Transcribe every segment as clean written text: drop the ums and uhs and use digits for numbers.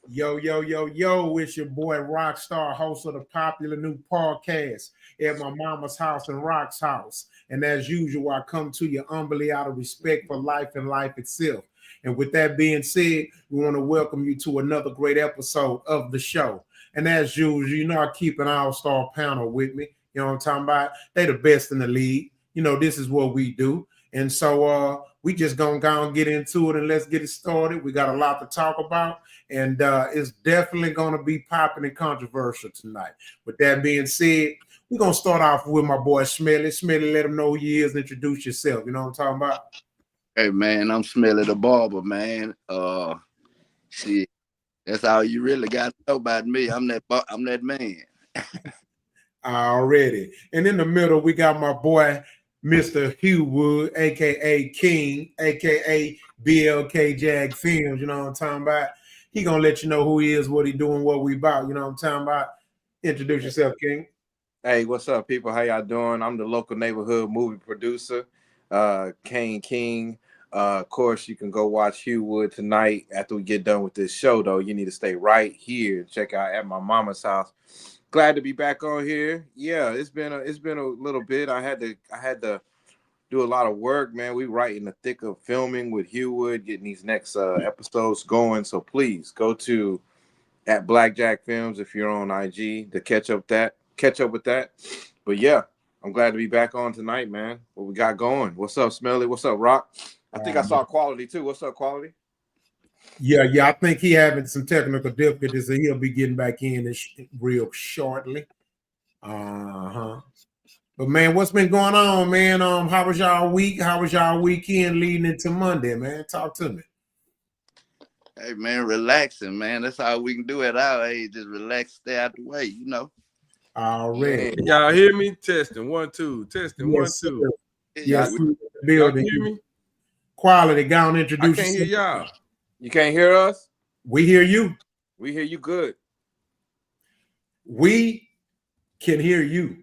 Yo, yo, yo, yo, it's your boy Rockstar, host of the popular new podcast at my mama's house and Rock's house. And as usual, I come to you humbly out of respect for life and life itself. And with that being said, we want to welcome you to another great episode of the show. And as usual, I keep an all-star panel with me. You know what I'm talking about? They the best in the league. This is what we do. And so we just gonna go and get into it and let's get it started. We got a lot to talk about. And it's definitely going to be popping and controversial tonight. With that being said, we're going to start off with my boy Smelly. Smelly, let him know who he is. Introduce yourself. You know what I'm talking about? Hey, man, I'm Smelly the Barber, man. Shit, that's all you really got to know about me. I'm that man. Already. And in the middle, we got my boy, Mr. Hugh Wood, a.k.a. King, a.k.a. BLK Jag Films. You know what I'm talking about? He gonna let you know who he is, what he doing, what we about. You know what I'm talking about? Introduce yourself, King. Hey, what's up, people? How y'all doing? I'm the local neighborhood movie producer, Kane King. Of course, you can go watch Hugh Wood tonight after we get done with this show, though. You need to stay right here and check out at my mama's house. Glad to be back on here. Yeah, it's been a little bit. I had to do a lot of work, man. We right in the thick of filming with Hugh Wood, getting these next episodes going. So please go to at Blackjack Films if you're on IG to catch up with that. But yeah, I'm glad to be back on tonight, man. What we got going? What's up, Smelly? What's up, Rock? I think I saw Quality too. What's up, Quality? Yeah. I think he having some technical difficulties, so he'll be getting back in real shortly. But man, what's been going on, man? How was y'all week? How was y'all weekend leading into Monday, man? Talk to me. Hey, man, relaxing, man. That's all we can do at our age. Just relax, stay out the way, Already. Man, y'all hear me? Testing 1 2. Testing yes, 1 2. Yes, y'all can hear me? Quality, go and introduce. I can't hear y'all. You can't hear us? We hear you. We hear you good. We can hear you.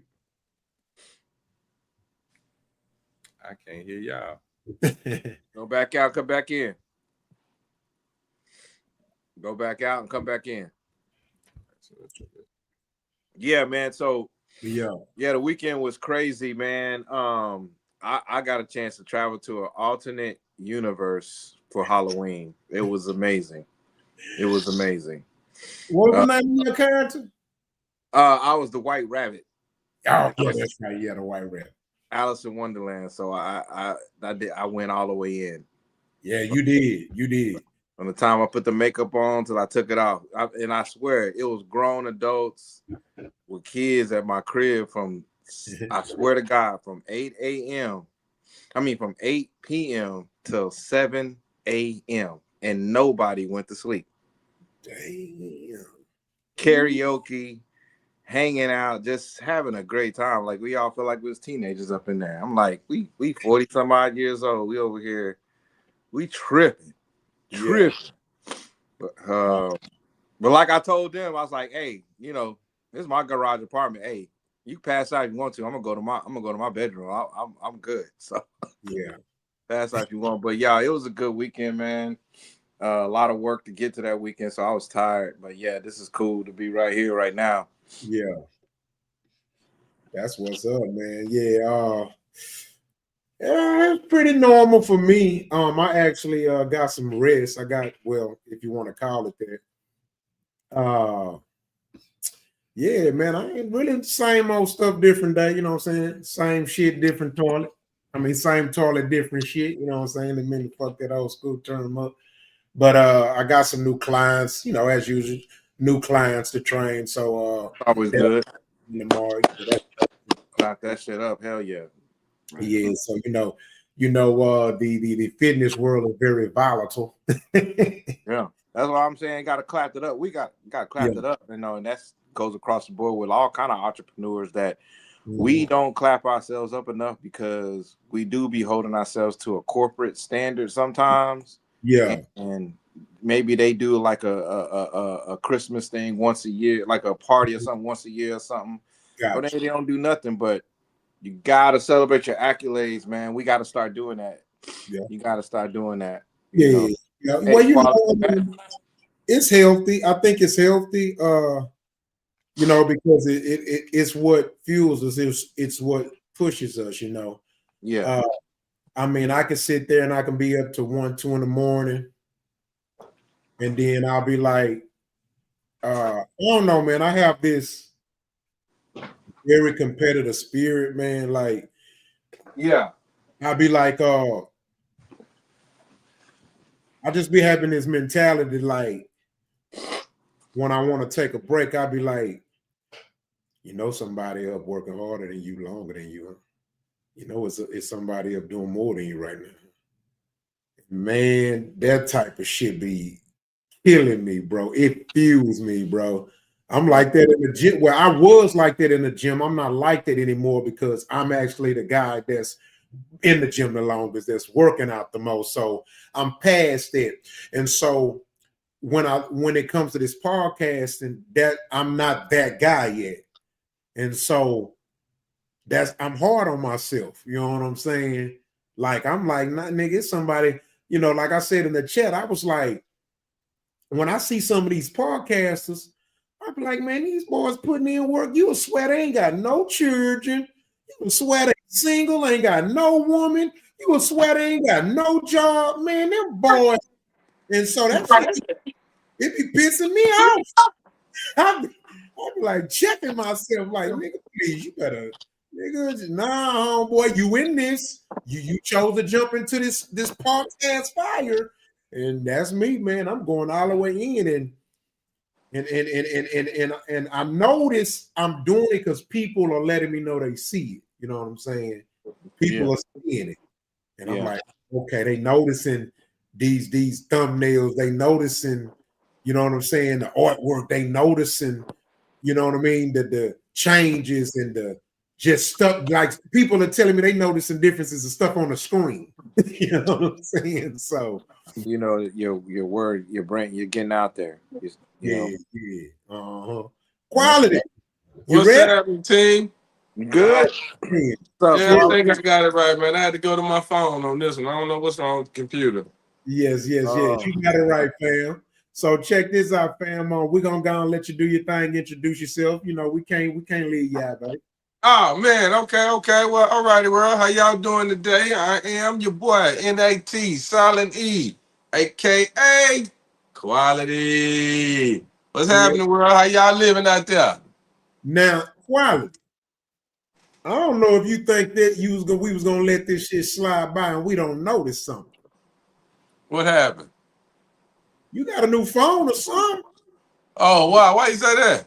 I can't hear y'all. Go back out, come back in. Go back out and come back in. Yeah, man. So yeah, the weekend was crazy, man. I got a chance to travel to an alternate universe for Halloween. It was amazing. What was the name of your character? I was the White Rabbit. Oh, yeah, that's right. Yeah, the White Rabbit. Alice in Wonderland. So I went all the way in. Yeah, you did. From the time I put the makeup on till I took it off. And I swear, it was grown adults with kids at my crib I swear to God, from 8 p.m. till 7 a.m. And nobody went to sleep. Damn. Karaoke, hanging out, just having a great time. Like, we all feel like we was teenagers up in there. I'm like, we 40 some odd years old. We over here, we tripping. Yeah. But like I told them, I was like, hey, this is my garage apartment. Hey, you pass out if you want to. I'm gonna go to my bedroom. I'm good. So yeah, pass out if you want. But yeah, it was a good weekend, man. A lot of work to get to that weekend, so I was tired. But yeah, this is cool to be right here, right now. Yeah, that's what's up, man. Yeah, it's pretty normal for me. I actually got some rest. If you want to call it that. Yeah, man, I ain't really the same old stuff, different day. You know what I'm saying? Same shit, different toilet. I mean, same toilet, different shit. You know what I'm saying? The minute fuck that old school term up. But I got some new clients. As usual, new clients to train. So always good. In the morning, clap that shit up. Hell yeah. Yeah. So the fitness world is very volatile. Yeah, that's what I'm saying. Got to clap it up. We got clap it up. And that's goes across the board with all kind of entrepreneurs that we don't clap ourselves up enough because we do be holding ourselves to a corporate standard sometimes. Yeah, and maybe they do like a Christmas thing once a year, like a party or something once a year or something. Gotcha. Or they don't do nothing. But you gotta celebrate your accolades, man. We gotta start doing that. Yeah, you gotta start doing that. Yeah. Hey, It's healthy. I think it's healthy. You know, because it's what fuels us. It's what pushes us. You know. Yeah. I mean, I can sit there and I can be up to 1, 2 in the morning, and then I'll be like, I don't know, man. I have this very competitive spirit, man. Like, Yeah. I'll be like, I just be having this mentality, like, when I want to take a break, I'll be like, you know, somebody up working harder than you, longer than you. Huh? You know, it's somebody up doing more than you right now. Man, that type of shit be killing me, bro. It fuels me, bro. I'm like that in the gym. Well, I was like that in the gym. I'm not like that anymore because I'm actually the guy that's in the gym the longest, that's working out the most. So I'm past it. And so when it comes to this podcasting, that I'm not that guy yet. And so I'm hard on myself. You know what I'm saying? Like, I'm like, nah, nigga, it's somebody, you know, like I said in the chat, I was like, when I see some of these podcasters, I be like, man, these boys putting in work. You a swear they ain't got no children. You a swear they single, ain't got no woman. You a swear they ain't got no job. Man, them boys. And so that shit, it be pissing me off. I be like checking myself, like, nigga, please, you better, nigga, nah, homeboy, you in this. You chose to jump into this podcast fire. And that's me, man. I'm going all the way in, and I notice I'm doing it because people are letting me know they see it. You know what I'm saying? People are seeing it, and I'm like, okay, they noticing these thumbnails. They noticing, you know what I'm saying? The artwork. They noticing, you know what I mean? The changes and the just stuff. Like, people are telling me they noticing differences of stuff on the screen. You know what I'm saying? So, you know, your word, your brain, you're getting out there. You know. Quality. You What's ready? happening, team? Good. Yeah, I think I got it right, man. I had to go to my phone on this one. I don't know what's wrong with the computer. Yes. You got it right, fam. So check this out, fam. We're gonna go and let you do your thing, introduce yourself. You know, we can't leave you out, baby. Oh man, okay. Well, all righty, world. How y'all doing today? I am your boy, NAT Silent E, aka Quality. What's happening, world? How y'all living out there? Now, quality. I don't know if you think that we was gonna let this shit slide by and we don't notice something. What happened? You got a new phone or something? Oh wow, why you say that?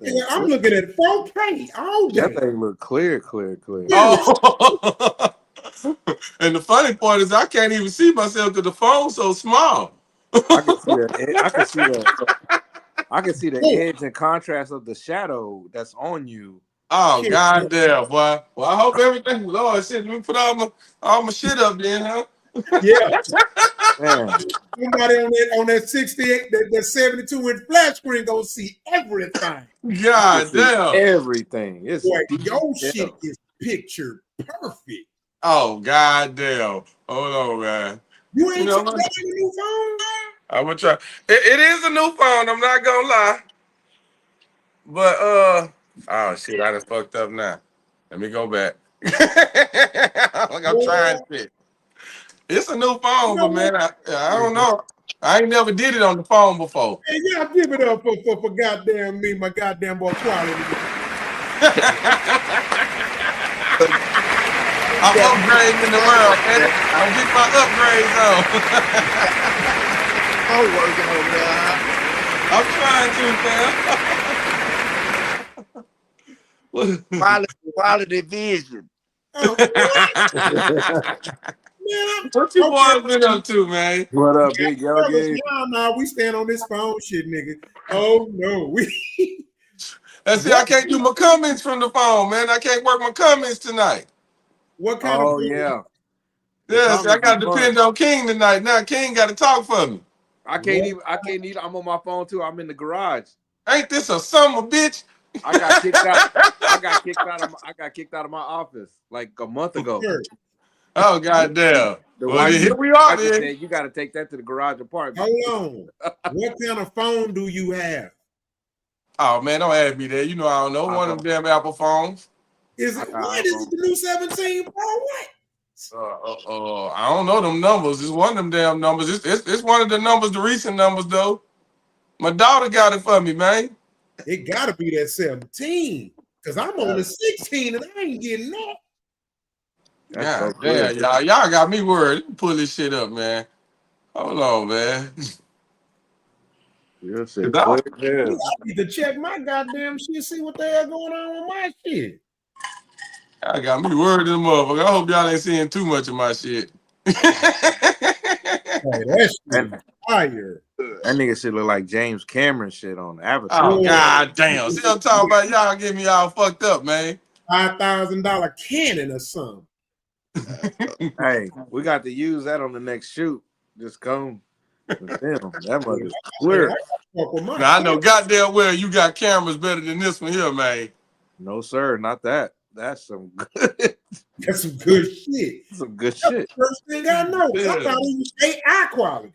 Yeah, I'm looking at 4K all day. That thing look clear. Oh, and the funny part is I can't even see myself because the phone's so small. I can see the edge and contrast of the shadow that's on you. Oh goddamn, boy. Well, I hope everything. Lord, shit. Let me put all my shit up then, huh? Yeah. Man. Somebody on that 68, that 72-inch flat screen gonna see everything. God damn. Everything. It's boy, your shit is picture perfect. Oh goddamn. Hold on, man. You ain't trying to get a new phone? I'm gonna try. It is a new phone, I'm not gonna lie. But oh shit, I done fucked up now. Let me go back. Like I'm trying shit. It's a new phone, but man, I don't know. I ain't never did it on the phone before. Hey, y'all give it up for goddamn me, my goddamn boy Quality. I'm upgrading in the world, man. I'm getting my upgrades on. I'm working on that. I'm trying to, man. Quality vision. Man, what you boys been up to, man? What up, big yogi? Nah, we stand on this phone shit, nigga. Oh no, And see, I can't do my comments from the phone, man. I can't work my comments tonight. What kind of? Oh yeah. Yeah, see, I got to depend on King tonight. Now King got to talk for me. I can't even. I'm on my phone too. I'm in the garage. Ain't this a summer, bitch? I got kicked out. I got kicked out of my office like a month ago. Oh goddamn. The Well, wife, here we are wife then. said you got to take that to the garage apartment. Hold on. What kind of phone do you have? Oh man, don't ask me that. You know I don't know. One of them damn Apple phones. Is it what is it? The new 17 Pro? What? I don't know them numbers. It's one of them damn numbers. It's one of the numbers, the recent numbers though. My daughter got it for me, man. It gotta be that 17. Because I'm on the 16 and I ain't getting that. Yeah, so y'all got me worried. Let me pull this shit up, man. Hold on, man. You said I need to check my goddamn shit, see what the hell going on with my shit. I got me worried in the motherfucker. I hope y'all ain't seeing too much of my shit. Hey, that shit fire. That nigga shit look like James Cameron shit on Avatar. Oh god damn. See what I'm talking about? Y'all get me all fucked up, man. $5,000 cannon or something. Hey, we got to use that on the next shoot. Just come with them. That mother's clear. Now I know goddamn well you got cameras better than this one here, man. No, sir, not that. That's some good. That's some good shit. Some good That's shit. the first thing I know. I thought it was AI quality.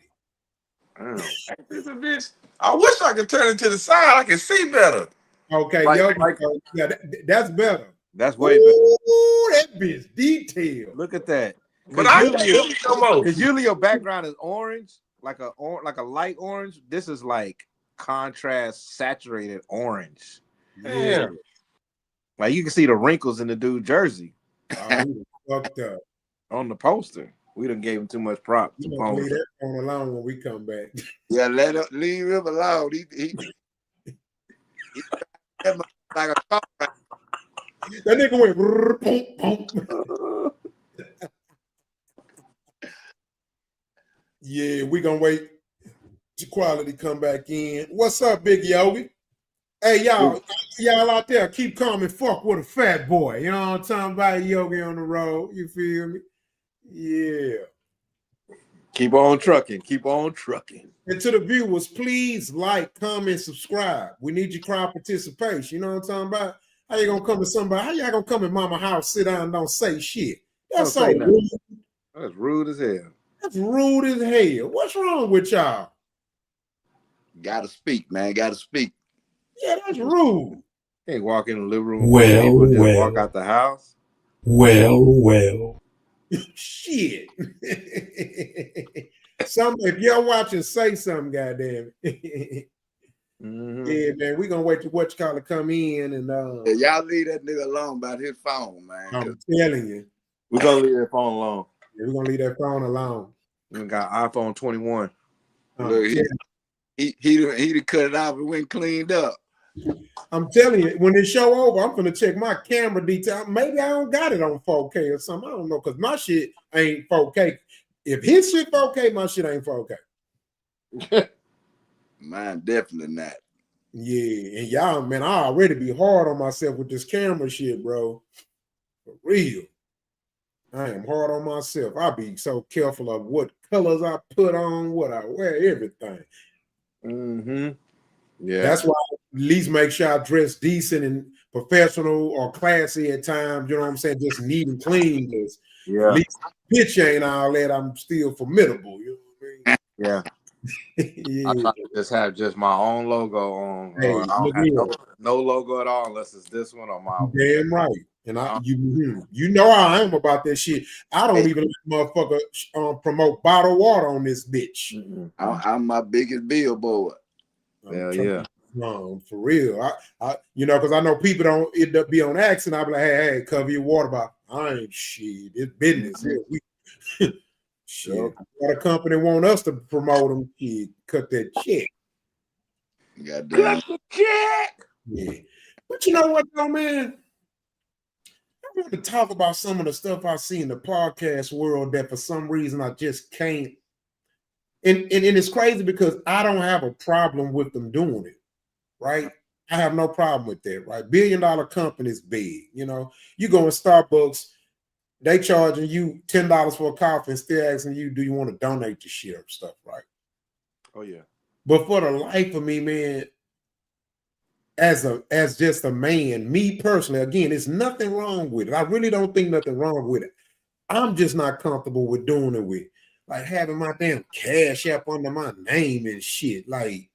This a bitch. I wish I could turn it to the side. I can see better. Okay, yeah, that's better. That's way better. Ooh, that bitch detailed. Look at that. But because usually your background is orange, like a light orange. This is like contrast saturated orange. Yeah. Like you can see the wrinkles in the dude's jersey. Fucked up. On the poster. We done gave him too much props. You gonna leave that phone alone when we come back. Yeah, leave him alone. He like a car. That nigga went boom, boom. Yeah, we gonna wait to quality come back in. What's up, Big Yogi? Hey, y'all out there, keep calm and fuck with a fat boy. You know what I'm talking about? Yogi on the road. You feel me? Yeah. Keep on trucking. Keep on trucking. And to the viewers, please like, comment, subscribe. We need your crowd participation. You know what I'm talking about? How you gonna come to somebody? How y'all gonna come in mama house, sit down, and don't say shit? That's so rude. That's rude as hell. That's rude as hell. What's wrong with y'all? Gotta speak, man. Gotta speak. Yeah, that's rude. Can't walk in the living room. Walk out the house. Well. Shit. If y'all watching, say something, goddamn it. Yeah, man, we gonna wait till what you call it come in and y'all leave that nigga alone about his phone, man. I'm telling you. We're gonna leave that phone alone. Yeah, we're gonna leave that phone alone. We got iPhone 21. Look, he cut it off and went cleaned up. I'm telling you, when this show over, I'm gonna check my camera detail. Maybe I don't got it on 4K or something. I don't know, because my shit ain't 4K. If his shit 4K, my shit ain't 4K. Mine definitely not. Yeah, and y'all, man, I already be hard on myself with this camera shit, bro. For real. I am hard on myself. I be so careful of what colors I put on, what I wear, everything. Yeah. That's why I at least make sure I dress decent and professional or classy at times. You know what I'm saying? Just neat and clean. Yeah. At least pitch ain't all that. I'm still formidable. You know what I mean? Yeah. Yeah. I try to just have just my own logo on. Hey, I don't have no logo at all unless it's this one on my. Damn right. And you know how I am about that shit. I don't even let motherfucker promote bottled water on this bitch. I'm my biggest billboard. Hell yeah. No, for real. I because I know people don't end up be on accident. I be like, hey, cover your water bottle. I ain't shit. It's business. Shit. What a company want us to promote them, kid. Cut that check. Cut the check. Yeah. But you know what though, man? I want to talk about some of the stuff I see in the podcast world that for some reason I just can't. And it's crazy because I don't have a problem with them doing it, right? I have no problem with that, right? $1 billion companies big, you know. You go in Starbucks, they charging you $10 for a coffee and still asking you, do you want to donate to shit or stuff, right? Oh yeah. But for the life of me, man, as just a man, me personally, again, there's nothing wrong with it. I really don't think nothing wrong with it. I'm just not comfortable with doing it with like having my damn Cash App under my name and shit. Like,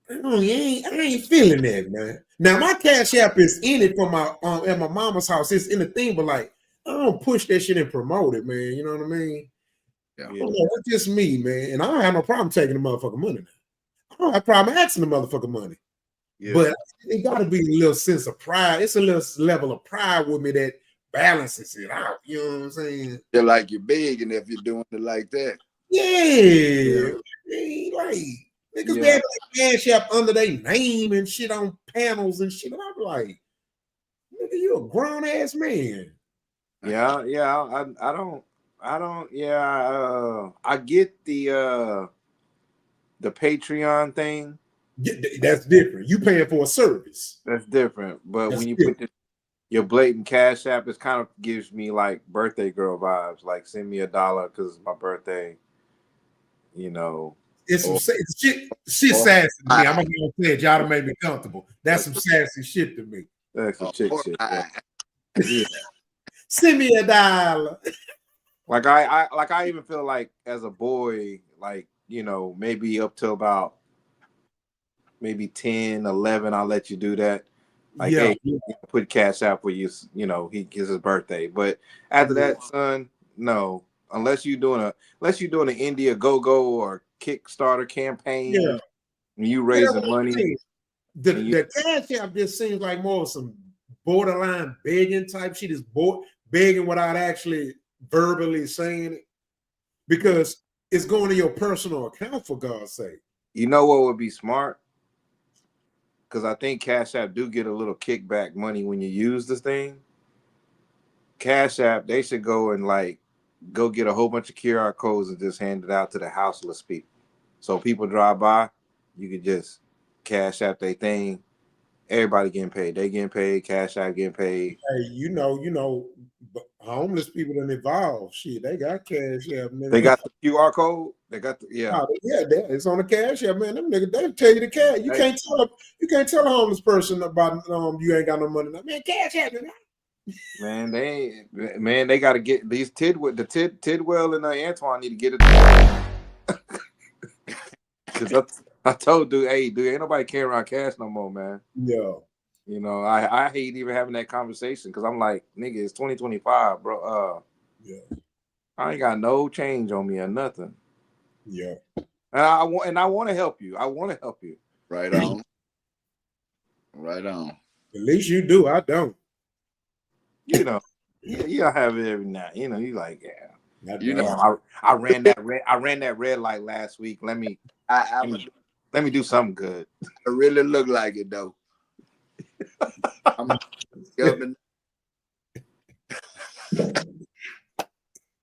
I ain't feeling that, man. Now my Cash App is in it for my at my mama's house. It's in the thing, but like I don't push that shit and promote it, man. You know what I mean? Yeah. Yeah. That's just me, man. And I don't have no problem taking the motherfucking money now. I don't have a problem asking the motherfucking money. Yeah. But it got to be a little sense of pride. It's a little level of pride with me that balances it out. You know what I'm saying? Feel like you're big, and if you're doing it like that. Yeah. Like niggas Yeah. be having like Cash App under their name and shit on panels and shit. And I'm like, nigga, you a grown ass man. Yeah. I get the Patreon thing. That's different. You paying for a service. That's different. But That's when you different. put your blatant Cash App, it kind of gives me like birthday girl vibes. Like send me $1 because it's my birthday. You know. It's some shit sassy to me. I'm gonna say it. Y'all to make me comfortable. That's some sassy shit to me. That's some chick shit. Yeah. Send me $1. Like I even feel like as a boy, like, you know, maybe up to about maybe 10, 11, I'll let you do that. Like, Yeah. hey, put Cash App for you, you know, he gets his birthday. But after that, son, no. Unless you're doing an Indiegogo or Kickstarter campaign, Yeah. and you raising money. The Cash App just seems like more of some borderline begging type shit. Is begging without actually verbally saying it, because it's going to your personal account, for God's sake. You know what would be smart? Because I think Cash App do get a little kickback money when you use this thing. Cash App, they should go and like go get a whole bunch of QR codes and just hand it out to the houseless people. So people drive by, you could just Cash App their thing. Everybody getting paid. They getting paid. Cash App getting paid. Hey, you know, homeless people done evolved. Shit, they got Cash App. They got the QR code. They got the It's on the Cash App, man. Them niggas, they tell you the cash. You can't tell a homeless person about you ain't got no money. Man, Cash App, man. They got to get these Tidwell and Antoine need to get it. Because I told dude, hey, dude, ain't nobody carrying around cash no more, man. Yeah. You know, I hate even having that conversation because I'm like, nigga, it's 2025, bro. Yeah. I ain't got no change on me or nothing. Yeah. And I want to help you. I want to help you. Right on. Right on. At least you do. I don't. You know, you have it every night. You know, you like, yeah. You know, I ran that red light last week. Let me do something good. It really look like it though.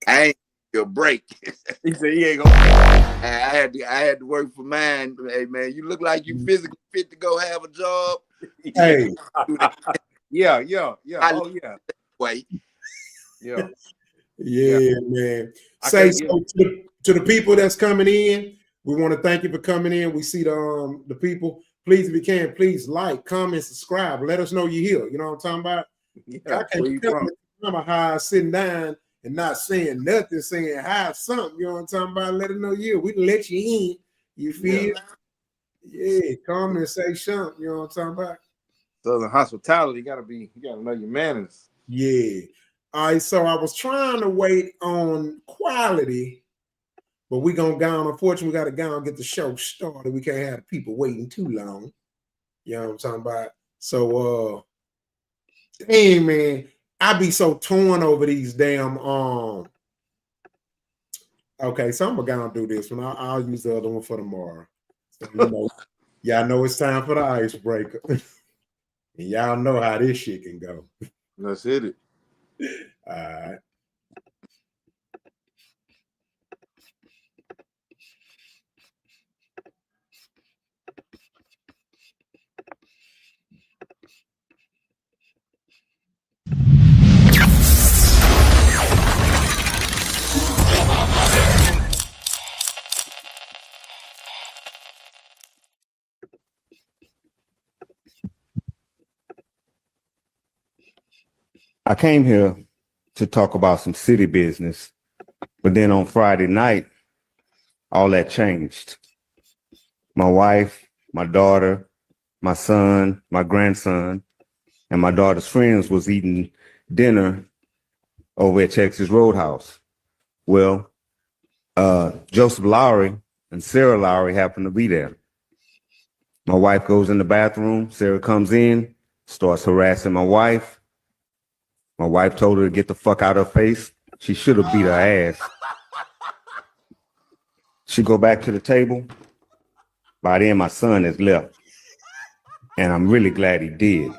I ain't your break. He said he ain't gonna. I had to work for mine. Hey man, you look like you physically fit to go have a job. Hey. Yeah. Oh yeah. Wait. Yeah. Yeah, man. Say so to the people that's coming in. We want to thank you for coming in. We see the people. Please, if you can, please like, comment, subscribe. Let us know you're here. You know what I'm talking about? Yeah, I can't remember how sitting down and not saying nothing, saying hi something. You know what I'm talking about? Let us know you. We can let you in. You feel? Yeah, comment, say something. You know what I'm talking about? Southern hospitality, you gotta know your manners. Yeah. All right, so I was trying to wait on quality, but we're gonna go on. Unfortunately, we gotta go and get the show started. We can't have people waiting too long. You know what I'm talking about? So hey man, I be so torn over these damn okay, so I'm gonna do this one. I'll use the other one for tomorrow. So, y'all know it's time for the icebreaker. And y'all know how this shit can go. Let's hit it. All right. I came here to talk about some city business. But then on Friday night, all that changed. My wife, my daughter, my son, my grandson, and my daughter's friends was eating dinner over at Texas Roadhouse. Well, Joseph Lowry and Sarah Lowry happened to be there. My wife goes in the bathroom. Sarah comes in, starts harassing my wife. My wife told her to get the fuck out of her face. She should have beat her ass. She go back to the table. By then, my son has left. And I'm really glad he did.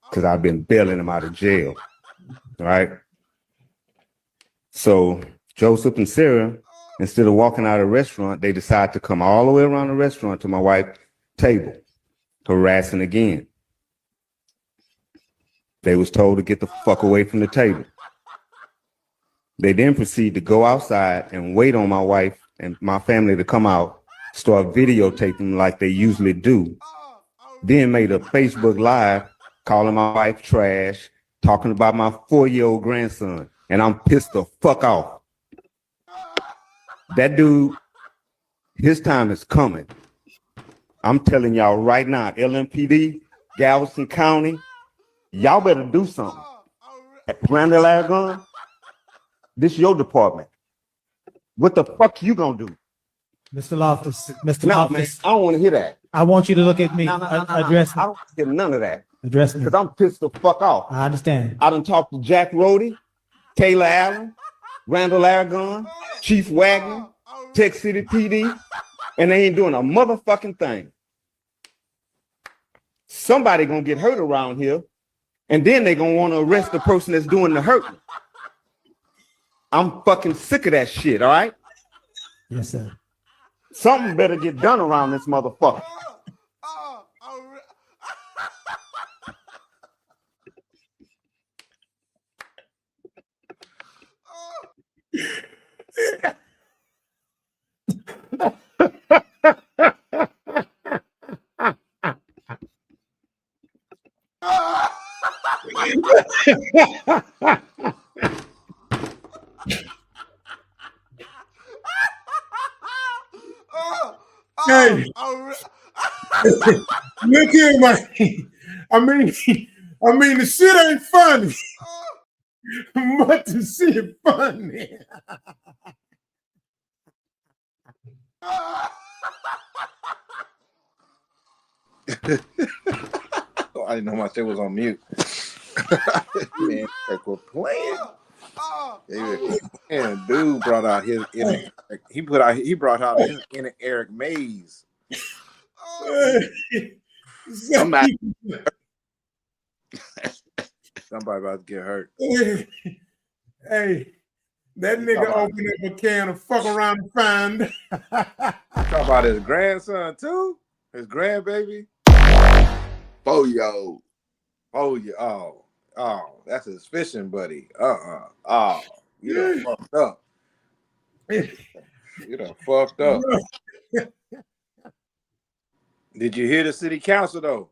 Because I've been bailing him out of jail. All right? So Joseph and Sarah, instead of walking out of the restaurant, they decide to come all the way around the restaurant to my wife's table, harassing again. They was told to get the fuck away from the table. They then proceed to go outside and wait on my wife and my family to come out, start videotaping like they usually do. Then made a Facebook Live calling my wife trash, talking about my 4-year-old grandson, and I'm pissed the fuck off. That dude, his time is coming. I'm telling y'all right now, LMPD, Galveston County, y'all better do something. Randall Aragon, this is your department. What the fuck you gonna do? Mr. Loftus, Mr. No, man, Loftus, I don't want to hear that. I want you to look at me. No. Address me. I don't want to hear none of that. Address me. Because I'm pissed the fuck off. I understand. I done talked to Jack Rhodey, Kayla Allen, Randall Aragon, Chief Wagner, Tech City PD, and they ain't doing a motherfucking thing. Somebody gonna get hurt around here, and then they gonna want to arrest the person that's doing the hurting. I'm fucking sick of that shit, all right? Yes, sir. Something better get done around this motherfucker. Hey, look here, man. I mean, the shit ain't funny, but the shit funny. I didn't know my shit was on mute. Man, like we're playing. And dude brought out his inner, he brought out his inner Eric Mays. Somebody about to get hurt. Hey, that nigga opened up a can of fuck around and find. Talk about his grandson too, his grandbaby. 4-year-old. Oh yeah, oh, that's his fishing buddy. Oh, you done fucked up. You done fucked up. Did you hear the city council though?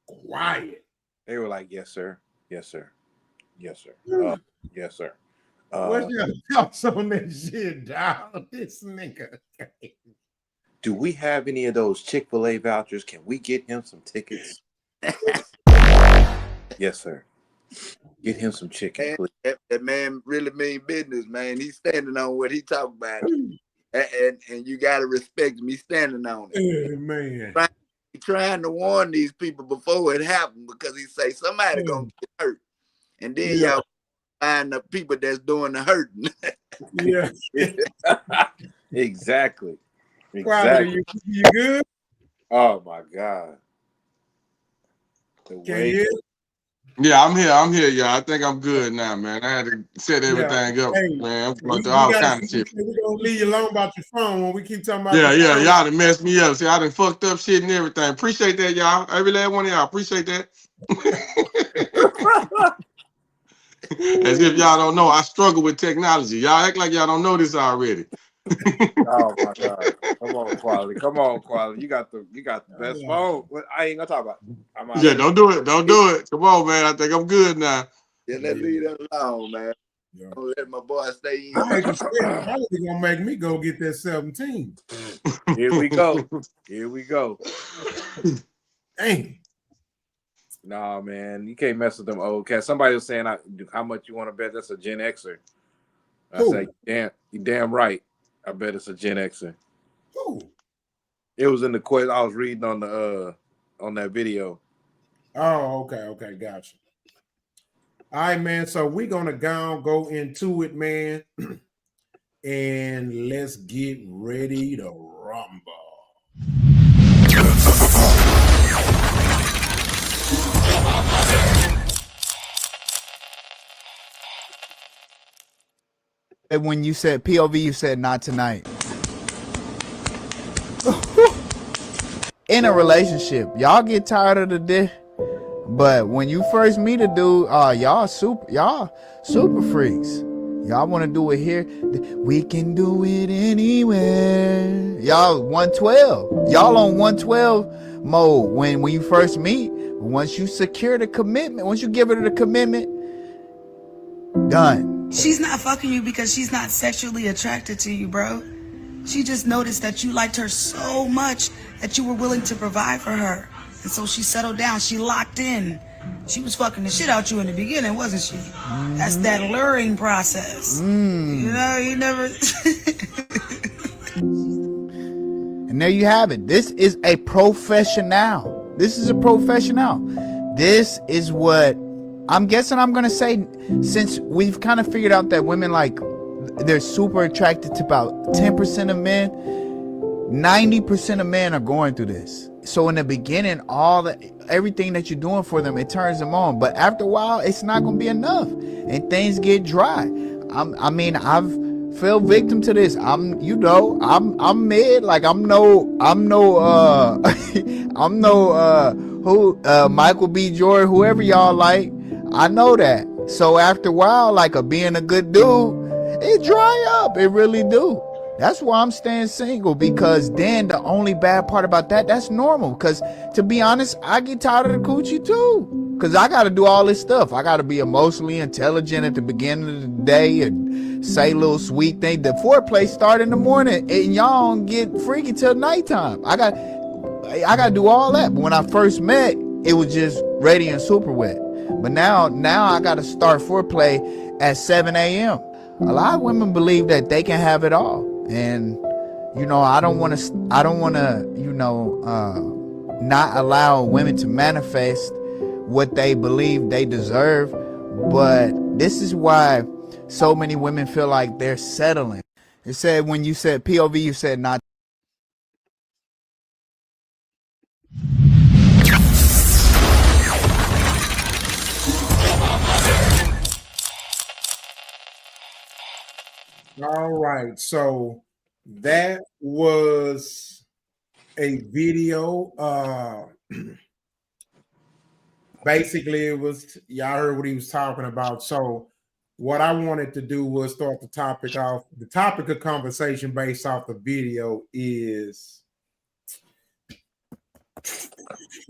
Quiet. They were like, yes, sir. Yes, sir. Yes, sir. Yes, sir. What's your thoughts on that shit, dog? This nigga. Do we have any of those Chick-fil-A vouchers? Can we get him some tickets? Yes, sir. Get him some chicken, please. That man really mean business, man. He's standing on what he talking about. And you gotta respect him. He's standing on it. Hey, man. He's trying to warn these people before it happened because he say somebody gonna get hurt. And then y'all find the people that's doing the hurting. Yeah. Exactly. You good? Oh my God. Can you hear? Yeah, I'm here, y'all. I think I'm good now, man. I had to set everything up, Hey, man. I'm going through all kind of shit. We're gonna leave you alone about your phone when we keep talking about Yeah, your phone. y'all done messed me up. See, I done fucked up shit and everything. Appreciate that, y'all. Every last one of y'all. Appreciate that. As if y'all don't know, I struggle with technology. Y'all act like y'all don't know this already. Oh my God! Come on, quality. Come on, quality. You got the best phone. I ain't gonna talk about it. Yeah, don't do it. Don't do it. Come on, man. I think I'm good now. Yeah, let's leave that alone, man. Yeah. Don't let my boy stay in. I ain't probably gonna make me go get that 17. Here we go. Here we go. Dang. Nah, man, you can't mess with them old cats. Somebody was saying, "How much you want to bet?" That's a Gen Xer. I Who? say, you damn right. I bet it's a Gen Xer. Who? It was in the quiz I was reading on that video. Oh, okay, gotcha. All right, man. So we're gonna go into it, man, and let's get ready to rumble. When you said POV, you said not tonight. In a relationship, y'all get tired of the dick, but when you first meet a dude, y'all super freaks. Y'all want to do it here. We can do it anywhere. Y'all 112. Y'all on 112 mode when you first meet. Once you secure the commitment, once you give her the commitment, done. She's not fucking you because she's not sexually attracted to you, bro. She just noticed that you liked her so much that you were willing to provide for her. And so she settled down. She locked in. She was fucking the shit out you in the beginning, wasn't she? Mm-hmm. That's that luring process. You know, you never... And there you have it. This is a professional. This is a professional. This is what I'm guessing I'm going to say, since we've kind of figured out that women, like, they're super attracted to about 10% of men. 90% of men are going through this. So in the beginning, everything that you're doing for them, it turns them on. But after a while, it's not going to be enough, and things get dry. I've fell victim to this. I'm mid. Like I'm no Michael B. Jordan, whoever y'all like. I know that. So after a while, like being a good dude, it dry up. It really do. That's why I'm staying single, because then the only bad part about that's normal. Because to be honest, I get tired of the coochie too. Because I got to do all this stuff. I got to be emotionally intelligent at the beginning of the day and say little sweet things. The foreplay start in the morning and y'all don't get freaky till nighttime. I got to do all that. But when I first met, it was just ready and super wet. But now I got to start foreplay at 7 a.m. A lot of women believe that they can have it all. And, you know, I don't want to, not allow women to manifest what they believe they deserve. But this is why so many women feel like they're settling. It said, when you said POV, you said not. All right, so that was a video. Basically, it was, y'all heard what he was talking about. So what I wanted to do was start the topic off. The topic of conversation based off the video is,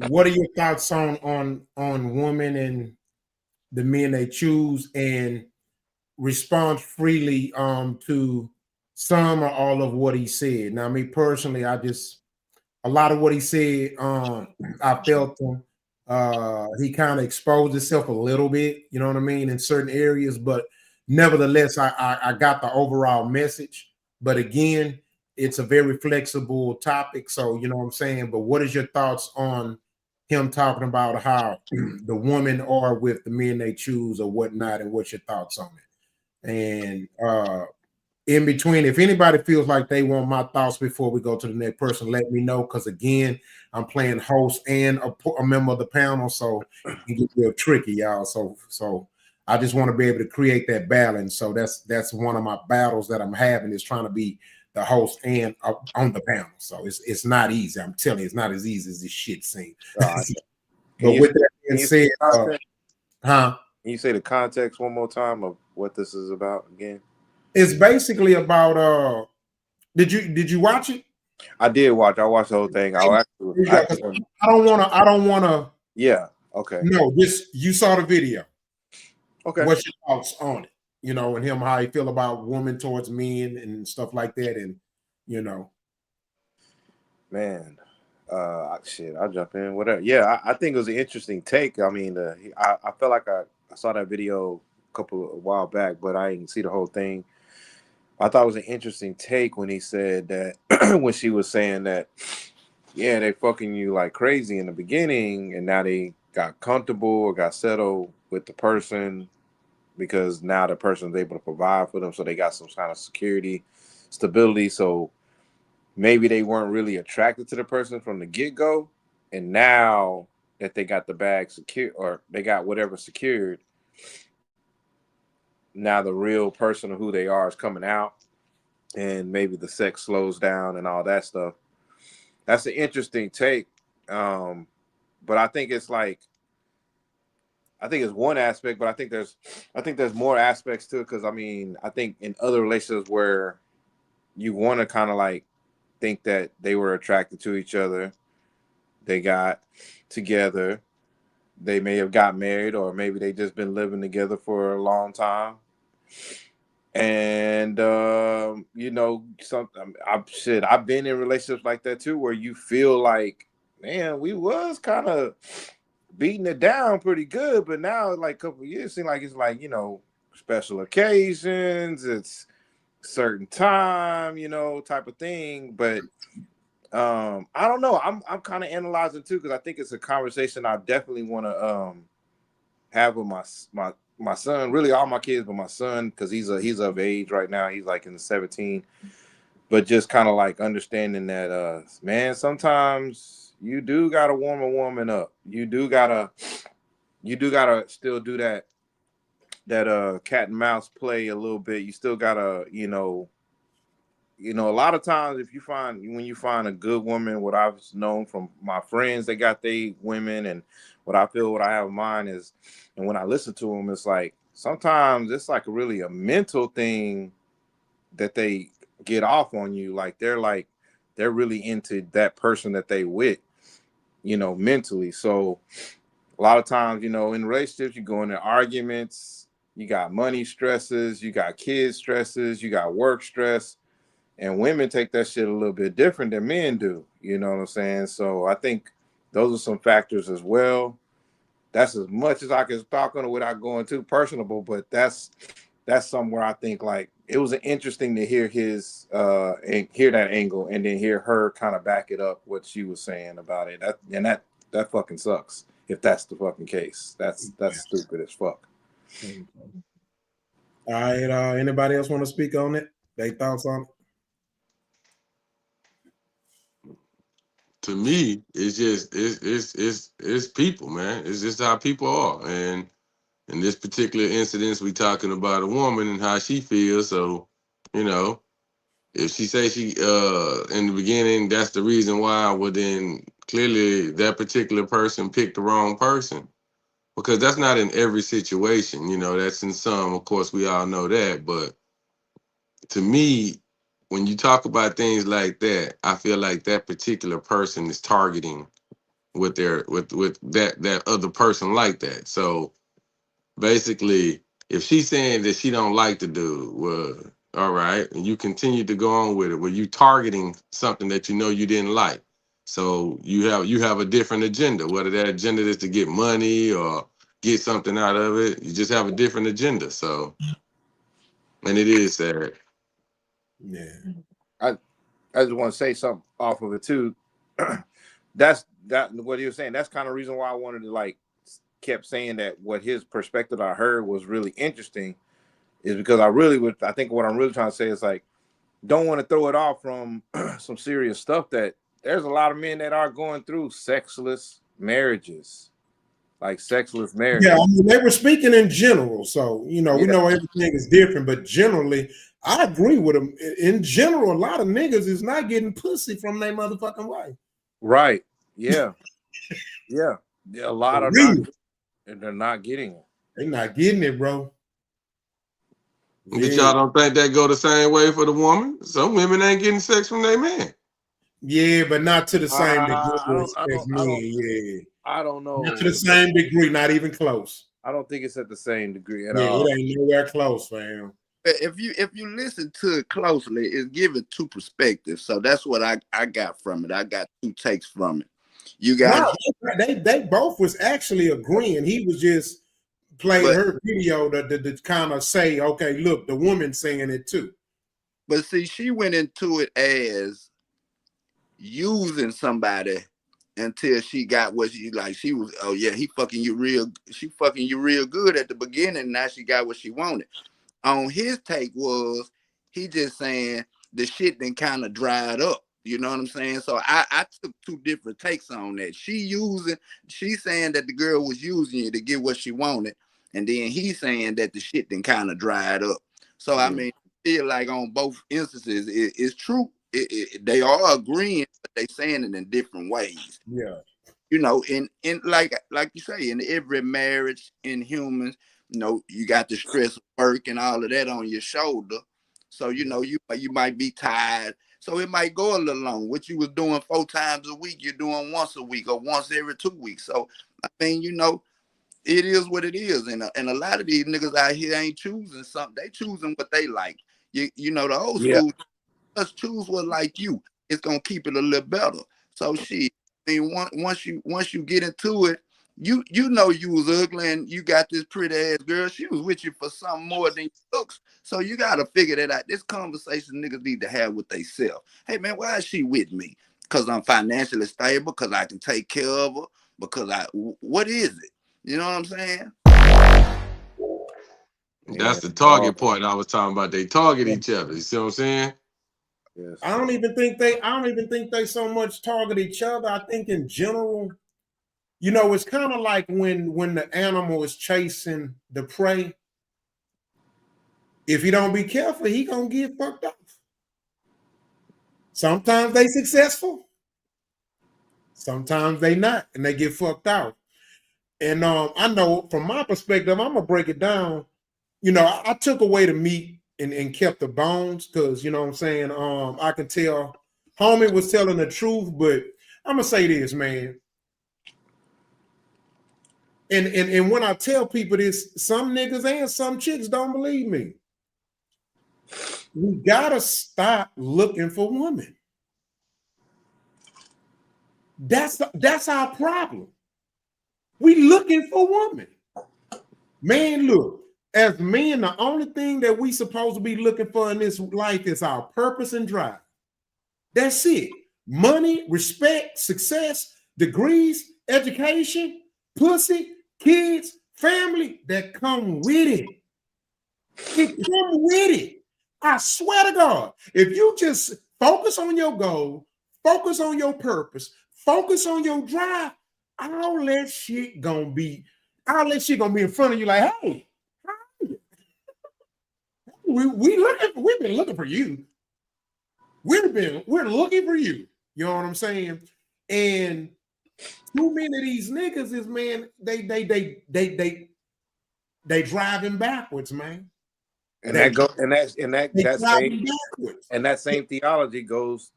what are your thoughts on women and the men they choose, and respond freely to some or all of what he said. Now, me personally, a lot of what he said, I felt him. He kind of exposed himself a little bit, you know what I mean, in certain areas, but nevertheless, I got the overall message. But again, it's a very flexible topic, so you know what I'm saying. But what is your thoughts on him talking about how the women are with the men they choose or whatnot, and what's your thoughts on it? And in between, if anybody feels like they want my thoughts before we go to the next person, let me know, because again, I'm playing host and a member of the panel, so it can get real tricky, y'all. So I just want to be able to create that balance. So that's one of my battles that I'm having, is trying to be the host and on the panel. So it's not easy. I'm telling you, it's not as easy as this shit seems. But with that being said, Can you say the context one more time of what this is about again? It's basically about did you watch it? I did watch. I watched the whole thing. I don't wanna. Yeah. Okay. No, just you saw the video. Okay. What's your thoughts on it? You know, and him how he feel about women towards men and stuff like that, and you know. Man, shit, I'll jump in. Whatever. Yeah, I think it was an interesting take. I mean, I felt like I saw that video a while back, but I didn't see the whole thing. I thought it was an interesting take when he said that when she was saying that, yeah, they fucking you like crazy in the beginning, and now they got comfortable or got settled with the person because now the person's able to provide for them, so they got some kind of security, stability. So maybe they weren't really attracted to the person from the get-go, and now that they got the bag secure or they got whatever secured, now the real person of who they are is coming out, and maybe the sex slows down and all that stuff. That's an interesting take, but I think it's like, I think it's one aspect, but I think there's more aspects to it, because I mean, I think in other relationships where you want to kind of like think that they were attracted to each other, they got together, they may have got married, or maybe they just been living together for a long time, and you know, I've been in relationships like that too, where you feel like, man, we was kind of beating it down pretty good, but now like a couple of years, it seems like it's like, you know, special occasions, it's certain time, you know, type of thing. But I don't know. I'm kind of analyzing too, because I think it's a conversation I definitely want to have with my son, really all my kids, but my son, because he's of age right now. He's like in the 17, but just kind of like understanding that man, sometimes you do gotta warm a woman up. You do gotta still do that cat and mouse play a little bit. You still gotta, you know, a lot of times when you find a good woman, what I've known from my friends that got they women, and what I have in mind is, and when I listen to them, it's like sometimes it's like really a mental thing that they get off on you. Like they're really into that person that they with, you know, mentally. So a lot of times, you know, in relationships, you go into arguments, you got money stresses, you got kids stresses, you got work stress, and women take that shit a little bit different than men do. You know what I'm saying? So I think those are some factors as well. That's as much as I can talk on it without going too personable, but that's somewhere I think like it was interesting to hear his and hear that angle, and then hear her kind of back it up what she was saying about it. That fucking sucks if that's the fucking case. That's stupid as fuck. All right. Anybody else want to speak on it? They thoughts on it? To me, it's just it's people, man. It's just how people are, and in this particular incident, we talking about a woman and how she feels. So, you know, if she say she in the beginning, that's the reason why, well then clearly that particular person picked the wrong person, because that's not in every situation. You know, that's in some. Of course, we all know that, but to me, when you talk about things like that, I feel like that particular person is targeting with that other person like that. So basically, if she's saying that she don't like the dude, well, all right, and you continue to go on with it, well, you targeting something that you know you didn't like. So you have a different agenda, whether that agenda is to get money or get something out of it. You just have a different agenda. So, and it is sad. Yeah. I just want to say something off of it too. That's what he was saying. That's kind of reason why I wanted to like kept saying that what his perspective I heard was really interesting, is because I think what I'm really trying to say is like, don't want to throw it off from some serious stuff, that there's a lot of men that are going through sexless marriages. Like sexless marriages. Yeah, I mean, they were speaking in general, so you know, we Yeah. know everything is different, but generally, I agree with them. In general, a lot of niggas is not getting pussy from their motherfucking wife. Right. Yeah. Yeah. A lot of not, and they're not getting it. They're not getting it, bro. But y'all don't think that go the same way for the woman? Some women ain't getting sex from their man. Yeah, but not to the same degree I as men. Yeah, don't know. not to the same degree, not even close. I don't think it's at the same degree at Yeah, all. it ain't nowhere close, fam. If you listen to it closely, it's given two perspectives. So that's what I got from it. I got two takes from it. You got, No, they both was actually agreeing. He was just played but her video to kind of say, okay, look, the woman saying it too. but see, she went into it as using somebody until she got what she like. She was, oh yeah, she fucking you real good at the beginning. Now she got what she wanted. On his take was he just saying the shit then kind of dried up. You know what I'm saying? So I took two different takes on that. She's saying that the girl was using you to get what she wanted, and then he's saying that the shit then kind of dried up. So I mean, I feel like on both instances, it's true. They are agreeing, but they saying it in different ways. Yeah. You know, in like you say, in every marriage in humans, you know, you got the stress of work and all of that on your shoulder. So, you know, you might be tired. So it might go a little long. What you was doing 4 times a week, you're doing once a week or once every 2 weeks. So, I mean, you know, it is what it is. And a lot of these niggas out here ain't choosing something. They choosing what they like. You know, the old school, just choose what like you. It's going to keep it a little better. So, shit. I mean, once you get into it, you know you was ugly and you got this pretty ass girl. She was with you for something more than looks. So you gotta figure that out. This conversation niggas need to have with themselves. Hey man, why is she with me? Because I'm financially stable, because I can take care of her, because what is it? You know what I'm saying? That's the target point I was talking about. They target each other. You see what I'm saying? Yes. I don't even think they so much target each other. I think in general, you know, it's kind of like when the animal is chasing the prey. If he don't be careful, he gonna get fucked up. Sometimes they successful, sometimes they not, and they get fucked out. And I know from my perspective, I'm gonna break it down. You know, I took away the meat and kept the bones because, you know what I'm saying, I can tell homie was telling the truth, but I'm gonna say this, man. And when I tell people this, some niggas and some chicks don't believe me. We gotta stop looking for women. That's our problem. We looking for women. Man, look, as men, the only thing that we supposed to be looking for in this life is our purpose and drive. That's it. Money, respect, success, degrees, education, pussy, kids, family, that come with it. It come with it. I swear to God, if you just focus on your goal, focus on your purpose, focus on your drive, all that shit gonna be in front of you like, hey, we've been looking for you. We're looking for you. You know what I'm saying? And too many of these niggas is, man, they driving backwards, man. And that same theology goes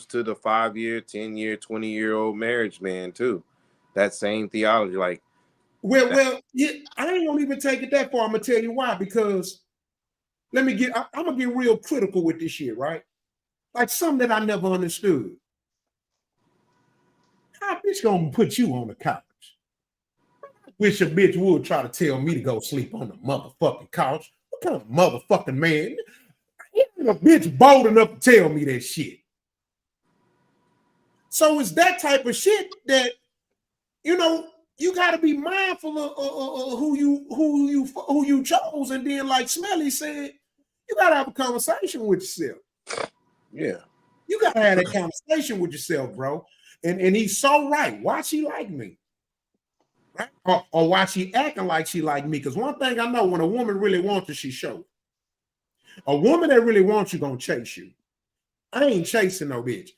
to the 5-year, 10-year, 20-year-old marriage man too. That same theology, like well, yeah, I ain't gonna even take it that far. I'm gonna tell you why, because I'm gonna get real critical with this shit, right? Like something that I never understood. How bitch gonna put you on the couch? Wish a bitch would try to tell me to go sleep on the motherfucking couch. What kind of motherfucking man? Ain't a bitch bold enough to tell me that shit. So it's that type of shit that, you know, you got to be mindful of who you chose, and then, like Smelly said, you got to have a conversation with yourself. Yeah, you got to have that conversation with yourself, bro. And he's so right. Why she like me? Right? Or why she acting like she like me? Because one thing I know, when a woman really wants you, she shows. A woman that really wants you gonna chase you. I ain't chasing no bitch.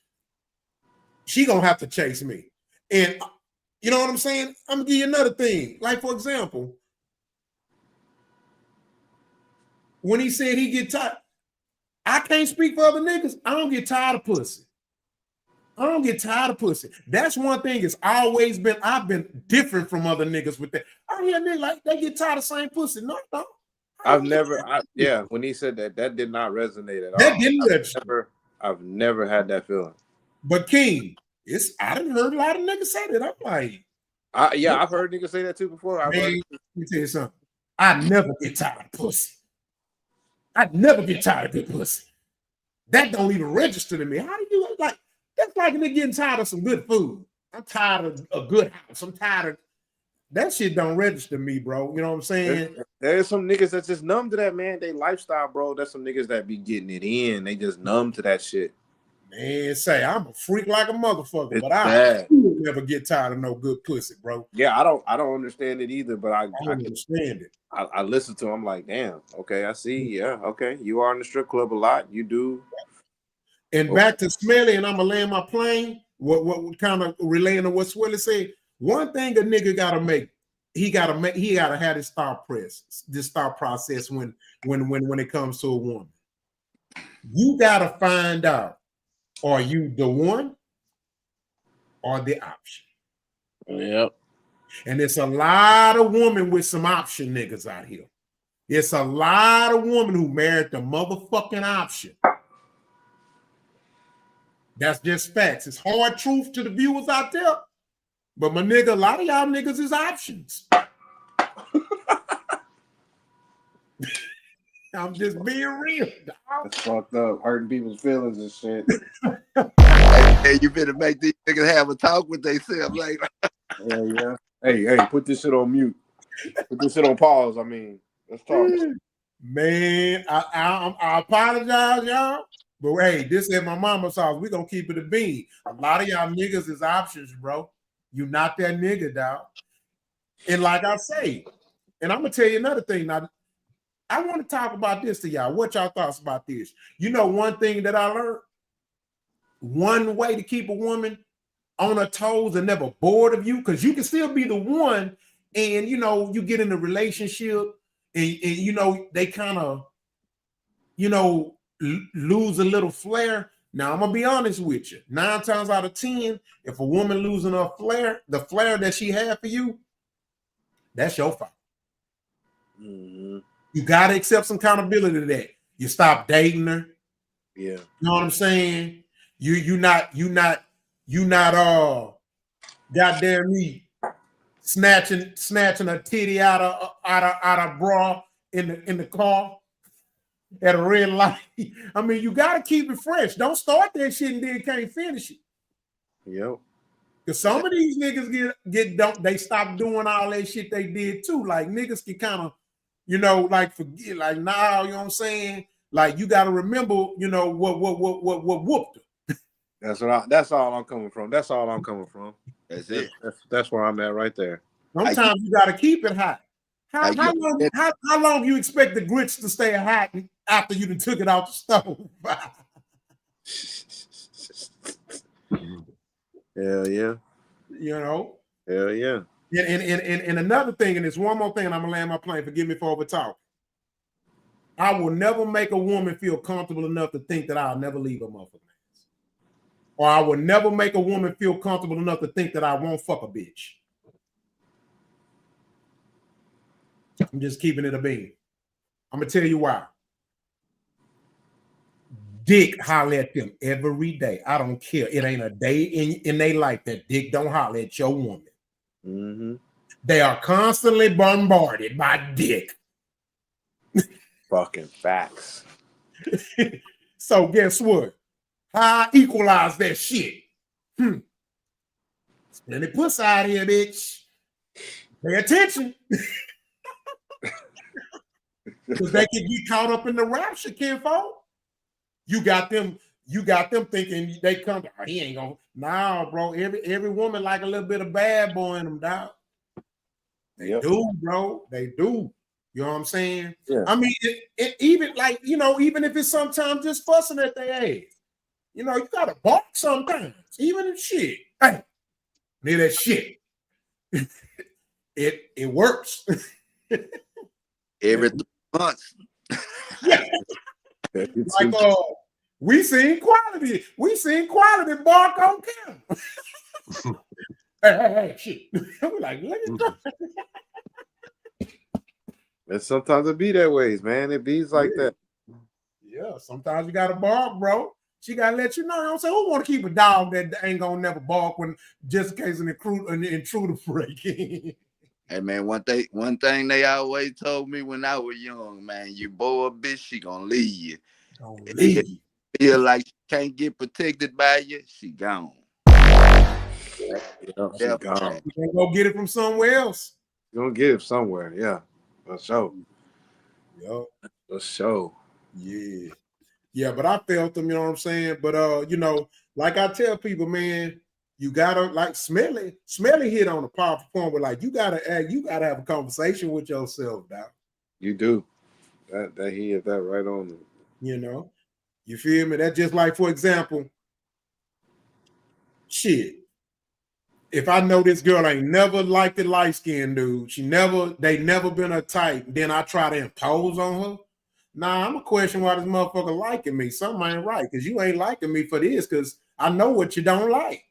She gonna have to chase me. And you know what I'm saying? I'm gonna give you another thing. Like, for example, when he said he get tired, I can't speak for other niggas. I don't get tired of pussy. I don't get tired of pussy. That's one thing. It's always been, I've been different from other niggas with that. I I hear niggas like they get tired of saying pussy. No, no. Yeah, when he said that, that did not resonate at all. That didn't register. I've never had that feeling. But King, I done heard a lot of niggas say that. I'm like, I've heard niggas say that too before. man, let me tell you something. I never get tired of pussy. I never get tired of good pussy. That don't even register to me. How do you like? That's like a nigga getting tired of some good food. I'm tired of a good house. I'm tired of that shit. Don't register to me, bro. You know what I'm saying? There's some niggas that's just numb to that, man. They lifestyle, bro. There's some niggas that be getting it in. They just numb to that shit. Man, say I'm a freak like a motherfucker, It's but I bad. never get tired of no good pussy, bro. Yeah, I don't understand it either, but I don't understand it. I listen to him. I'm like, damn, okay, I see. Yeah, okay. You are in the strip club a lot. You do. And back to Smelly, and I'm gonna land my plane. What kind of relating to what Swilly said? One thing a nigga gotta make, he gotta have this thought process when it comes to a woman. You gotta find out, are you the one or the option? Yep. And it's a lot of women with some option niggas out here. It's a lot of women who married the motherfucking option. That's just facts. It's hard truth to the viewers out there. But my nigga, a lot of y'all niggas is options. I'm just being real. That's fucked up. Hurting people's feelings and shit. Hey, you better make these niggas have a talk with themselves. Like, Yeah. Hey, put this shit on mute. Put this shit on pause. I mean, let's talk. Man, I apologize, y'all. But hey, this is my mama's house. We're gonna keep it a bean. A lot of y'all niggas is options, bro. You not that nigga, dog. And like I say, and I'm gonna tell you another thing. Now, I want to talk about this to y'all. What y'all thoughts about this? You know, one thing that I learned, one way to keep a woman on her toes and never bored of you, because you can still be the one, and you know, you get in a relationship and you know, they kind of, you know, lose a little flair. Now I'm gonna be honest with you. 9 times out of 10, if a woman losing her flair, the flair that she had for you, that's your fault. Mm-hmm. You gotta accept some accountability to that. You stop dating her. Yeah. You know what I'm saying? You not goddamn me snatching a titty out of bra in the car at a red light. I mean, you gotta keep it fresh. Don't start that shit and then can't finish it. Yep. Because some of these niggas they stop doing all that shit they did too. Like niggas can kind of, you know, like forget, like now, you know what I'm saying? Like you gotta remember, you know, what whooped her. That's all I'm coming from. That's all I'm coming from. that's it. That's where I'm at right there. Sometimes you gotta keep it hot. How long you expect the grits to stay hot after you done took it out the stove? Hell yeah. You know? Hell yeah. And another thing, and it's one more thing, and I'm gonna land my plane. Forgive me for over talk. I will never make a woman feel comfortable enough to think that I'll never leave a motherfucker. Or I will never make a woman feel comfortable enough to think that I won't fuck a bitch. I'm just keeping it a bean. I'm gonna tell you why. Dick holler at them every day. I don't care. It ain't a day in their life that dick don't holler at your woman. Mm-hmm. They are constantly bombarded by dick. Fucking facts. So guess what? How I equalize that shit? Spend the pussy out here, bitch. Pay attention. Because they can get caught up in the rapture, kinfolk. You got them thinking they come, oh, he ain't gonna. Nah, bro. Every woman like a little bit of bad boy in them, dog. They do, bro. They do. You know what I'm saying? Yeah. I mean, it even like, you know, even if it's sometimes just fussing at their ass, you know, you gotta bark sometimes, even in shit. Hey, near that shit. It works. Every 3 months. Yeah. Like we seen quality. We seen quality bark on camera. hey, shit. We're like, look at that. And sometimes it be that ways, man. It bees like that. Yeah, sometimes you gotta bark, bro. She gotta let you know. You know what I'm saying? Who want to keep a dog that ain't gonna never bark when just in case an intruder break in? Hey man, one thing they always told me when I was young, man, you boy a bitch, she gonna leave you. Don't If leave. you feel like she can't get protected by you, she gone. Yeah, she gone. You gonna go get it from somewhere else. You gonna get it somewhere, yeah. For sure. Yep. For sure. Yeah. Yeah, but I felt them, you know what I'm saying? But you know, like I tell people, man, you gotta like Smelly hit on a powerful point where like you gotta have a conversation with yourself, dog. You do. That he hit that right on it. You know, you feel me? That's just like, for example, shit. If I know this girl ain't never liked the light-skinned dude, they never been her type, then I try to impose on her. Nah, I'm a question why this motherfucker liking me. Something ain't right, because you ain't liking me for this, because I know what you don't like.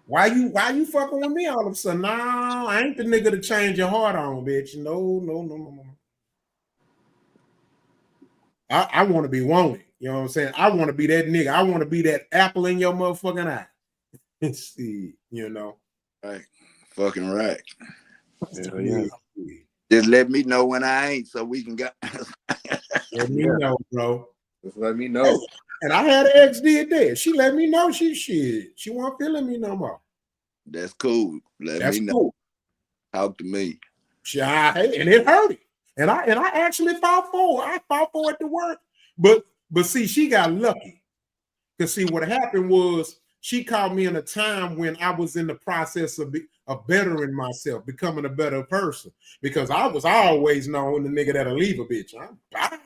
Why you fucking with me all of a sudden? Nah, I ain't the nigga to change your heart on, bitch. No. I want to be wanted. You know what I'm saying? I want to be that nigga. I want to be that apple in your motherfucking eye. See, you know. Right. Fucking right. Yeah. Just let me know when I ain't so we can go. Let me know, bro. Just let me know. And I had an ex did that. She let me know she wasn't feeling me no more. That's cool. Let me know. Cool. Talk to me. And it hurt it. And I actually fought for it. I fought for it to work. But see, she got lucky. Because see, what happened was she caught me in a time when I was in the process of bettering myself, becoming a better person. Because I was always known the nigga that'll leave a bitch. Bye.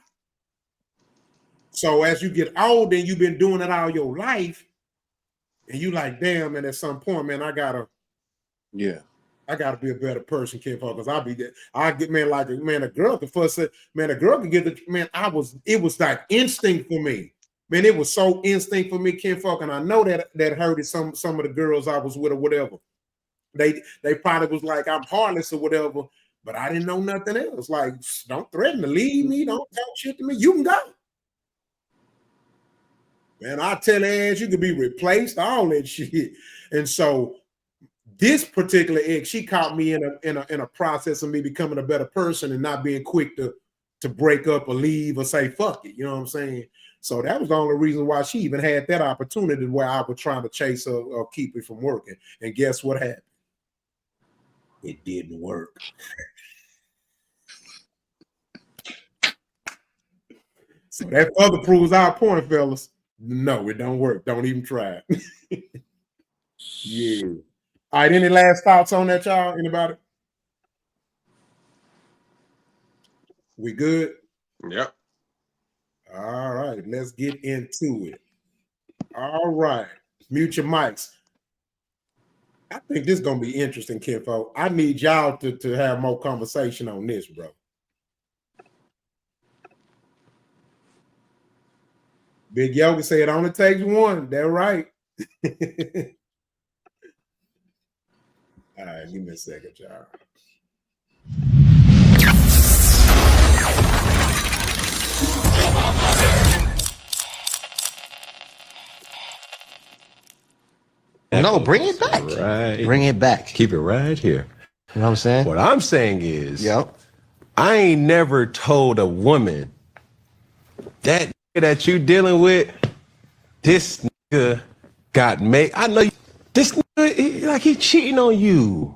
So as you get older and you've been doing it all your life, and you like, damn, and at some point, man, I gotta be a better person, Ken, because I'll be there. I get a girl could first say, man, a girl could get it was like instinct for me. Man, it was so instinct for me, Ken Fuck, and I know that hurted some of the girls I was with or whatever. They probably was like, I'm heartless or whatever, but I didn't know nothing else. Like, don't threaten to leave me, don't talk shit to me. You can go. Man, I tell her ass you could be replaced, all that shit. And so this particular ex, she caught me in a process of me becoming a better person and not being quick to break up or leave or say fuck it. You know what I'm saying? So that was the only reason why she even had that opportunity where I was trying to chase her or keep it from working. And guess what happened? It didn't work. So that further proves our point, fellas. No, it don't work. Don't even try it. Yeah. All right, any last thoughts on that, y'all? Anybody? We good? Yep. All right, let's get into it. All right, mute your mics. I think this is gonna be interesting, Kinfo. I need y'all to have more conversation on this, bro. Big Yogi said it only takes one. They're right. All right, give me a second, y'all. No, bring it back. Right. Bring it back. Keep it right here. You know what I'm saying? What I'm saying is, Yep. I ain't never told a woman that nigga that you dealing with, this nigga got made. I know this nigga, he cheating on you.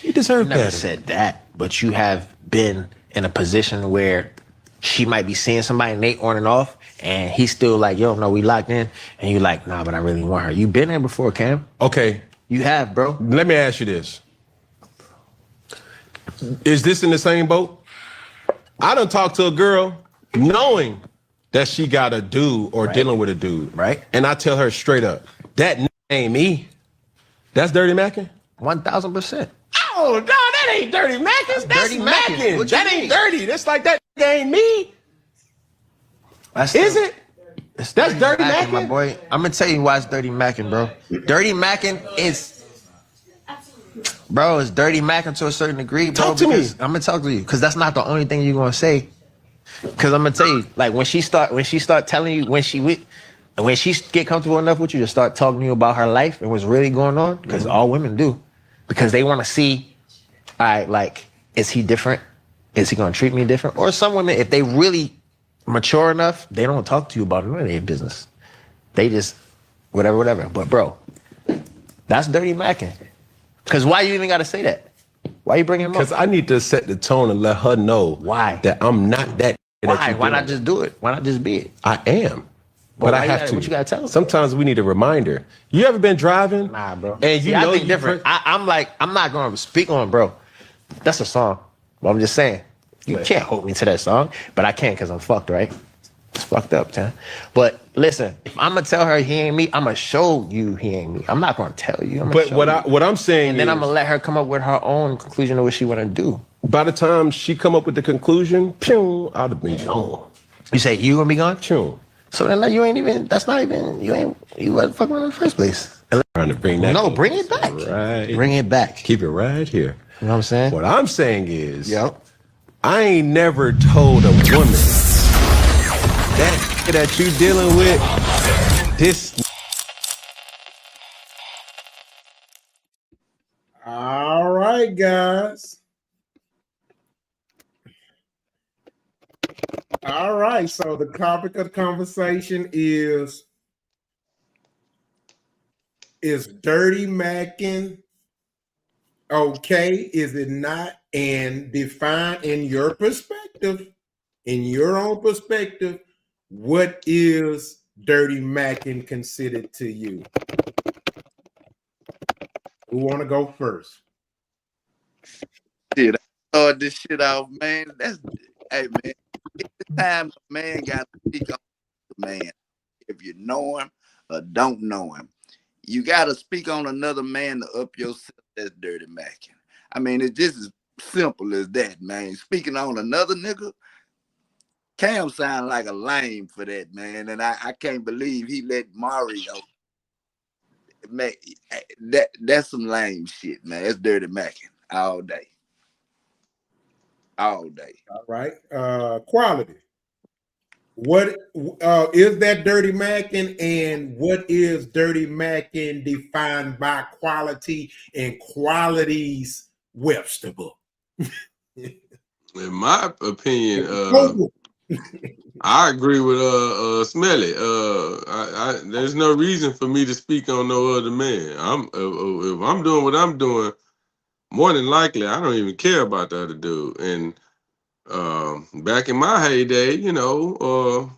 You deserve Never better. said that, but you have been in a position where she might be seeing somebody and they on and off, and he's still like, yo, no, we locked in. And you like, nah, but I really want her. You been there before, Cam. Okay. You have, bro. Let me ask you this. Is this in the same boat? I done talked to a girl knowing that she got a dude or dealing with a dude. Right. And I tell her straight up, that ain't me. That's Dirty Macking? 1000%. Oh, no, that ain't Dirty Macking. That's Dirty Macking. Macking. What you That ain't mean? dirty. That's like that ain't me. Is it? It's That's Dirty Macking? my boy. I'm gonna tell you why it's Dirty Macking, bro. Dirty Macking is Bro, it's dirty macking to a certain degree, bro. Talk to me. I'm gonna talk to you because that's not the only thing you're gonna say. Because I'm gonna tell you, like when she start telling you when she get comfortable enough with you to start talking to you about her life and what's really going on, because all women do, because they want to see, all right, like, is he different? Is he gonna treat me different? Or some women, if they really mature enough, they don't talk to you about none of their business. They just whatever. But bro, that's dirty macking. Because why you even got to say that? Why you bring him up? Because I need to set the tone and let her know why that I'm not that. Why? Why not just do it? Why not just be it? I am. But I have to. What you gotta tell them? Sometimes we need a reminder. You ever been driving? Nah, bro. And you know I think different. I'm not gonna speak on, bro. That's a song. But I'm just saying, you can't hold me to that song, but I can because I'm fucked, right? It's fucked up, man. But listen, if I'm gonna tell her he ain't me, I'm gonna show you he ain't me. I'm not gonna tell you. But what I'm saying, and then I'm gonna let her come up with her own conclusion of what she wanna do. By the time she come up with the conclusion, pew, I'd have been gone. You say you gonna be gone? Pew. So then you ain't even. That's not even. You wasn't fucking in the first place. Trying to bring that. No, bring it back. Right. Bring it back. Keep it right here. You know what I'm saying? What I'm saying is, yep. I ain't never told a woman that you dealing with this. All right, guys. All right, so the topic of conversation is dirty macking okay? Is it not? And define in your perspective, in your own perspective, what is dirty macking considered to you? Who want to go first? Shit, I start this shit off, man. Hey, man. Every time a man got to speak on the man, if you know him or don't know him, you got to speak on another man to up yourself. That's dirty macking. I mean, it's just as simple as that, man. Speaking on another nigga, Cam sound like a lame for that, man. And I can't believe he let Mario make that's some lame shit, man. That's dirty macking all day. All day. All right. Quality. What is that dirty macking, and what is dirty macking defined by quality and qualities Webster book? In my opinion, I agree with Smelly. There's no reason for me to speak on no other man. If I'm doing what I'm doing, more than likely I don't even care about the other dude. And back in my heyday, you know,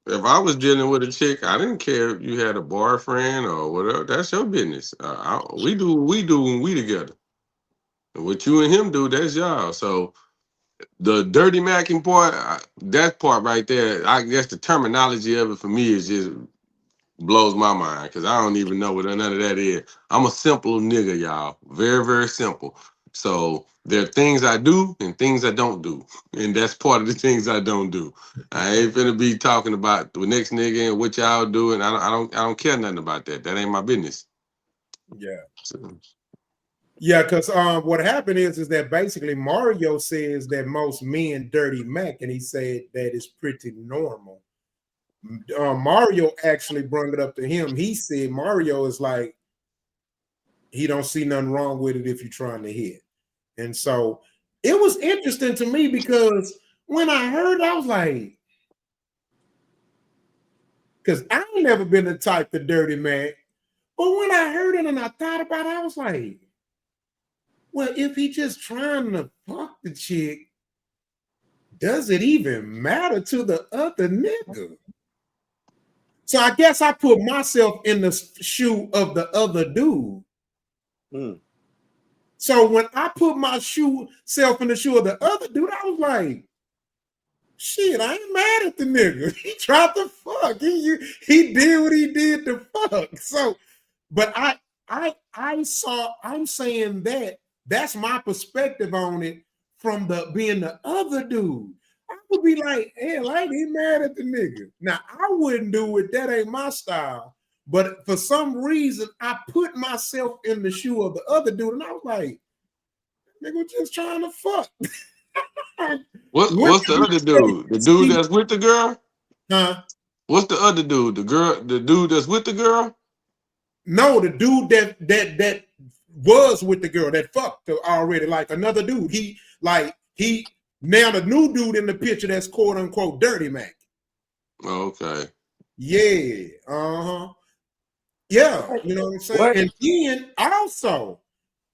if I was dealing with a chick, I didn't care if you had a boyfriend or whatever. That's your business. We do what we do when we together. And what you and him do, that's y'all. So the dirty macking part, that part right there, I guess the terminology of it for me is just blows my mind because I don't even know what none of that is. I'm a simple nigga, y'all. Very, very simple. So there are things I do and things I don't do. And that's part of the things I don't do. I ain't finna be talking about the next nigga and what y'all do, and I don't care nothing about that. That ain't my business. Yeah. So. Yeah, because what happened is that basically Mario says that most men dirty mac, and he said that is pretty normal. Mario actually brought it up to him. He said Mario is like, he don't see nothing wrong with it if you're trying to hit. And so it was interesting to me because when I heard, I was like, because I ain't never been the type to dirty man. But when I heard it and I thought about it, I was like, well, if he just trying to fuck the chick, does it even matter to the other nigga? So I guess I put myself in the shoe of the other dude. So when I put myself in the shoe of the other dude, I was like, shit, I ain't mad at the nigga. He tried to fuck. He did what he did to fuck. So, but I'm saying that's my perspective on it from being the other dude. I would be like, hell, I ain't mad at the nigga. Now, I wouldn't do it. That ain't my style. But for some reason, I put myself in the shoe of the other dude, and I was like, nigga, just trying to fuck. What's the other dude? The dude that's with the girl? Huh? What's the other dude? The dude that's with the girl? No, the dude that was with the girl that fucked her already, like another dude. He now the new dude in the picture that's quote unquote Dirty Mac. Okay. Yeah. Yeah, you know what I'm saying? What? And then also,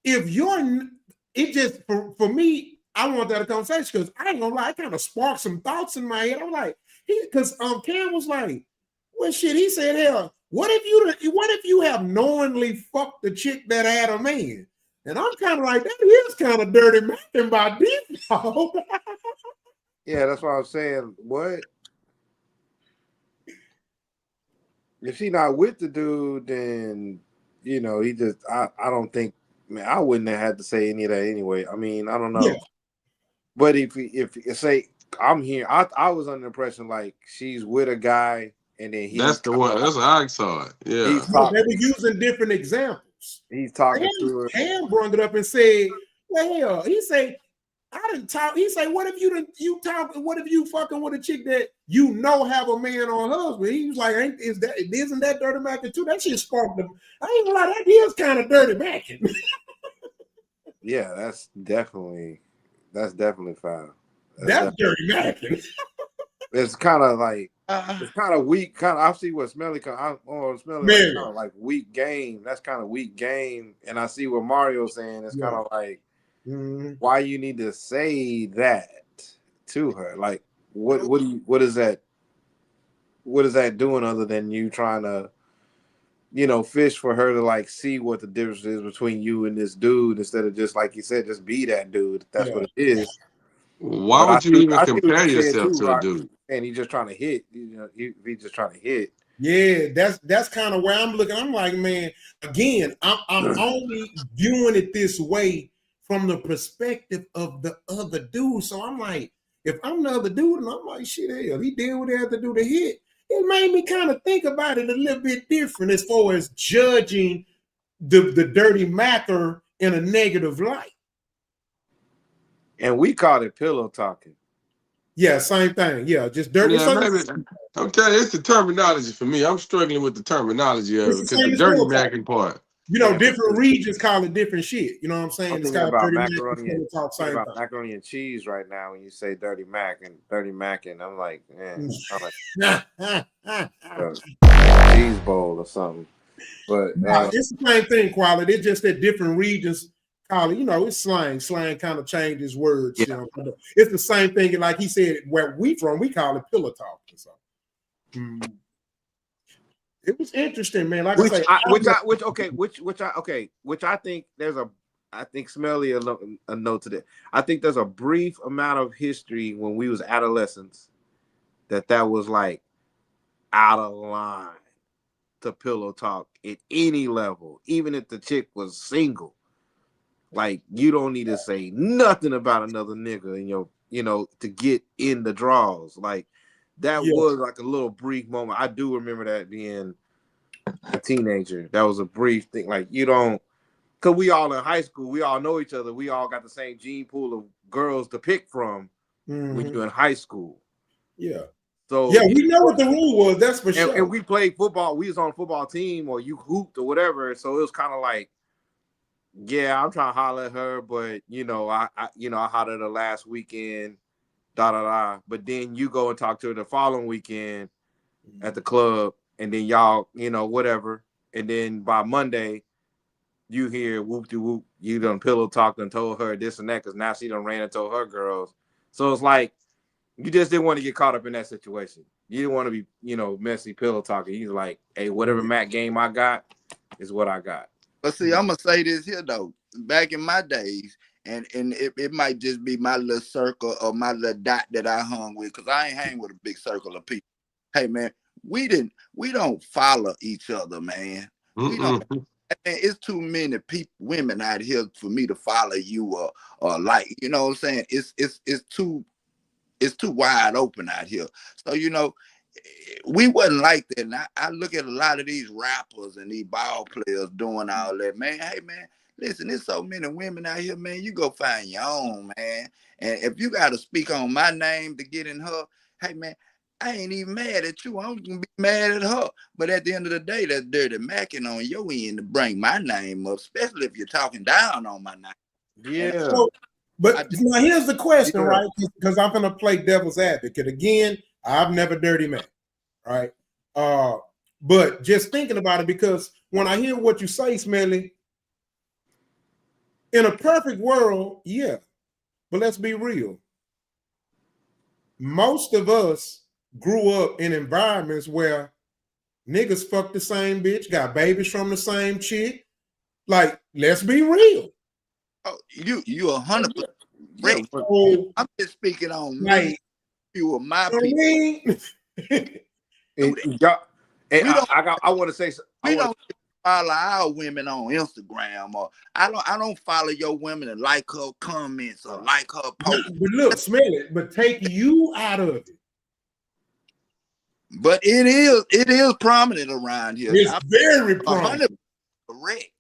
if you're it just for me, I want that conversation because I ain't gonna lie, it kind of sparked some thoughts in my head. I'm like, because Cam was like, well, shit, he said, hell, what if you have knowingly fucked the chick that had a man? And I'm kind of like, that is kind of dirty Macking by default. Yeah, that's what I'm saying. What? If she not with the dude, then he just I don't think, man, I wouldn't have had to say any of that anyway. I mean, I don't know. Yeah. But if say I'm here, I was under the impression like she's with a guy and then That's the one. That's how I saw it. Yeah. he's They talking, were using different examples. he's talking to her. Cam brought it up and said, well, he said, I didn't talk. He said, what if what if you fucking with a chick that you know have a man or husband? He was like, isn't that dirty Macking too? That shit sparked them. I ain't gonna lie, that is kind of dirty Macking. Yeah, that's definitely foul. That's dirty Macking. It's kind of like it's kind of weak. I see what Smelly Smelly kind of like weak game. That's kind of weak game. And I see what Mario's saying. It's kind of like, why you need to say that to her? Like, what is that doing other than you trying to, fish for her to like see what the difference is between you and this dude instead of just like you said, just be that dude. That's what it is. Why would you even I see compare what you said yourself too, to a Rock. dude? And he's just trying to hit. He's just trying to hit. Yeah, that's kind of where I'm looking. I'm like, man, again, I'm only viewing it this way from the perspective of the other dude. So I'm like, if I'm the other dude, and I'm like, shit, hell, he did what he had to do to hit. It made me kind of think about it a little bit different as far as judging the dirty Macker in a negative light. And we called it pillow talking. Yeah, same thing. Yeah, just dirty. Yeah, maybe. I'm telling you, it's the terminology for me. I'm struggling with the terminology of it because the dirty Macking part. Different regions call it different shit. You know what I'm saying? I'm it's thinking called about dirty macaroni Macking. and cheese right now when you say dirty Macking. I'm like, man, cheese bowl or something. But it's the same thing, quality. It's just that different regions call it, it's slang. Slang kind of changes words. Yeah. It's the same thing. Like he said, where we from, we call it pillow talk. So. It was interesting, man. Like which I say, I think I think Smelly a note to that. I think there's a brief amount of history when we was adolescents that was like out of line to pillow talk at any level, even if the chick was single. Like, you don't need to say nothing about another nigga in your, to get in the draws. Like, that was like a little brief moment. I do remember that being a teenager. That was a brief thing. Like, you don't, because we all in high school, we all know each other. We all got the same gene pool of girls to pick from when you're in high school. Yeah. So yeah, we know what the rule was. That's for sure. And we played football. We was on a football team, or you hooped or whatever. So it was kind of like, yeah, I'm trying to holler at her, but I hollered at her last weekend, But then you go and talk to her the following weekend at the club, and then y'all, whatever. And then by Monday, you hear whoop de whoop, you done pillow talked and told her this and that, because now she done ran and told her girls. So it's like, you just didn't want to get caught up in that situation. You didn't want to be, messy pillow talking. He's like, hey, whatever Mac game I got is what I got. But see, I'm gonna say this here though. Back in my days, and it might just be my little circle or my little dot that I hung with, because I ain't hang with a big circle of people. Hey man, we don't follow each other, man. We don't. It's too many people, women out here for me to follow you or like, you know what I'm saying? It's too wide open out here. So we wasn't like that. And I look at a lot of these rappers and these ball players doing all that, man. Hey, man, listen, there's so many women out here, man. You go find your own, man. And if you got to speak on my name to get in her, hey, man, I ain't even mad at you. I'm going to be mad at her. But at the end of the day, that's dirty macking on your end to bring my name up, especially if you're talking down on my name. Yeah. So, but now here's the question, Yeah. right? Because I'm going to play devil's advocate. Again, I've never dirty man, right? But just thinking about it, because when I hear what you say, Smelly, in a perfect world, yeah. But let's be real. Most of us grew up in environments where niggas fuck the same bitch, got babies from the same chick. Like, let's be real. Oh, you 100%. Yeah, So, I'm just speaking on like, me. You were my you know people. I want to say, We don't follow our women on Instagram, or I don't follow your women and like her comments or like her posts. But look, smell it, but take you out of it. But it is prominent around here. It's very prominent. 100% correct.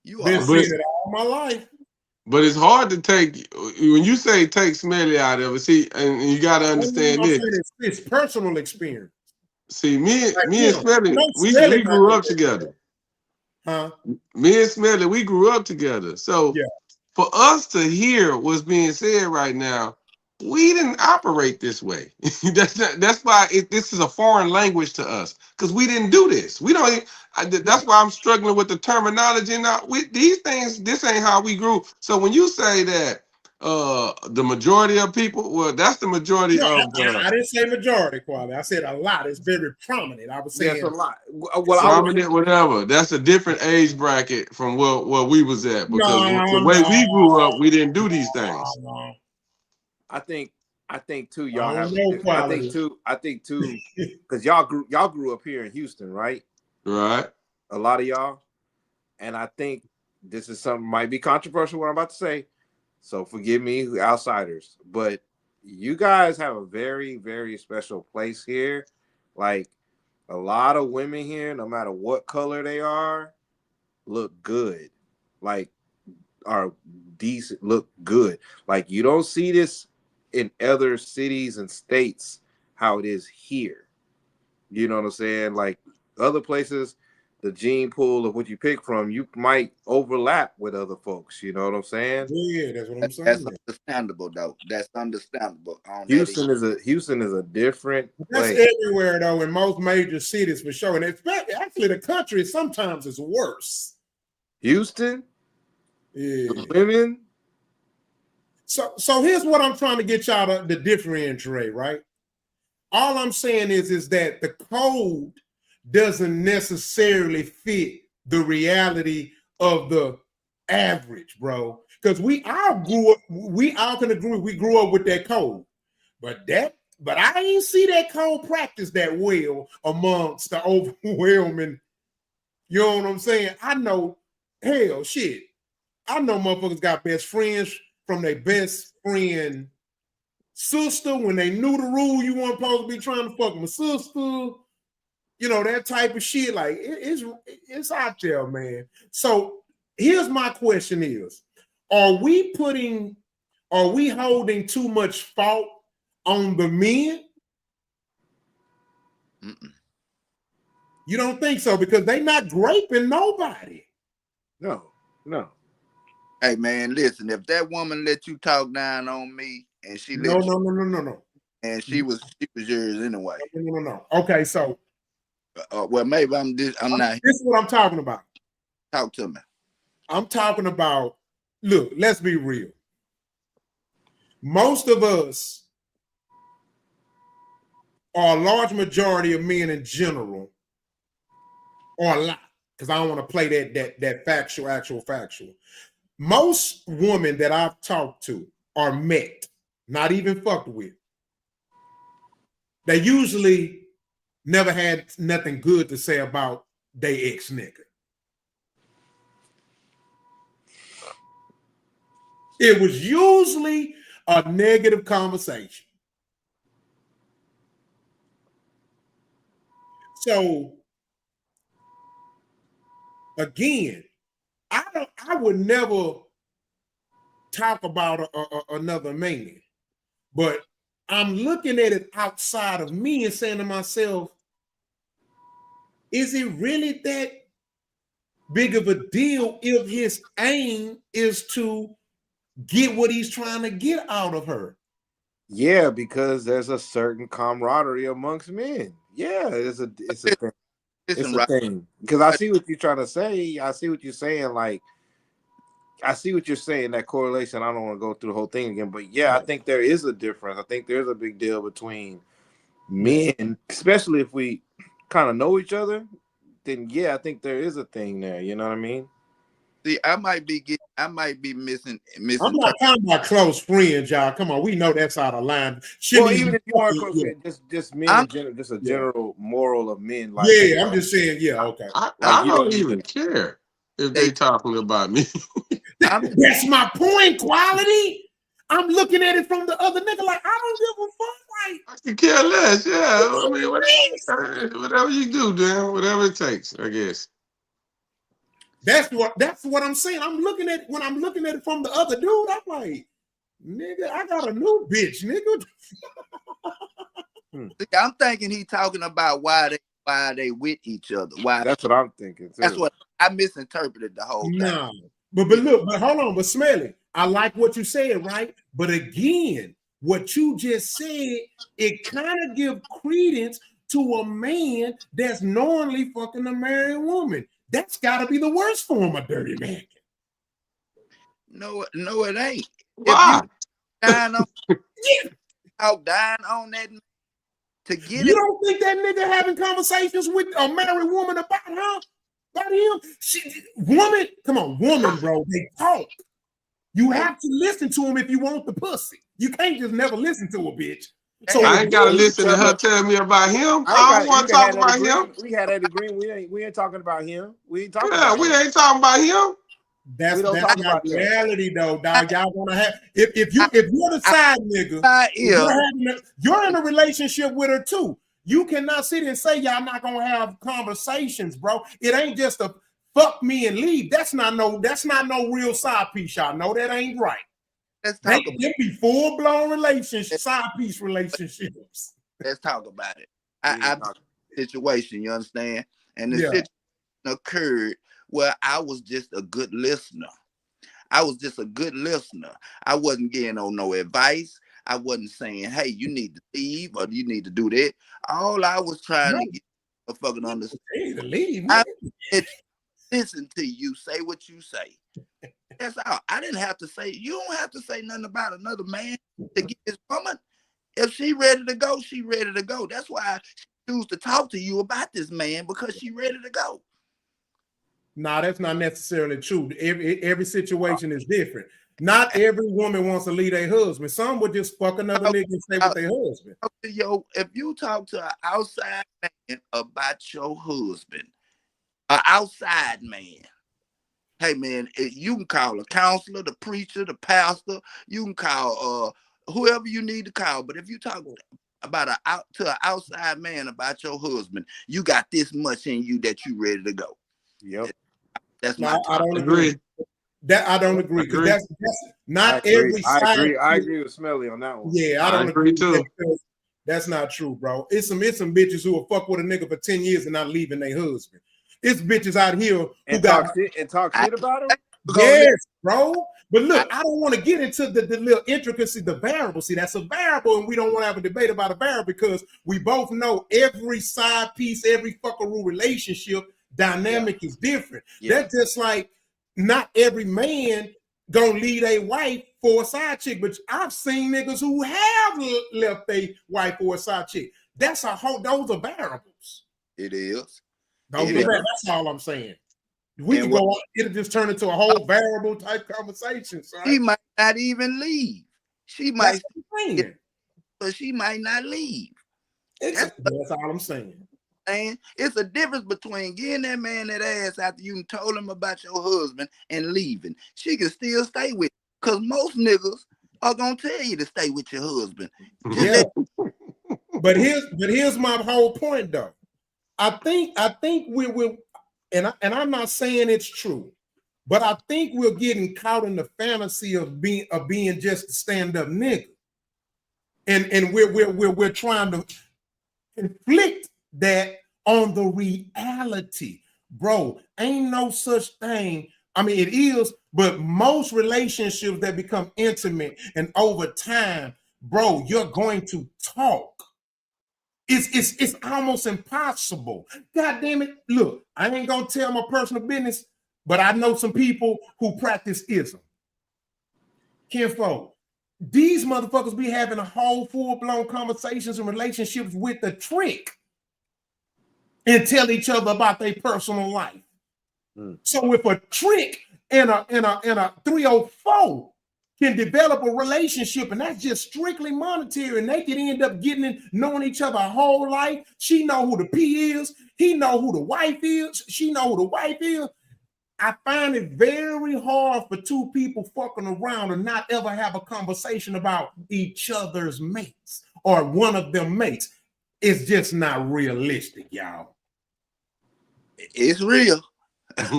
You Been are. seeing it all my life. But it's hard to take, when you say take Smelly out of it, see, and you got to understand this. It's personal experience. See, me and him. Smelly, we grew up together. Huh? Me and Smelly, we grew up together. So for us to hear what's being said right now, we didn't operate this way. That's why this is a foreign language to us, because we didn't do this. We don't. That's why I'm struggling with the terminology. Now, these things, this ain't how we grew. So when you say that the majority of people, well, that's the majority of. I didn't say majority, quality. I said a lot. It's very prominent. I was saying a lot. Prominent, whatever. That's a different age bracket from where we was at, because the way we grew up, we didn't do these things. I think too, y'all have. I think too, because y'all grew up here in Houston, right? Right. A lot of y'all, and I think this is something might be controversial what I'm about to say, so forgive me, outsiders, but you guys have a very, very special place here. Like, a lot of women here, no matter what color they are, look good. Like, are decent, look good. Like, you don't see this in other cities and states how it is here. You know what I'm saying? Like, other places, the gene pool of what you pick from, you might overlap with other folks. You know what I'm saying? Yeah, that's what I'm saying. That's understandable, though. That's understandable. Houston is a different place. That's everywhere, though, in most major cities for sure. And actually, the country sometimes is worse. Houston? Yeah. Women? So here's what I'm trying to get y'all to differentiate, right? All I'm saying is that the code doesn't necessarily fit the reality of the average, bro. Because we all can agree we grew up with that code. But I ain't see that code practiced that well amongst the overwhelming, you know what I'm saying? I know, hell, shit. I know motherfuckers got best friends from their best friend sister when they knew the rule you weren't supposed to be trying to fuck my sister. You know, that type of shit. Like, it's out there, man. So here's my question is, are we holding too much fault on the men? Mm-mm. You don't think so? Because they not graping nobody. No. Hey, man, listen, if that woman let you talk down on me and she let you, No. and she was yours anyway. No. Okay, so well, maybe I'm not. This is what I'm talking about. Talk to me. I'm talking about, look, let's be real. Most of us, or a large majority of men in general, or a lot, because I don't want to play that actual factual. Most women that I've talked to are met, not even fucked with. They usually never had nothing good to say about their ex-nigga. It was usually a negative conversation. So again, I would never talk about another man, but I'm looking at it outside of me and saying to myself, is it really that big of a deal if his aim is to get what he's trying to get out of her? Yeah, because there's a certain camaraderie amongst men. Yeah, it's a thing. It's Listen, a right? thing. Because I see what you're trying to say. I see what you're saying. Like, I see what you're saying, that correlation. I don't want to go through the whole thing again. But yeah, I think there is a difference. I think there's a big deal between men, especially if we kind of know each other. Then yeah, I think there is a thing there. You know what I mean? See, I might be missing. I'm not talking about close friends, y'all. Come on, we know that's out of line. Well, even if you want to close friends, just men in general, just a general moral of men. Like, yeah, I'm just saying, yeah, okay. I don't even care if they talking about me. That's my point, quality. I'm looking at it from the other nigga like, I don't give a fuck. Like, I can care less. Yeah, I mean, whatever you do, Dan, whatever it takes, I guess. That's what I'm saying. I'm looking at it from the other dude. I'm like, nigga, I got a new bitch, nigga. I'm thinking he talking about why they with each other. Why? That's what I'm thinking too. That's what I misinterpreted the whole thing. No, but look, but hold on, but Smelly, I like what you said, right? But again, what you just said, it kind of give credence to a man that's knowingly fucking a married woman. That's got to be the worst form of dirty macking. No, it ain't. Why? If you dying on that to get You it. don't think that nigga having conversations with a married woman about her? About him? Woman, bro, they talk. You have to listen to him if you want the pussy. You can't just never listen to a bitch. So I ain't gotta listen to her tell me about him. I don't want to talk about him. We had that agreement. We ain't talking about him. We ain't talking about him. We ain't talking about him. That's not reality though, dog. Y'all want to have if you're the side nigga, you're in a relationship with her too. You cannot sit and say y'all not gonna have conversations, bro. It ain't just a fuck me and leave. That's not no real side piece. Y'all know that ain't right. They be full-blown relationships, side piece relationships. Let's talk about it. I situation, you understand? And the situation occurred where I was just a good listener. I wasn't getting on no advice. I wasn't saying, hey, you need to leave or you need to do that. All I was trying to get a fucking understand. I listen to you, say what you say. That's all. I didn't have to say, you don't have to say nothing about another man to get this woman. If she ready to go, she ready to go. That's why she choose to talk to you about this man, because she ready to go. No, that's not necessarily true. Every situation is different. Not every woman wants to leave their husband. Some would just fuck another nigga and stay with their husband. Yo, if you talk to an outside man about your husband, an outside man, hey man, you can call a counselor, the preacher, the pastor. You can call whoever you need to call. But if you talk about to an outside man about your husband, you got this much in you that you ready to go. Yep. That's I don't agree. I don't agree, because that's not every side. I agree with Smelly on that one. Yeah, I don't agree too. That's not true, bro. It's some bitches who will fuck with a nigga for 10 years and not leaving their husband. It's bitches out here who talk shit about him. Yes, bro. But look, I don't want to get into the little intricacy, the variable. See, that's a variable, and we don't want to have a debate about a variable, because we both know every side piece, every fuckaroo relationship dynamic is different. That's just like not every man gonna leave a wife for a side chick, but I've seen niggas who have left a wife for a side chick. Those are variables. It is. That's all I'm saying. We can go on, it'll just turn into a whole variable type conversation. Son. She might not even leave. She might, but she might not leave. That's all I'm saying. And it's a difference between getting that man that ass after you told him about your husband and leaving. She can still stay with you, because most niggas are gonna tell you to stay with your husband. But here's my whole point though. I think we will, and I'm not saying it's true, but I think we're getting caught in the fantasy of being just a stand-up nigga. And we're trying to inflict that on the reality. Bro, ain't no such thing. I mean, it is, but most relationships that become intimate and over time, bro, you're going to talk. It's almost impossible. God damn it. Look, I ain't gonna tell my personal business, but I know some people who practice ism. Kinfolk, these motherfuckers be having a whole full-blown conversations and relationships with the trick and tell each other about their personal life. So if a trick and a 304 can develop a relationship, and that's just strictly monetary, and they can end up knowing each other a whole life. She know who the P is, he know who the wife is, she know who the wife is. I find it very hard for two people fucking around and not ever have a conversation about each other's mates or one of them mates. It's just not realistic, y'all. It's real. It's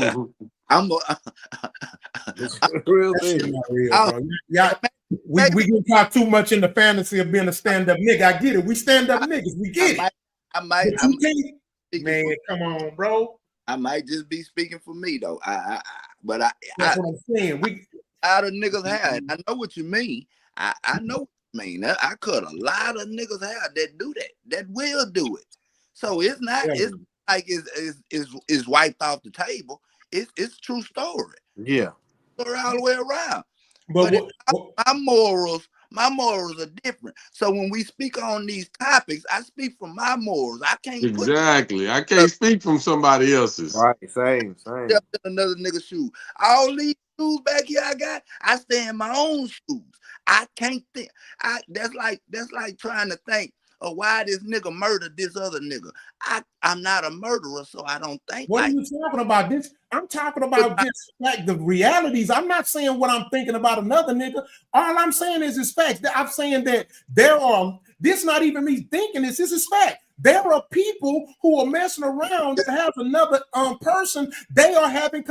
real thing. Bro. Yeah, we can talk too much in the fantasy of being a stand-up nigga. I get it. We stand-up niggas. We get it. I might man, come on, bro. I might just be speaking for me though. That's what I'm saying. Out of niggas' hair. And I know what you mean. I know what you mean. I cut a lot of niggas' hair that do that. That will do it. So it's not. It's like it's wiped off the table. It's true story. Yeah. Story all the way around. But my morals are different. So when we speak on these topics, I speak from my morals. I can't I can't speak from somebody else's. Right, same. Another nigga shoe. All these shoes back here I stay in my own shoes. I can't think. That's like trying to think of why this nigga murdered this other nigga. I'm not a murderer, so I don't think. What are you talking about? This I'm talking about just like the realities. I'm not saying what I'm thinking about another nigga. All I'm saying is facts. I'm saying that this not even me thinking this is fact. There are people who are messing around that have another person. They are having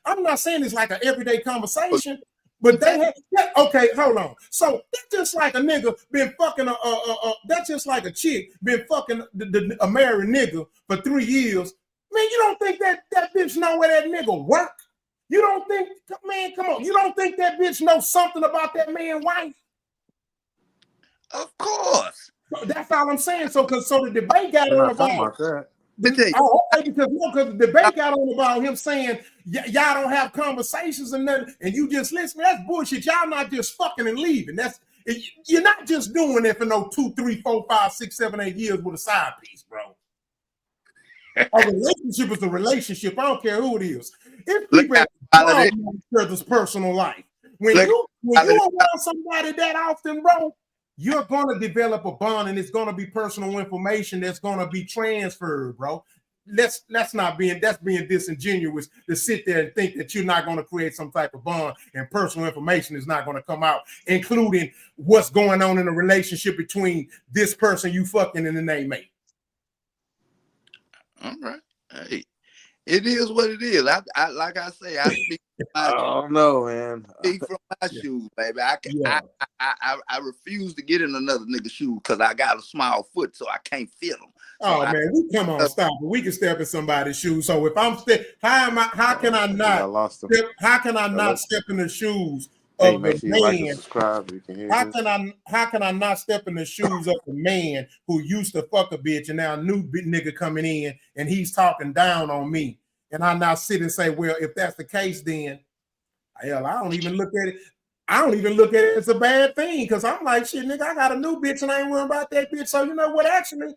I'm not saying it's like an everyday conversation. But they have, okay, hold on. So that's just like a nigga been fucking that's just like a chick been fucking a married nigga for 3 years. Man, you don't think that bitch know where that nigga work? You don't think, man, come on. You don't think that bitch knows something about that man's wife? Of course. So that's all I'm saying. So the debate got on about that. Because the debate got on about him saying y'all don't have conversations and nothing, and you just listen. That's bullshit. Y'all not just fucking and leaving. You're not just doing it for no 2, 3, 4, 5, 6, 7, 8 years with a side piece, bro. A relationship is a relationship. I don't care who it is. If people know each other's personal life, when you around somebody that often, bro, you're gonna develop a bond, and it's gonna be personal information that's gonna be transferred, bro. That's being disingenuous to sit there and think that you're not gonna create some type of bond and personal information is not gonna come out, including what's going on in a relationship between this person you fucking and the name mate. All right. Hey, it is what it is. I like I say, I speak. I don't know, man. Speak from my shoes, baby. I refuse to get in another nigga's shoe because I got a small foot, so I can't fit them. So man, we come on, stop it. We can step in somebody's shoes. So if I'm how can I not step in the shoes of the man? Like and subscribe. You can hear how can I not step in the shoes of the man who used to fuck a bitch and now a new nigga coming in and he's talking down on me? And I now sit and say, well, if that's the case, then hell, I don't even look at it. I don't even look at it as a bad thing because I'm like, shit, nigga, I got a new bitch and I ain't worrying about that bitch. So you know what? Actually,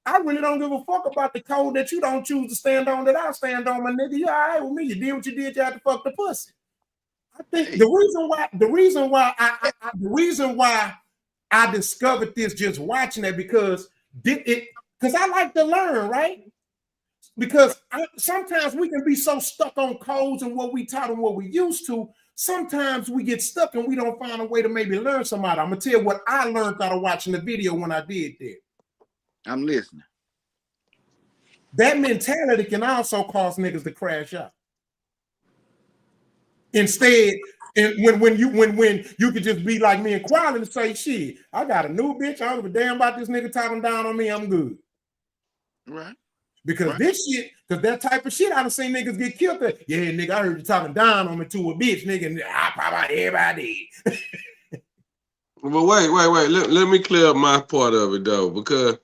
I really don't give a fuck about the code that you don't choose to stand on that I stand on, my nigga. You all right with me? You did what you did. You had to fuck the pussy. I think the reason why I discovered this just watching it because I like to learn, right? Because sometimes we can be so stuck on codes and what we taught and what we used to. Sometimes we get stuck and we don't find a way to maybe learn somebody. I'm gonna tell you what I learned out of watching the video when I did that. I'm listening. that mentality can also cause niggas to crash out. Instead, and when you could just be like me and Quality and say, shit, I got a new bitch. I don't give a damn about this nigga talking down on me. I'm good. Right. Because this shit, because that type of shit, I done seen niggas get killed. Yeah, nigga, I heard you talking down on me to a bitch, nigga. And I probably everybody did. But wait. Let me clear up my part of it though, because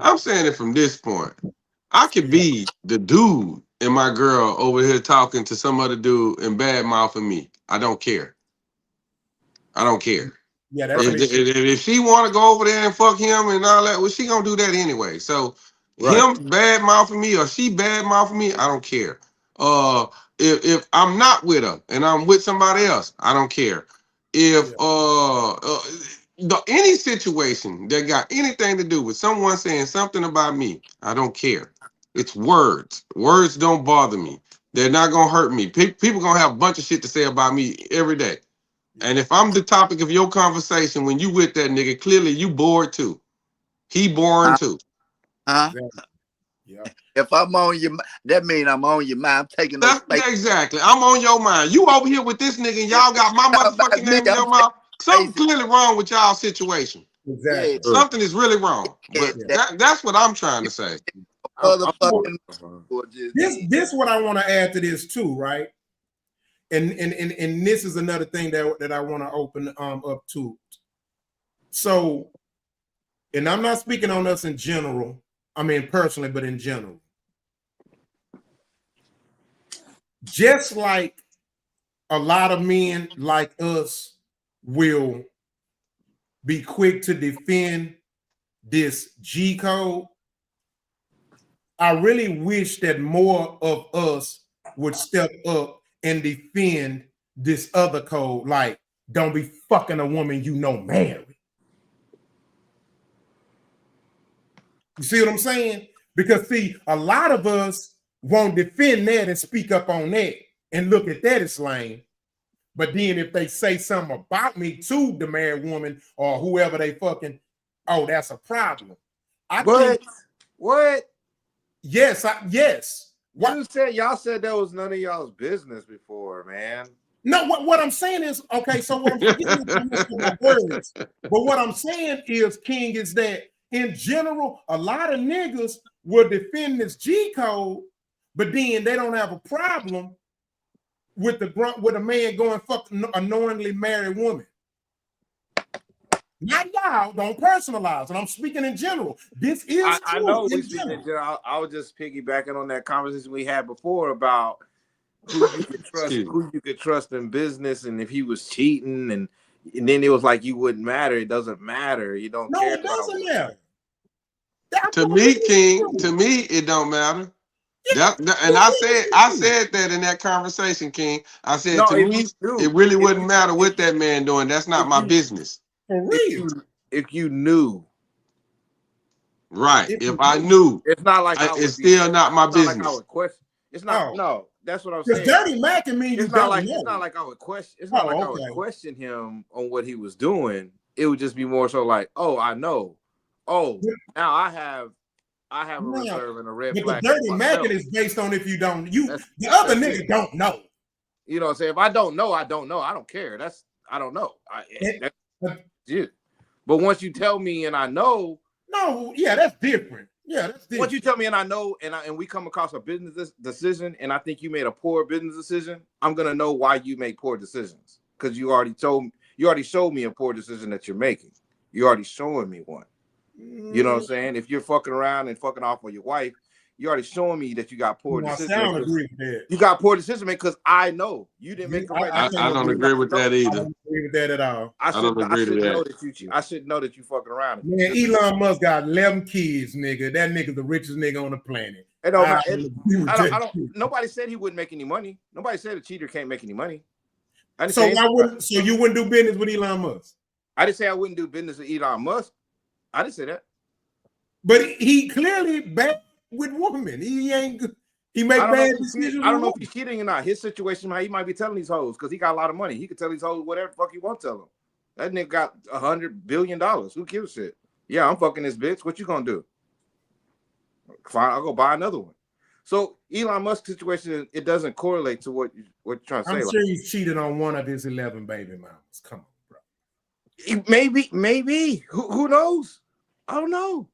I'm saying it from this point. I could be the dude and my girl over here talking to some other dude and bad mouthing me. I don't care. I don't care. Yeah, that's if she want to go over there and fuck him and all that, well, she gonna do that anyway. So him bad mouthing me or she bad mouthing me, I don't care. If I'm not with her and I'm with somebody else, I don't care. If any situation that got anything to do with someone saying something about me, I don't care. It's words. Words don't bother me. They're not gonna hurt me. People gonna have a bunch of shit to say about me every day. And if I'm the topic of your conversation when you with that nigga, clearly you bored too. He boring too. Exactly. Yeah. If I'm on your, that means I'm on your mind. I'm taking no space. Exactly. I'm on your mind. You over here with this nigga and y'all got my motherfucking name in your mouth. Something clearly wrong with y'all situation. Exactly. Yeah. Something is really wrong. But that's what I'm trying to say. This what I want to add to this too, right? And this is another thing that I want to open up to. So, and I'm not speaking on us in general. I mean personally, but in general. Just like a lot of men like us will be quick to defend this G code, I really wish that more of us would step up and defend this other code, like don't be fucking a woman you know married. You see what I'm saying? Because see, a lot of us won't defend that and speak up on that and look at that as lame. But then if they say something about me to the married woman or whoever they fucking, oh, that's a problem. What? Yes, yes. You said y'all said that was none of y'all's business before, man. No, what I'm saying is, okay, so what I'm saying my words. But what I'm saying is, King, is that in general, a lot of niggas will defend this G code, but then they don't have a problem with a man going fuck a knowingly married woman. Not y'all, don't personalize, and I'm speaking in general. This is true. I know we speaking in general. I was just piggybacking on that conversation we had before about who you could trust in business, and if he was cheating, and then it was like you wouldn't matter. It doesn't matter. You don't care. No, it doesn't matter. To me, King, to me, it don't matter. And I said that in that conversation, King. I said to me, it really wouldn't matter what that man doing. That's not my business. For real. If you knew. Right. If I knew, it's not like it's still not my business. Like I would question. It's not. No, that's what I'm saying. Dirty Macking means it's not like know. It's not like I would question. It's not like I would question him on what he was doing. It would just be more so like, oh, I know. Oh, now I have a reserve and a red flag. But the Dirty Macking is based on if you don't. The other nigga don't know. You know what I'm saying? If I don't know, I don't know. I don't care. I don't know. But once you tell me and I know. No, yeah, that's different. Yeah, that's different. Once you tell me and I know, and we come across a business decision, and I think you made a poor business decision, I'm gonna know why you make poor decisions because you already showed me a poor decision that you're making. You're already showing me one. You know what I'm saying? If you're fucking around and fucking off with your wife, you're already showing me that you got poor decision. I don't agree with that. You got poor decision making because I know you didn't make the right decision. I don't agree with that either. I don't agree with that at all. I shouldn't know that you fucking around. Man, Elon Musk got 11 kids, nigga. That nigga's the richest nigga on the planet. Nobody said he wouldn't make any money. Nobody said a cheater can't make any money. So you wouldn't do business with Elon Musk? I didn't say I wouldn't do business with Elon Musk. I didn't say that. But he clearly bad with women. He ain't good. He make bad decisions. I don't know if he's cheating or not. His situation, he might be telling these hoes because he got a lot of money. He could tell these hoes whatever the fuck he want to tell them. That nigga got $100 billion. Who gives a shit? Yeah, I'm fucking this bitch. What you gonna do? Fine, I'll go buy another one. So Elon Musk's situation, it doesn't correlate to what you're trying to say. I'm sure he's cheated on one of his 11 baby mamas. Come on, bro. Maybe. Who knows? I don't know.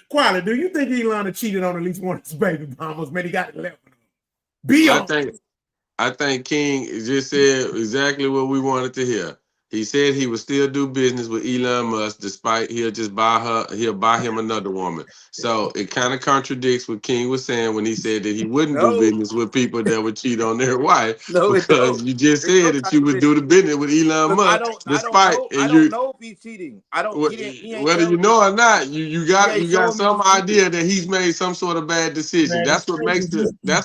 Quality, do you think Elon had cheated on at least one of his baby mamas? Man, he got 11 of them. Be honest. I think King just said exactly what we wanted to hear. He said he would still do business with Elon Musk, despite he'll buy him another woman. So it kind of contradicts what King was saying when he said that he wouldn't do business with people that would cheat on their wife. Because you just said that you would do the business with Elon Musk, despite I don't know if he's cheating. Whether you know or not, you got some idea that he's made some sort of bad decision. Man, that's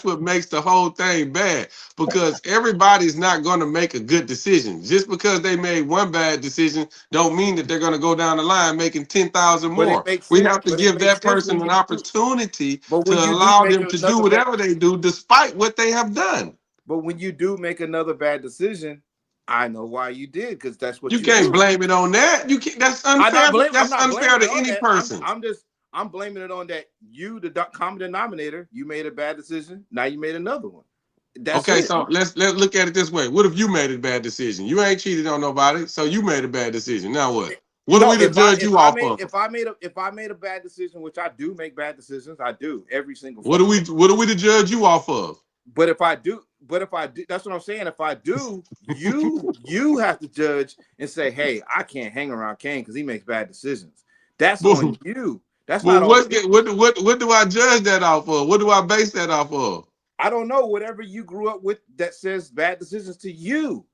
what makes the whole thing bad, because everybody's not going to make a good decision. Just because they made one bad decision don't mean that they're going to go down the line making 10,000 more. We have to give that person an opportunity to allow them to do whatever they do despite what they have done. But when you do make another bad decision, I know why you did, because that's what you can't blame it on that. You can't. That's unfair. That's unfair to any person. I'm blaming it on that you, the common denominator, you made a bad decision. Now you made another one. Okay, so let's look at it this way. What if you made a bad decision? You ain't cheated on nobody, so you made a bad decision. Now what? What are we to judge you off of? If I made a bad decision, which I do make bad decisions, I do every single. What are we to judge you off of? But if I do, that's what I'm saying. If I do, you have to judge and say, hey, I can't hang around Kane because he makes bad decisions. That's on you. That's not on me. What do I judge that off of? What do I base that off of? I don't know. Whatever you grew up with that says bad decisions to you.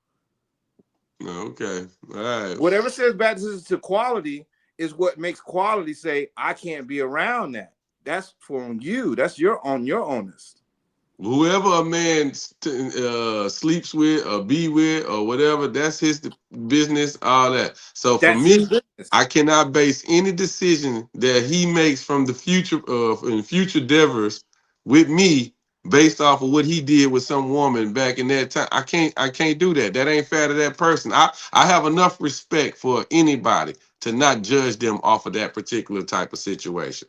Okay. All right. Whatever says bad decisions to Quality is what makes Quality say, I can't be around that. That's from you. That's on your onus. Whoever a man sleeps with or be with or whatever, that's his business, all that. So for me, I cannot base any decision that he makes from the future in future endeavors with me based off of what he did with some woman back in that time. I can't do that. That ain't fair to that person. I have enough respect for anybody to not judge them off of that particular type of situation.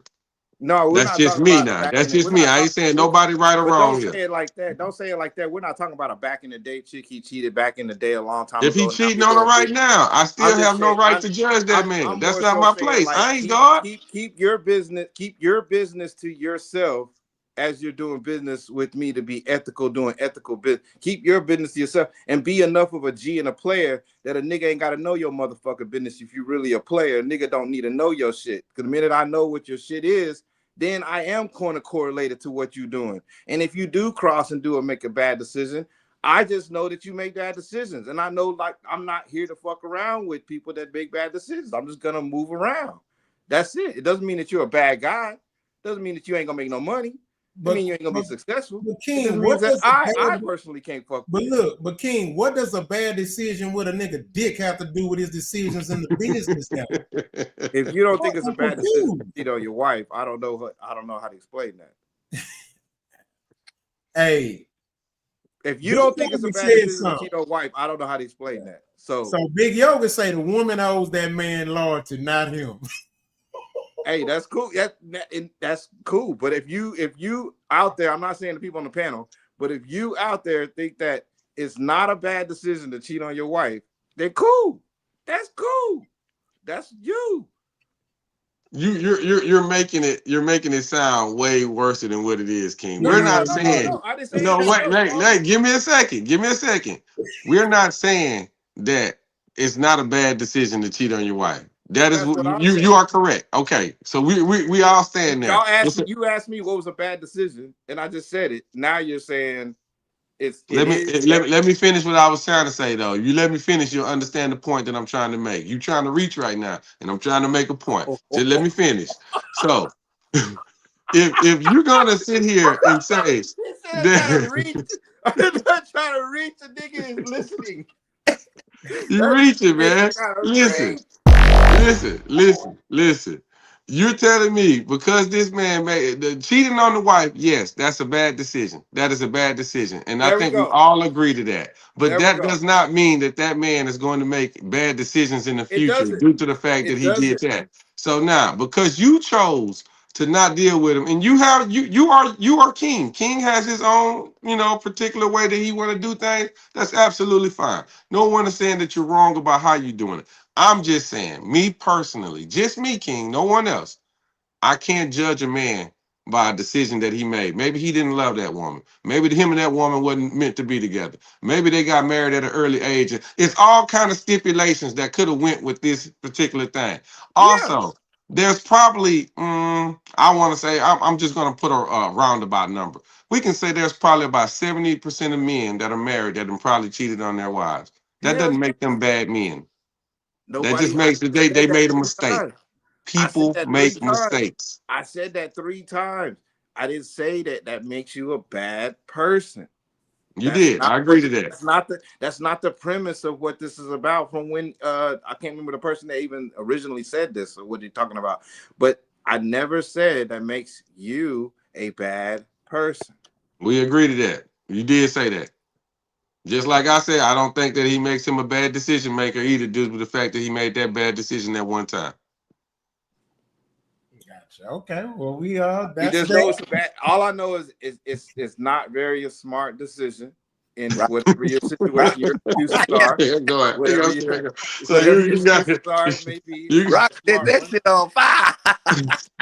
No, that's just me now. That's just me. I ain't saying nobody right or wrong here. Don't say it like that. Don't say it like that. We're not talking about a back in the day chick. He cheated back in the day a long time ago. If he cheating on her right now, I still have no right to judge that man. That's not my place. I ain't God. Keep your business to yourself as you're doing business with me, to be ethical, doing ethical business. Keep your business to yourself and be enough of a G and a player that a nigga ain't got to know your motherfucking business. If you really a player, a nigga don't need to know your shit. Because the minute I know what your shit is, then I am going to correlate it to what you're doing. And if you do cross and make a bad decision, I just know that you make bad decisions. And I know, like, I'm not here to fuck around with people that make bad decisions. I'm just going to move around. That's it. It doesn't mean that you're a bad guy. It doesn't mean that you ain't going to make no money. I mean, you ain't gonna be successful. But King, I personally can't fuck. But King, what does a bad decision with a nigga dick have to do with his decisions in the business now? If you don't think it's a bad decision to cheat on your wife, I don't know how to explain that. Hey, if you don't think it's a bad decision to cheat on your wife, I don't know how to explain that. So Big Yoga say the woman owes that man loyalty, not him. Hey, that's cool. That's cool. But if you out there, I'm not saying the people on the panel, but if you out there think that it's not a bad decision to cheat on your wife, then cool. That's cool. That's you. You're making it sound way worse than what it is, King. We're not saying. No, wait. Give me a second. We're not saying that it's not a bad decision to cheat on your wife. That is what you are correct. Okay, so we all stand there. You asked me what was a bad decision, and I just said it. Now you're saying let me finish what I was trying to say though. You let me finish, you'll understand the point that I'm trying to make. You're trying to reach right now, and I'm trying to make a point. Just let me finish. So if you're gonna sit here and say that I'm not trying to reach, the nigga is listening. You're reaching, man. Listen. You're telling me because this man made the cheating on the wife, yes, that's a bad decision. That is a bad decision. And I think we all agree to that. But that does not mean that man is going to make bad decisions in the future due to the fact that he did that. So now, because you chose to not deal with him, and you are king. King has his own, particular way that he want to do things. That's absolutely fine. No one is saying that you're wrong about how you're doing it. I'm just saying, me personally, just me, King, no one else. I can't judge a man by a decision that he made. Maybe he didn't love that woman. Maybe him and that woman wasn't meant to be together. Maybe they got married at an early age. It's all kind of stipulations that could have went with this particular thing. Also, there's probably, I want to say, I'm just going to put a roundabout number. We can say there's probably about 70% of men that are married that have probably cheated on their wives. That doesn't make them bad men. That just makes it they made a mistake. People make mistakes. I said that 3 times. I didn't say that makes you a bad person. You did. I agree to that. That's not the premise of what this is about. From when I can't remember the person that even originally said this or what you're talking about. But I never said that makes you a bad person. We agree to that. You did say that. Just like I said, I don't think that he makes him a bad decision maker either, due to the fact that he made that bad decision at one time. Okay, well, we that's just know it's bad. All I know is it's not very a smart decision in whatever your situation you're start. So you got it. You rock that shit on fire.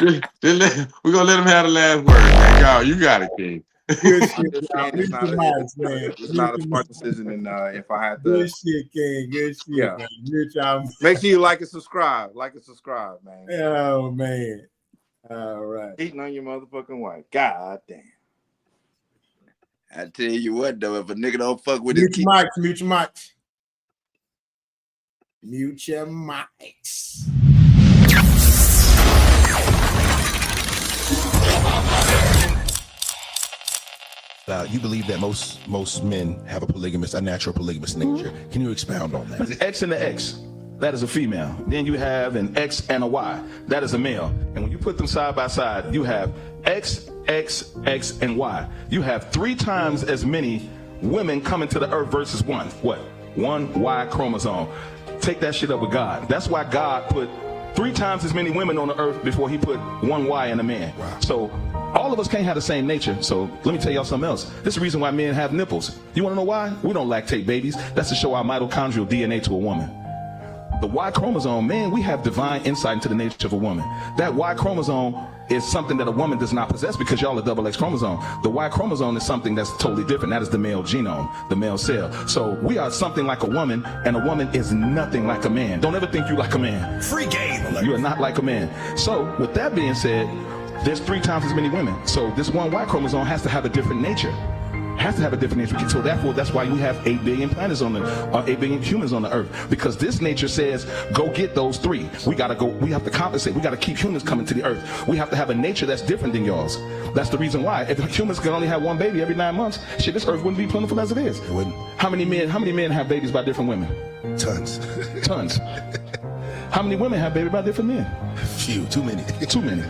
We're gonna let him have the last word, man. Y'all, you got it, King. Good shit, it's not a smart decision, and if I had to, good shit, King. Good shit, man. Good job. Make sure you like and subscribe, man. Oh man. All right. Eating on your motherfucking wife. God damn. I tell you what, though, if a nigga don't fuck with mute your mics, mute your mics. Mute your mics. You believe that most men have a natural polygamous nature. Can you expound on that? The X and the X. That is a female. Then you have an X and a Y. That is a male. And when you put them side by side, you have X, X, X, and Y. You have 3 times as many women coming to the earth versus one. What? 1 Y chromosome. Take that shit up with God. That's why God put 3 times as many women on the earth before he put 1 Y in a man. Wow. So all of us can't have the same nature. So let me tell y'all something else. This is the reason why men have nipples. You want to know why? We don't lactate babies. That's to show our mitochondrial DNA to a woman. The Y chromosome, man, we have divine insight into the nature of a woman. That Y chromosome is something that a woman does not possess because y'all are double X chromosome. The Y chromosome is something that's totally different. That is the male genome, the male cell. So we are something like a woman, and a woman is nothing like a man. Don't ever think you like a man. Free game. You are not like a man. So with that being said, there's 3 times as many women. So this 1 Y chromosome has to have a different nature. Has to have a different nature. So therefore, that's why we have 8 billion planets on the 8 billion humans on the earth, because this nature says go get those 3. We have to compensate. We got to keep humans coming to the earth. We have to have a nature that's different than yours. That's the reason why. If humans could only have 1 baby every 9 months, shit, this earth wouldn't be plentiful as it is. It wouldn't. How many men have babies by different women? Tons. Tons. How many women have babies by different men? Few. Too many. Too many.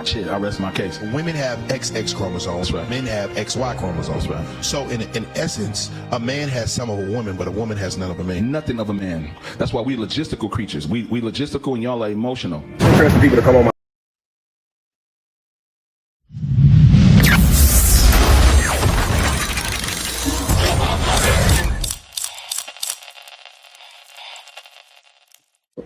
Shit, I rest my case. Women have XX chromosomes. Right. Men have XY chromosomes. That's right. So in essence, a man has some of a woman, but a woman has none of a man. Nothing of a man. That's why we logistical creatures. We logistical and y'all are emotional. People to come on my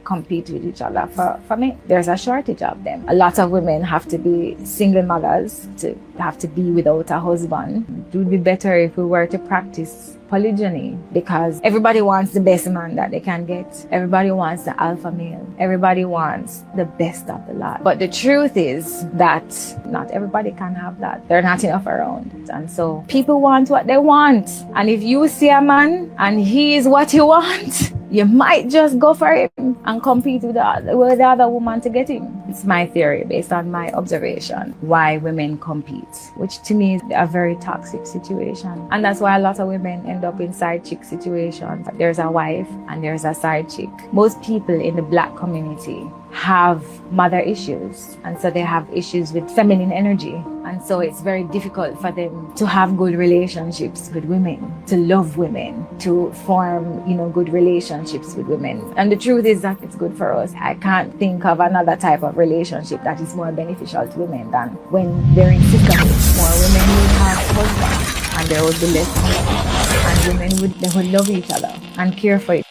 compete with each other. For me, there's a shortage of them. A lot of women have to be single mothers, to have to be without a husband. It would be better if we were to practice polygyny, because everybody wants the best man that they can get. Everybody wants the alpha male. Everybody wants the best of the lot. But the truth is that not everybody can have that. They're not enough around. And so people want what they want. And if you see a man and he is what you want, you might just go for him and compete with the other woman to get him. It's my theory based on my observation why women compete, which to me is a very toxic situation. And that's why a lot of women end up in side chick situations. There's a wife and there's a side chick. Most people in the Black community have mother issues, and so they have issues with feminine energy, And so it's very difficult for them to have good relationships with women, to love women, to form, good relationships with women. And the truth is that it's good for us. I can't think of another type of relationship that is more beneficial to women than when they're in sisterhood. More women will have husbands and there will be less conflict. And women would love each other and care for each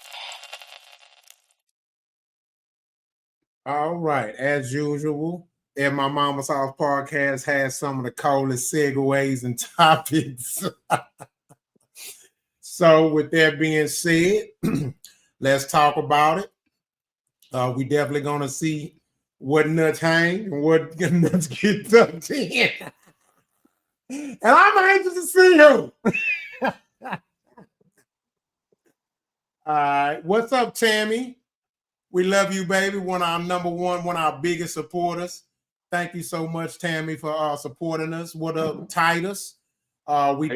other. All right, as usual, and my Mama's House podcast has some of the coldest segues and topics. So with that being said, let's talk about it. We definitely gonna see what nuts hang and what nuts get tucked in. And I'm anxious to see who. All right, what's up, Tammy? We love you, baby. One of our biggest supporters. Thank you so much, Tammy, for supporting us. What up, Titus? We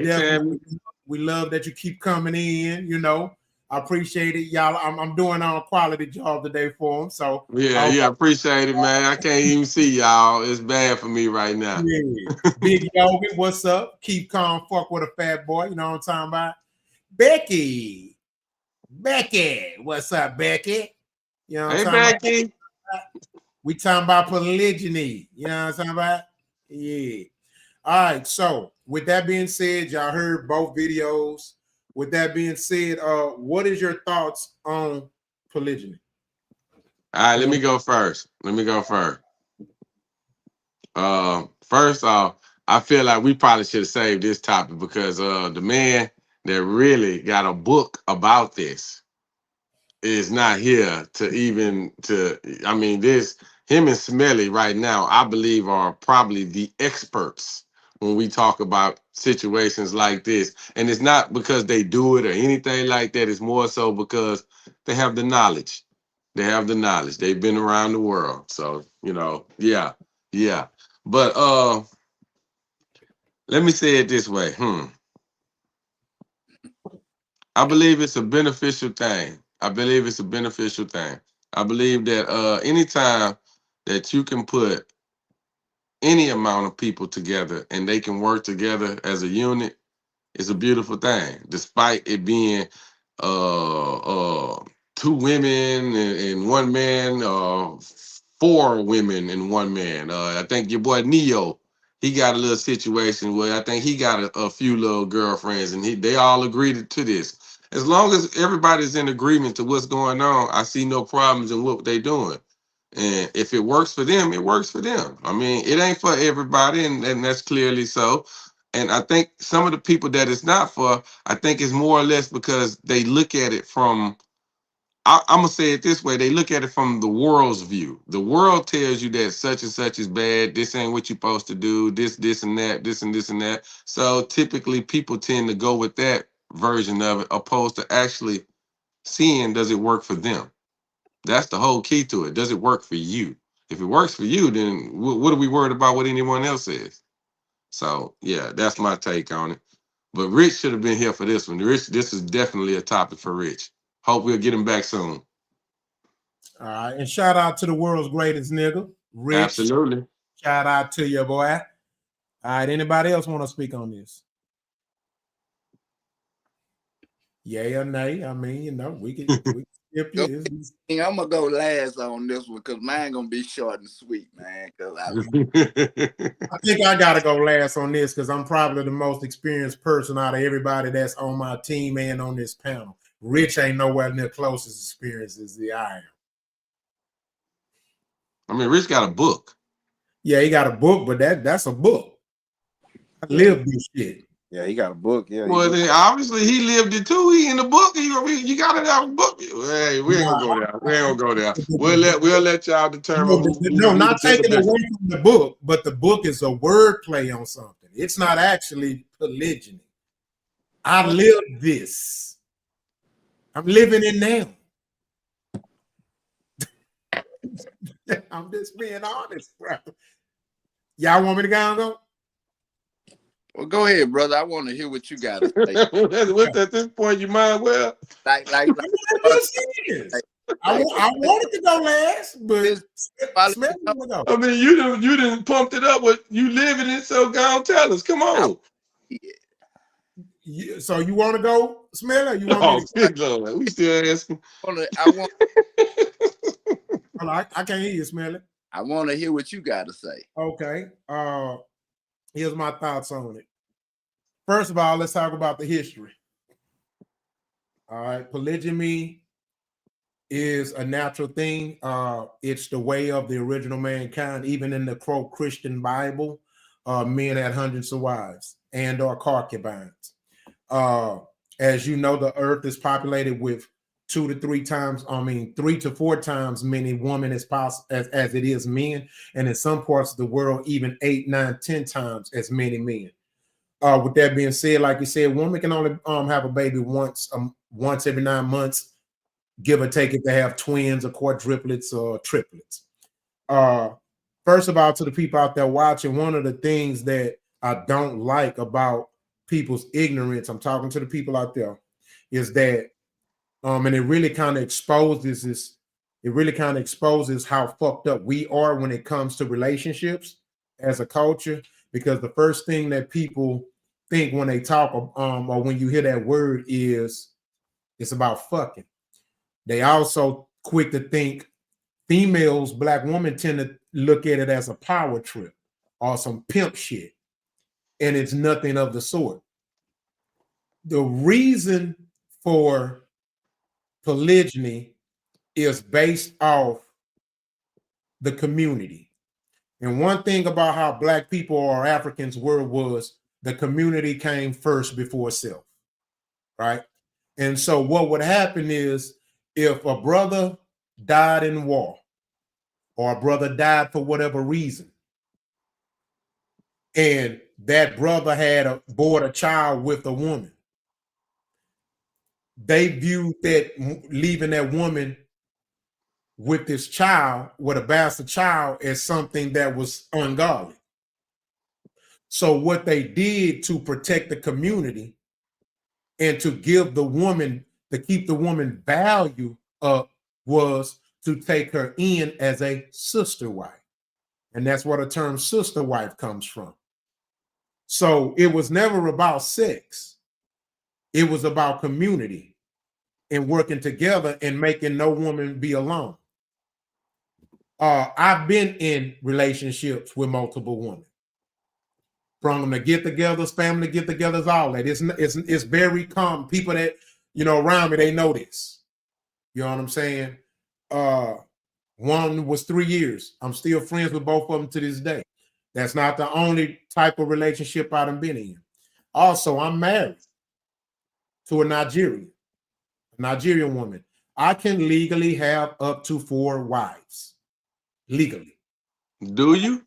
love that you keep coming in. I appreciate it, y'all. I'm doing a quality job today for them. So yeah, appreciate it, man. I can't even see y'all. It's bad for me right now. Yeah. Big Yogi, what's up? Keep calm, fuck with a fat boy. You know what I'm talking about? Becky, what's up, Becky? You know what I'm talking Becky. About? We talking about polygyny. You know what I'm talking about? Yeah. All right. So with that being said, y'all heard both videos. With that being said, what is your thoughts on polygyny? All right, let me go first. First off, I feel like we probably should have saved this topic because the man that really got a book about this is not here him and Smelly right now, I believe, are probably the experts when we talk about situations like this. And it's not because they do it or anything like that. It's more so because they have the knowledge. They've been around the world. So, yeah. But let me say it this way. I believe it's a beneficial thing. I believe that anytime that you can put any amount of people together and they can work together as a unit, it's a beautiful thing. Despite it being two women and one man, 4 women and one man. I think your boy Neo, he got a little situation where I think he got a few little girlfriends and they all agreed to this. As long as everybody's in agreement to what's going on, I see no problems in what they're doing. And if it works for them, it works for them. I mean, it ain't for everybody, and that's clearly so. And I think some of the people that it's not for, I think it's more or less because they look at it from, I'm going to say it this way, they look at it from the world's view. The world tells you that such and such is bad, this ain't what you're supposed to do, this and that, this and this and that. So typically people tend to go with that version of it opposed to actually seeing, does it work for them? That's the whole key to it. Does it work for you? If it works for you, then what are we worried about what anyone else says? So, yeah, that's my take on it. But Rich should have been here for this one. Rich, this is definitely a topic for Rich. Hope we'll get him back soon. All right. And shout out to the world's greatest nigga, Rich. Absolutely. Shout out to you, boy. All right. Anybody else want to speak on this? Yay or nay? I mean, we can skip you. I'm gonna go last on this one because mine gonna be short and sweet, man. I think I gotta go last on this because I'm probably the most experienced person out of everybody that's on my team and on this panel. Rich ain't nowhere near close as experienced as I am. I mean, Rich got a book. Yeah, he got a book, but that's a book. I live this shit. Yeah, he got a book. Yeah. Well, then obviously he lived it too. He in the book. You got to have a book. Hey, we ain't gonna go there. We ain't gonna go there. We'll let y'all determine. No, not taking away from the book, but the book is a wordplay on something. It's not actually polygyny. I live this. I'm living it now. I'm just being honest, bro. Y'all want me to go and go? Well, go ahead, brother. I want to hear what you got to say. At this point, you might well. Like I wanted to go last, but Smell want to go. I mean, you didn't pumped it up. What you living it? So go on, tell us. Come on. So you want to go, Smell, or you want Oh, me to? good Lord. We still asking. I can't hear you, Smell. I want to hear what you got to say. Okay. Here's my thoughts on it. First of all, let's talk about the history. All right, polygamy is a natural thing. It's the way of the original mankind. Even in the Christian Bible, men had hundreds of wives and or concubines. As you know, the earth is populated with 3 to 4 times many women as it is men, and in some parts of the world, even 8, 9, 10 times as many men. With that being said, like you said, women can only have a baby once every 9 months, give or take, if they have twins or quadruplets or triplets. First of all, to the people out there watching, one of the things that I don't like about people's ignorance, I'm talking to the people out there, is that, and it really kind of exposes how fucked up we are when it comes to relationships as a culture. Because the first thing that people think when they talk, or when you hear that word, is it's about fucking. They also quick to think females, black women, tend to look at it as a power trip or some pimp shit, and it's nothing of the sort. The reason for polygyny is based off the community. And one thing about how black people or Africans were was the community came first before self, right? And so what would happen is, if a brother died in war, or a brother died for whatever reason, and that brother had bore a child with a woman, they viewed that leaving that woman with this child, with a bastard child, as something that was ungodly. So what they did to protect the community and to give the woman, to keep the woman value up, was to take her in as a sister wife. And that's where the term sister wife comes from. So it was never about sex. It was about community and working together and making no woman be alone. I've been in relationships with multiple women. From the get-togethers, family get-togethers, all that. It's very common. People that, around me, they know this. You know what I'm saying? One was 3 years. I'm still friends with both of them to this day. That's not the only type of relationship I've been in. Also, I'm married to a Nigerian woman. I can legally have up to 4 wives. Legally. Do you?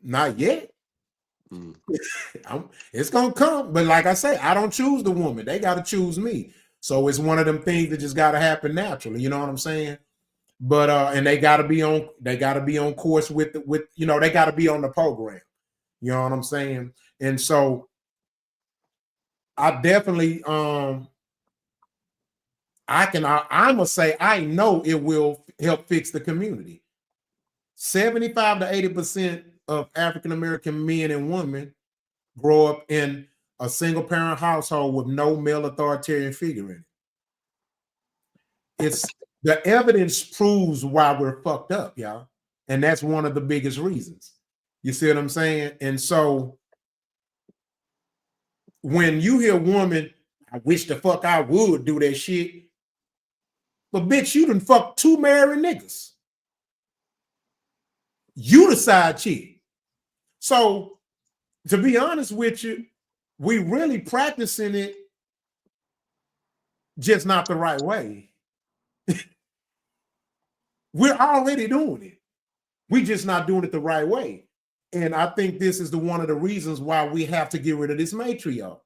Not yet. It's gonna come, but like I say, I don't choose the woman. They got to choose me. So it's one of them things that just got to happen naturally. You know what I'm saying? But and they got to be on course with they got to be on the program. You know what I'm saying? And so I definitely I'm gonna say I know it will help fix the community. 75 to 80% of African American men and women grow up in a single parent household with no male authoritarian figure in it. The evidence proves why we're fucked up, y'all. And that's one of the biggest reasons. You see what I'm saying? And so when you hear woman, I wish the fuck I would do that shit. But bitch, you done fucked 2 married niggas. You the side chick. So to be honest with you, we really practicing it, just not the right way. We're already doing it. We're just not doing it the right way. And I think this is one of the reasons why we have to get rid of this matriarch,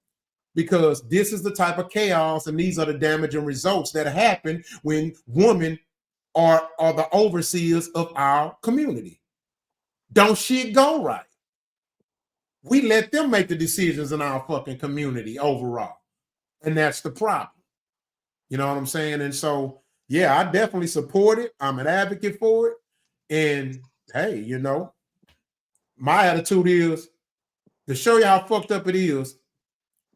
because this is the type of chaos and these are the damaging results that happen when women are the overseers of our community. Don't shit go right. We let them make the decisions in our fucking community overall. And that's the problem. You know what I'm saying? And so yeah, I definitely support it. I'm an advocate for it. And hey, you know, my attitude is to show you how fucked up it is.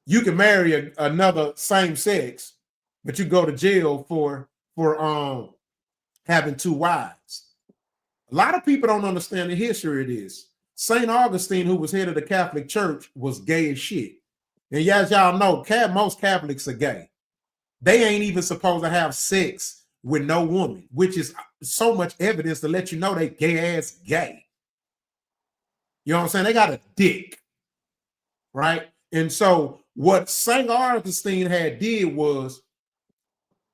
You can marry another same sex, but you go to jail for having 2 wives. A lot of people don't understand the history of this. St. Augustine, who was head of the Catholic Church, was gay as shit. And as y'all know, most Catholics are gay. They ain't even supposed to have sex with no woman, which is so much evidence to let you know they gay ass gay. You know what I'm saying? They got a dick, right? And so what St. Augustine had did was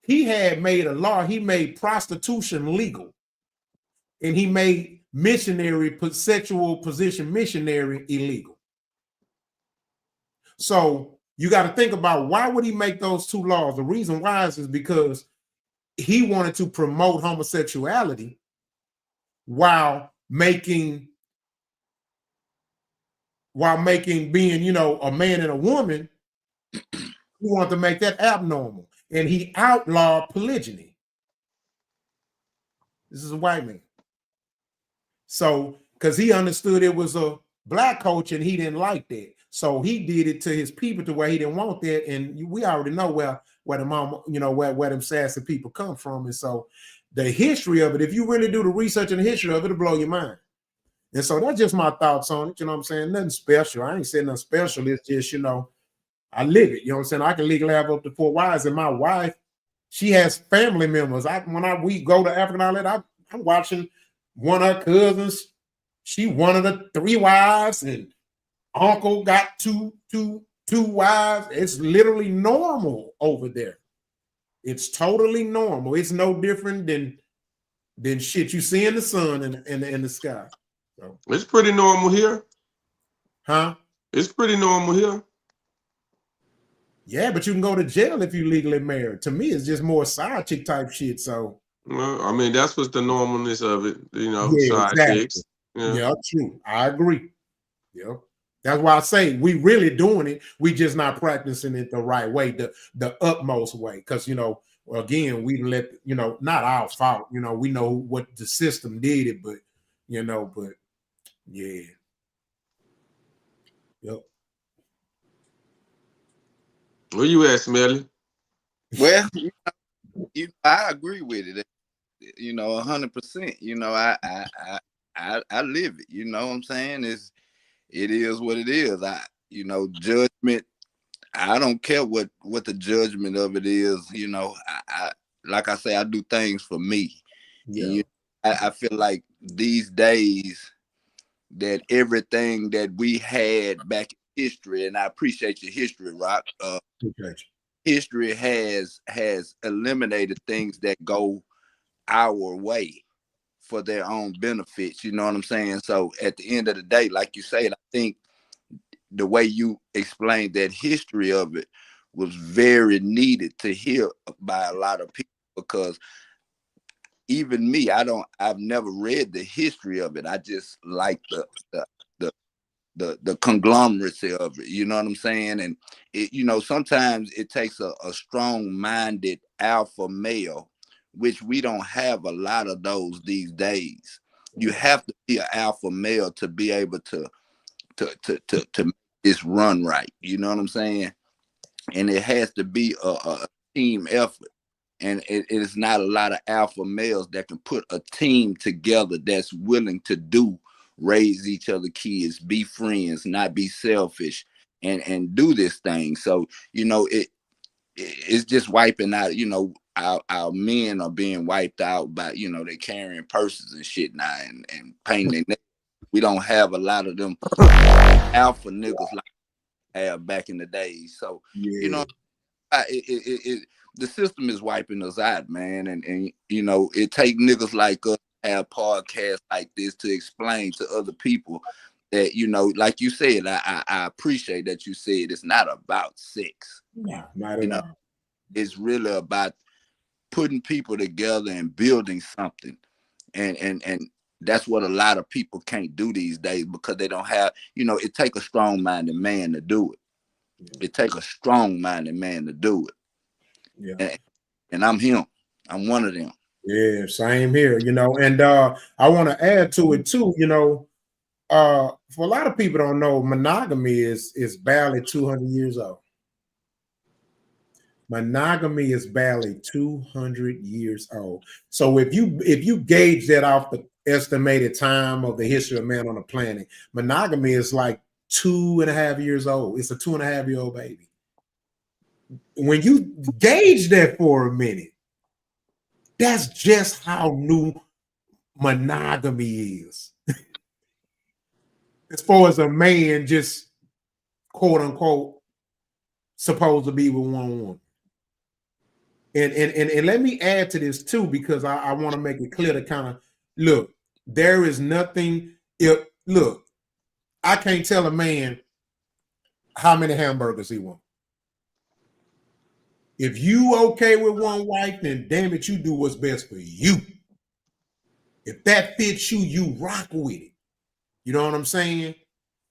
he had made a law. He made prostitution legal, and he made sexual position missionary illegal. So you got to think about, why would he make those 2 laws? The reason why is because he wanted to promote homosexuality while making being, you know, a man and a woman, he wanted to make that abnormal. And he outlawed polygyny. This is a white man. So, because he understood it was a black culture and he didn't like that. So he did it to his people to where he didn't want that. And we already know where the mama, you know, where them sassy people come from. And so the history of it, if you really do the research and the history of it, it'll blow your mind. And so that's just my thoughts on it. You know what I'm saying? Nothing special. I ain't saying nothing special. It's just, you know, I live it. You know what I'm saying? I can legally have up to 4 wives. And my wife, she has family members. We go to Africa and all that, I'm watching one of her cousins. She one of the 3 wives, and uncle got two wives. It's literally normal over there. It's totally normal. It's no different than shit you see in the sun and in the sky. So. It's pretty normal here. Huh? It's pretty normal here. Yeah, but you can go to jail if you legally married. To me, it's just more side chick type shit. So, well, I mean, that's what's the normalness of it, you know. Yeah, side exactly. chicks. Yeah, true. I agree. Yeah, that's why I say we really doing it. We just not practicing it the right way, the utmost way. Because, you know, again, we let, you know, not our fault. You know, we know what the system did it, but you know, but yeah. Yep. Where you at, Smelly? Well, I agree with it. You know, 100%. You know, I live it. You know what I'm saying? It is what it is. You know, judgment. I don't care what the judgment of it is. You know, I like I say, I do things for me. Yeah. And I feel like these days that everything that we had back in history, and I appreciate your history, Rock. History has eliminated things that go our way for their own benefits. You know what I'm saying? So at the end of the day, like you said, I think the way you explained that history of it was very needed to hear by a lot of people, because even me, I've never read the history of it. I just like the conglomeracy of it. You know what I'm saying? And it, you know, sometimes it takes a strong-minded alpha male, which we don't have a lot of those these days. You have to be an alpha male to be able to make this run right. You know what I'm saying? And it has to be a team effort. And it is not a lot of alpha males that can put a team together that's willing to raise each other kids, be friends, not be selfish, and do this thing. So, you know, it's just wiping out, you know, our men are being wiped out by, you know, they carrying purses and shit now and painting their neck. We don't have a lot of them alpha niggas like we have back in the days. So, you know, the system is wiping us out, man. And you know, it take niggas like us to have podcasts like this to explain to other people that, you know, like you said, I appreciate that you said it's not about sex. No, not at all. It's really about putting people together and building something. And that's what a lot of people can't do these days, because they don't have, you know, it take a strong-minded man to do it. It take a strong-minded man to do it. Yeah. And I'm him. I'm one of them. Yeah, same here, you know, and I want to add to it too, you know, for a lot of people don't know, monogamy is barely 200 years old. Monogamy is barely 200 years old. So if you gauge that off the estimated time of the history of man on the planet, monogamy is like 2.5 years old. It's a 2.5-year-old baby. When you gauge that for a minute, that's just how new monogamy is. As far as a man just quote unquote supposed to be with one woman. And let me add to this too, because I want to make it clear to kind of look, there is nothing. Look, I can't tell a man how many hamburgers he wants. If you okay with one wife, then damn it, you do what's best for you. If that fits you, you rock with it. You know what I'm saying?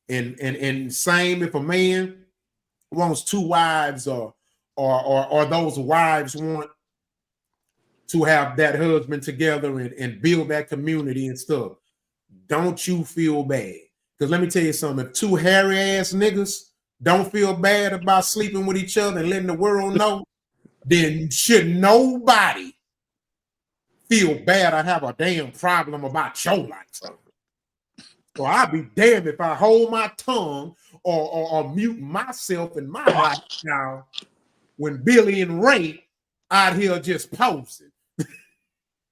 And same if a man wants 2 wives or those wives want to have that husband together and build that community and stuff. Don't you feel bad? Because let me tell you something. If 2 hairy ass niggas don't feel bad about sleeping with each other and letting the world know, then should nobody feel bad or have a damn problem about your life. So I'll be damned if I hold my tongue or mute myself in my lifestyle when Billy and Ray out here just posing.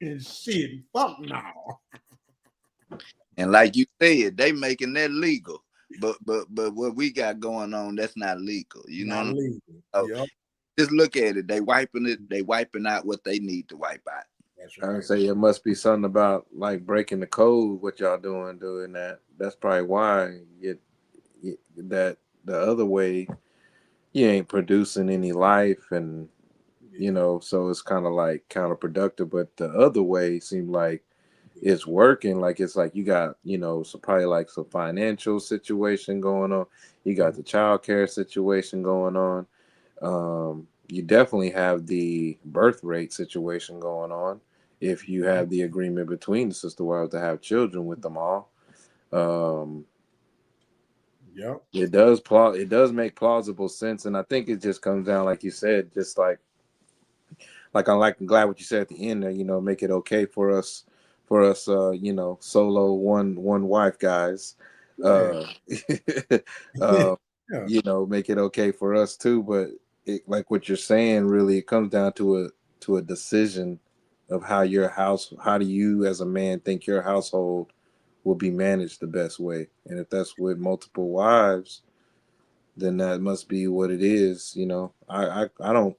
And shit, fuck no. And like you said, they making that legal. But what we got going on, that's not legal. You know what I mean? So Yep. just look at it. They wiping out what they need to wipe out. That's I would say it must be something about like breaking the code, what y'all doing that. That's probably why that the other way you ain't producing any life, and you know, so it's kind of like counterproductive. But the other way seemed like it's working. Like it's like you got, you know, so probably like some financial situation going on. You got the child care situation going on. You definitely have the birth rate situation going on if you have the agreement between the sister wives to have children with them all. Yep. It does make plausible sense, and I think it just comes down, like you said, just like I'm glad what you said at the end there. You know, make it okay for us, you know, solo one wife guys. Yeah. You know, make it okay for us too. But like what you're saying, really, it comes down to a decision of how do you as a man think your household will be managed the best way. And if that's with multiple wives, then that must be what it is. You know, I don't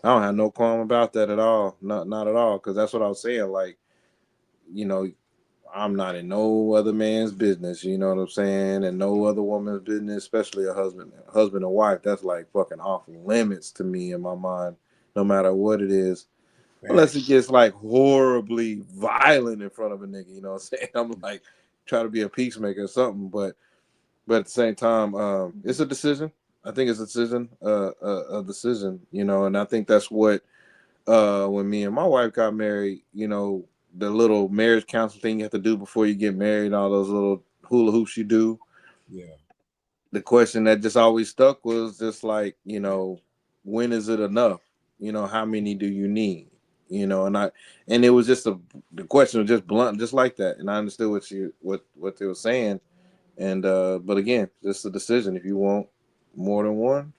have no qualm about that at all. Not at all. Cause that's what I was saying. Like, you know, I'm not in no other man's business, you know what I'm saying? And no other woman's business, especially a husband and wife. That's like fucking off limits to me in my mind, no matter what it is. Unless it gets like horribly violent in front of a nigga, you know what I'm saying? I'm like try to be a peacemaker or something, but at the same time, it's a decision. I think it's a decision, you know, and I think that's what when me and my wife got married, you know, the little marriage council thing you have to do before you get married, all those little hula hoops you do. Yeah. The question that just always stuck was just like, you know, when is it enough? You know, how many do you need? You know, and it was just the question was just blunt, just like that. And I understood what they were saying. And but again, just a decision. If you want more than one,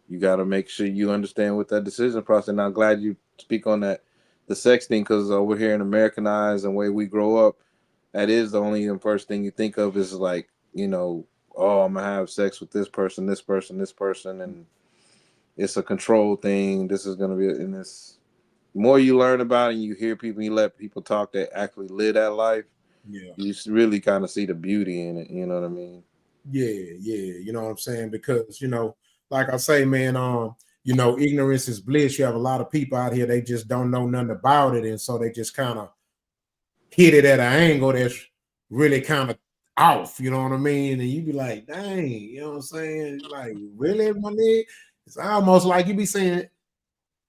you got to make sure you understand what that decision process. And I'm glad you speak on that, the sex thing, because over here in Americanized and way we grow up, that is the only first thing you think of is like, you know, oh, I'm gonna have sex with this person, and it's a control thing. This is gonna be, and this more you learn about it and you hear people, you let people talk that actually live that life. Yeah. You really kind of see the beauty in it. You know what I mean? Yeah. You know what I'm saying? Because, you know, like I say, man, you know, ignorance is bliss. You have a lot of people out here, they just don't know nothing about it. And so they just kind of hit it at an angle that's really kind of off, you know what I mean? And you be like, dang, you know what I'm saying? Like, really, my nigga? It's almost like you be saying,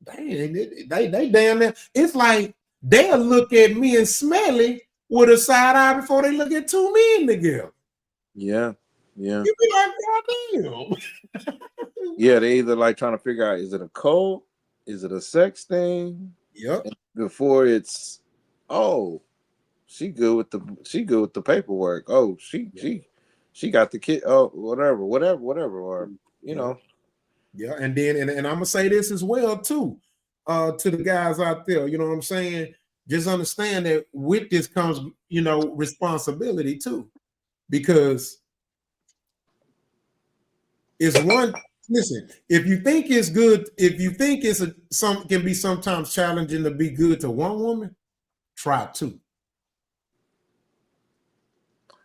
They damn near. It's like they'll look at me and Smelly with a side eye before they look at two men together. Yeah. Yeah. You be like, goddamn. Yeah, they either like trying to figure out, is it a cult? Is it a sex thing? Yep. And before it's, oh, she good with the paperwork. Oh, she got the kid. Oh, whatever, or you know. Yeah, and then and I'm gonna say this as well too, to the guys out there. You know what I'm saying? Just understand that with this comes, responsibility too, because it's one. Listen, if you think it's good, if you think it's can be sometimes challenging to be good to one woman, try two.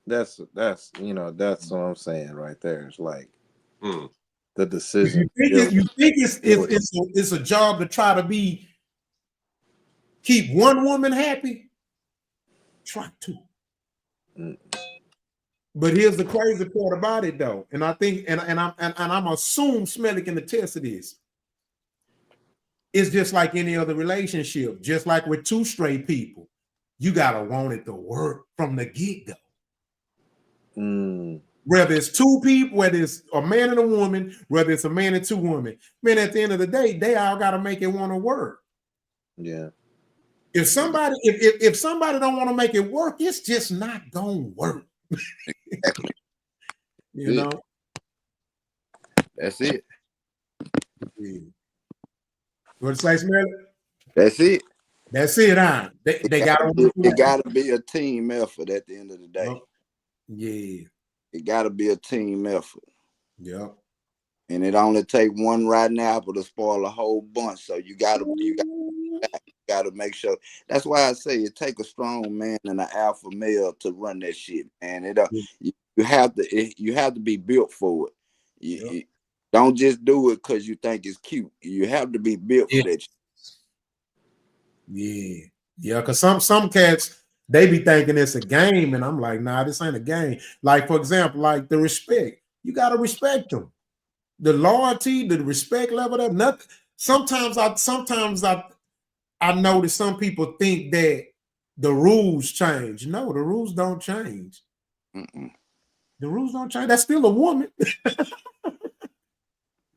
That's what I'm saying right there. It's like the decision. You think it's a job to try to keep one woman happy? Try two. But here's the crazy part about it, though, and I think, and I'm assuming Smelly can attest to this. It's just like any other relationship, just like with two straight people, you gotta want it to work from the get-go. Whether it's two people, whether it's a man and a woman, whether it's a man and two women, man, at the end of the day, they all gotta make it want to work. Yeah. If somebody don't want to make it work, it's just not gonna work. You know, that's it. Yeah. What say, Smelly? That's it. That's it, huh? They gotta it gotta be a team effort at the end of the day. Yeah. It gotta be a team effort. Yeah. And it only take one rotten apple to spoil a whole bunch. So you gotta make sure. That's why I say it take a strong man and an alpha male to run that shit, man. You have to be built for it. You don't just do it because you think it's cute. You have to be built for that shit. Yeah, because some cats, they be thinking it's a game, and I'm like, nah, this ain't a game. Like, for example, like the respect. You gotta respect them. The loyalty, the respect level, that nothing. Sometimes I notice some people think that the rules change. No, the rules don't change. The rules don't change. That's still a woman.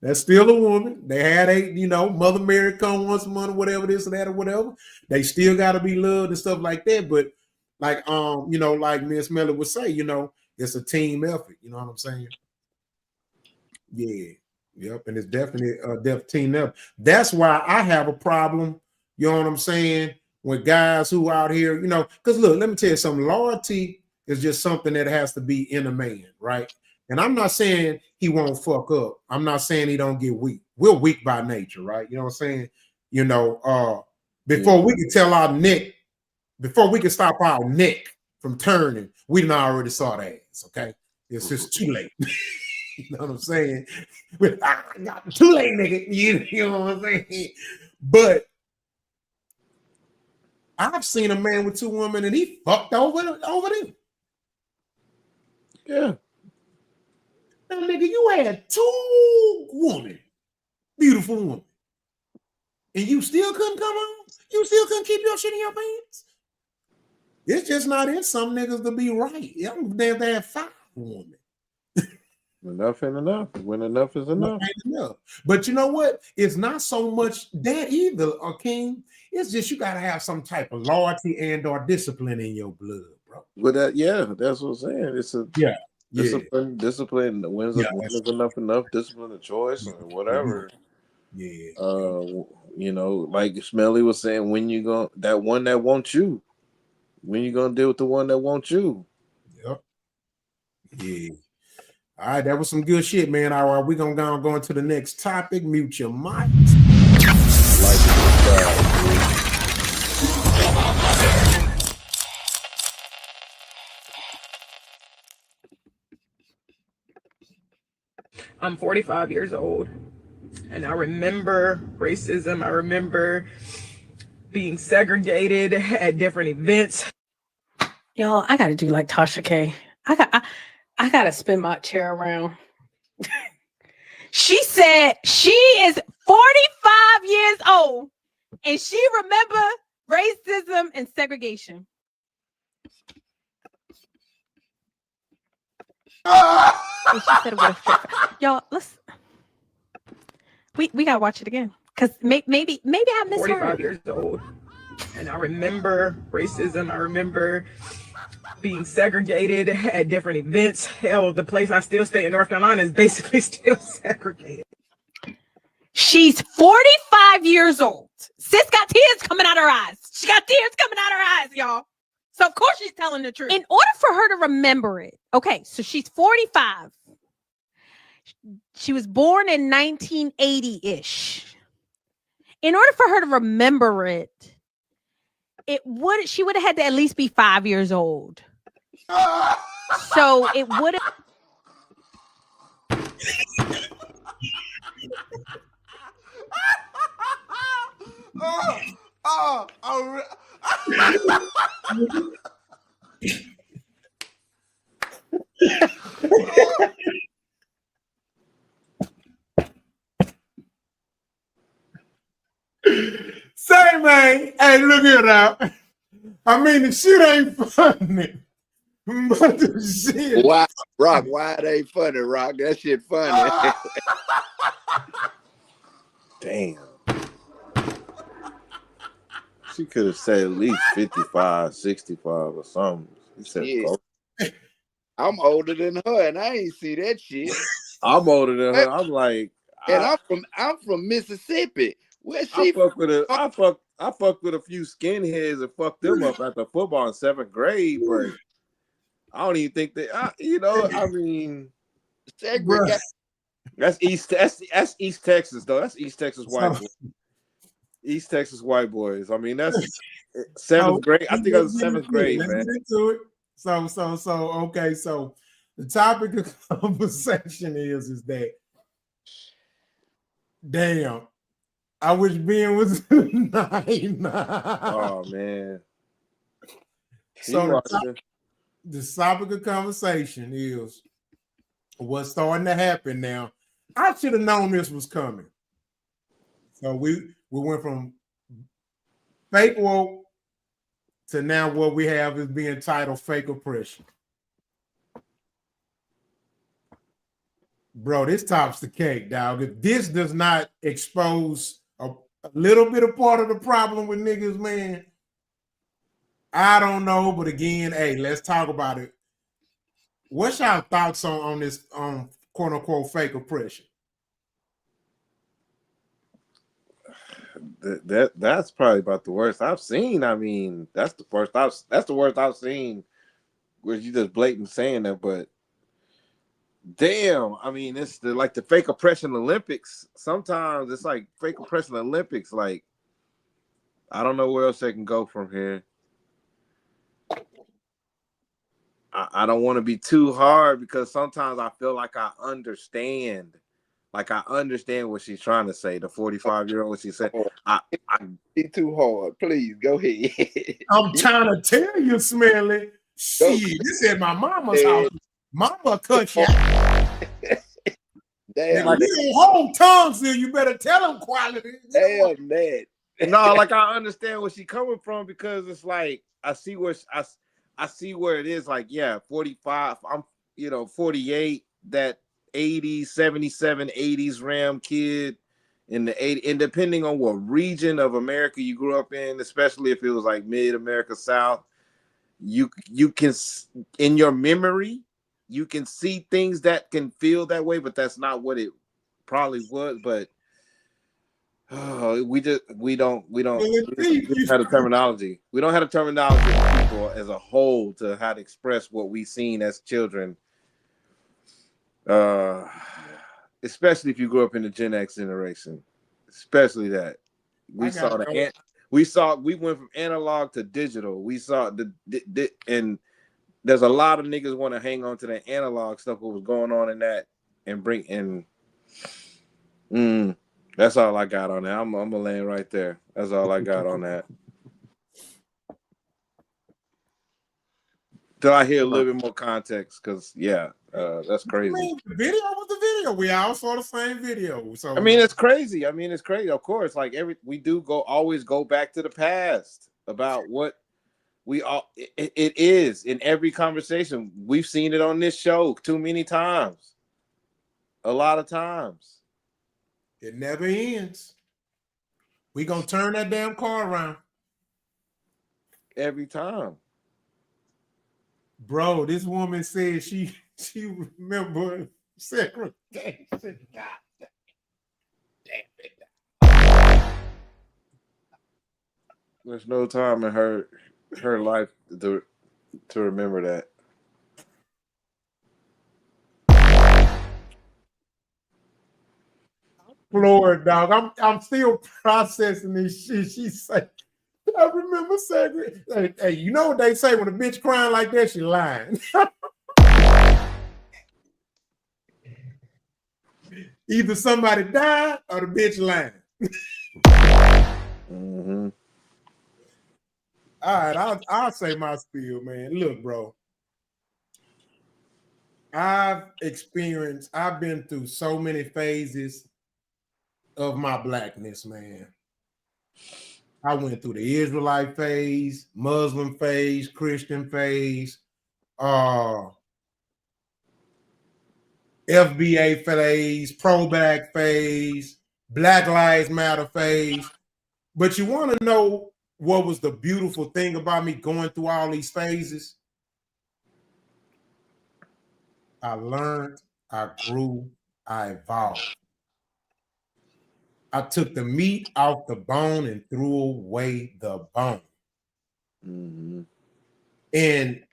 That's still a woman. They had Mother Mary come once a month, or whatever, this or that, or whatever. They still got to be loved and stuff like that. But like like Miss Miller would say, it's a team effort. You know what I'm saying? Yeah. Yep. And it's definitely a team effort. That's why I have a problem. You know what I'm saying? With guys who out here, because look, let me tell you something. Loyalty is just something that has to be in a man, right? And I'm not saying he won't fuck up. I'm not saying he don't get weak. We're weak by nature, right? You know what I'm saying? Before we can tell our neck, before we can stop our neck from turning, we done already saw the ass, okay? It's just too late. You know what I'm saying? Too late, nigga. You know what I'm saying? But I've seen a man with two women and he fucked over them. Yeah. Now, nigga, you had two women, beautiful women, and you still couldn't come on? You still couldn't keep your shit in your pants? It's just not in some niggas to be right. They have 5 women. Enough ain't enough. When enough is enough. But you know what? It's not so much that either, King. It's just you gotta have some type of loyalty and/or discipline in your blood, bro. But that's what I'm saying. It's a discipline. When is enough? Discipline of choice or whatever. Yeah. Like Smelly was saying, when you go that one that wants you, when you gonna deal with the one that wants you? Yep. Yeah. All right, that was some good shit, man. All right, we're gonna go into the next topic. Mute your mic. I'm 45 years old, and I remember racism. I remember being segregated at different events. Y'all, I gotta do like Tasha K. I gotta spin my chair around. She said she is 45 years old, and she remember racism and segregation. And she said it with a straight face. Y'all, let's. We gotta watch it again because maybe I misheard. 45 years old, and I remember racism. I remember being segregated at different events. Hell, the place I still stay in North Carolina is basically still segregated. She's 45 years old. Sis got tears coming out her eyes. She got tears coming out her eyes, y'all. So of course she's telling the truth. In order for her to remember it, okay, so she's 45. She was born in 1980-ish. In order for her to remember it, she would have had to at least be 5 years old. So it would have. Say, man, hey, look here now. I mean, the shit ain't funny. But the shit. Why, Rock? Why it ain't funny, Rock? That shit funny. Damn. She could have said at least 55, 65 or something. She said, yeah. I'm older than her, and I ain't see that shit. I'm older than her. I'm like, and I'm from Mississippi. Where she? I fucked with a few skinheads and fucked them up after football in 7th grade, but I don't even think that. I mean, that's East Texas though. That's East Texas white boys. East Texas white boys. I mean, that's 7th grade. I think I was 7th grade, man. Into it. So okay. So the topic of conversation is that damn. I wish Ben was 9. Oh man. So the topic of conversation is what's starting to happen now. I should have known this was coming. So we went from fake woke to now what we have is being titled fake oppression. Bro, this tops the cake, dog. If this does not expose a little bit of part of the problem with niggas, man, I don't know. But again, hey, let's talk about it. What's y'all thoughts on this quote unquote fake oppression? That's probably about the worst I've seen. I mean, that's the worst I've seen where you just blatant saying that, but damn, I mean, it's the fake oppression Olympics. Sometimes it's like fake oppression Olympics. Like, I don't know where else they can go from here. I don't want to be too hard because sometimes I feel like I understand. Like, I understand what she's trying to say. The 45-year-old, what she said. I be too hard. Please, go ahead. I'm trying to tell you, Smelly. Shit, this is my mama's house. Mama cut you out. Damn. Like, you don't hold tongues here. You better tell them quality. Damn that. No, like I understand where she's coming from because it's like I see where it is. Like, yeah, 45. I'm 48. That 80s, 77, 80s Ram kid in the 80s, and depending on what region of America you grew up in, especially if it was like mid-America South, you can, in your memory, you can see things that can feel that way, but that's not what it probably was. But we don't have the terminology. We don't have the terminology of people as a whole to how to express what we seen as children. Especially if you grew up in the Gen X generation, especially that we went from analog to digital. We saw and there's a lot of niggas want to hang on to that analog stuff. What was going on in that and bring in. That's all I got on that. I'm gonna land right there. That's all I got on that. Till I hear a little bit more context, because that's I crazy. mean, the video was the video. We all saw the same video. So I mean, it's crazy. It's crazy. Of course, like we do always go back to the past about what we all it is in every conversation. We've seen it on this show too many times. A lot of times. It never ends. We gonna turn that damn car around. Every time. Bro, this woman said she remember segregation. God damn it. There's no time in her life to remember that. Floored, dog. I'm still processing this shit. She said, I remember segregation. Hey, you know what they say when a bitch crying like that, she lying. Either somebody died or the bitch lying. Mm-hmm. All right, I'll say my spiel, man. Look, bro. I've been through so many phases of my blackness, man. I went through the Israelite phase, Muslim phase, Christian phase, FBA phase, pro-black phase, Black Lives Matter phase. But you want to know what was the beautiful thing about me going through all these phases? I learned, I grew, I evolved. I took the meat off the bone and threw away the bone. Mm-hmm. And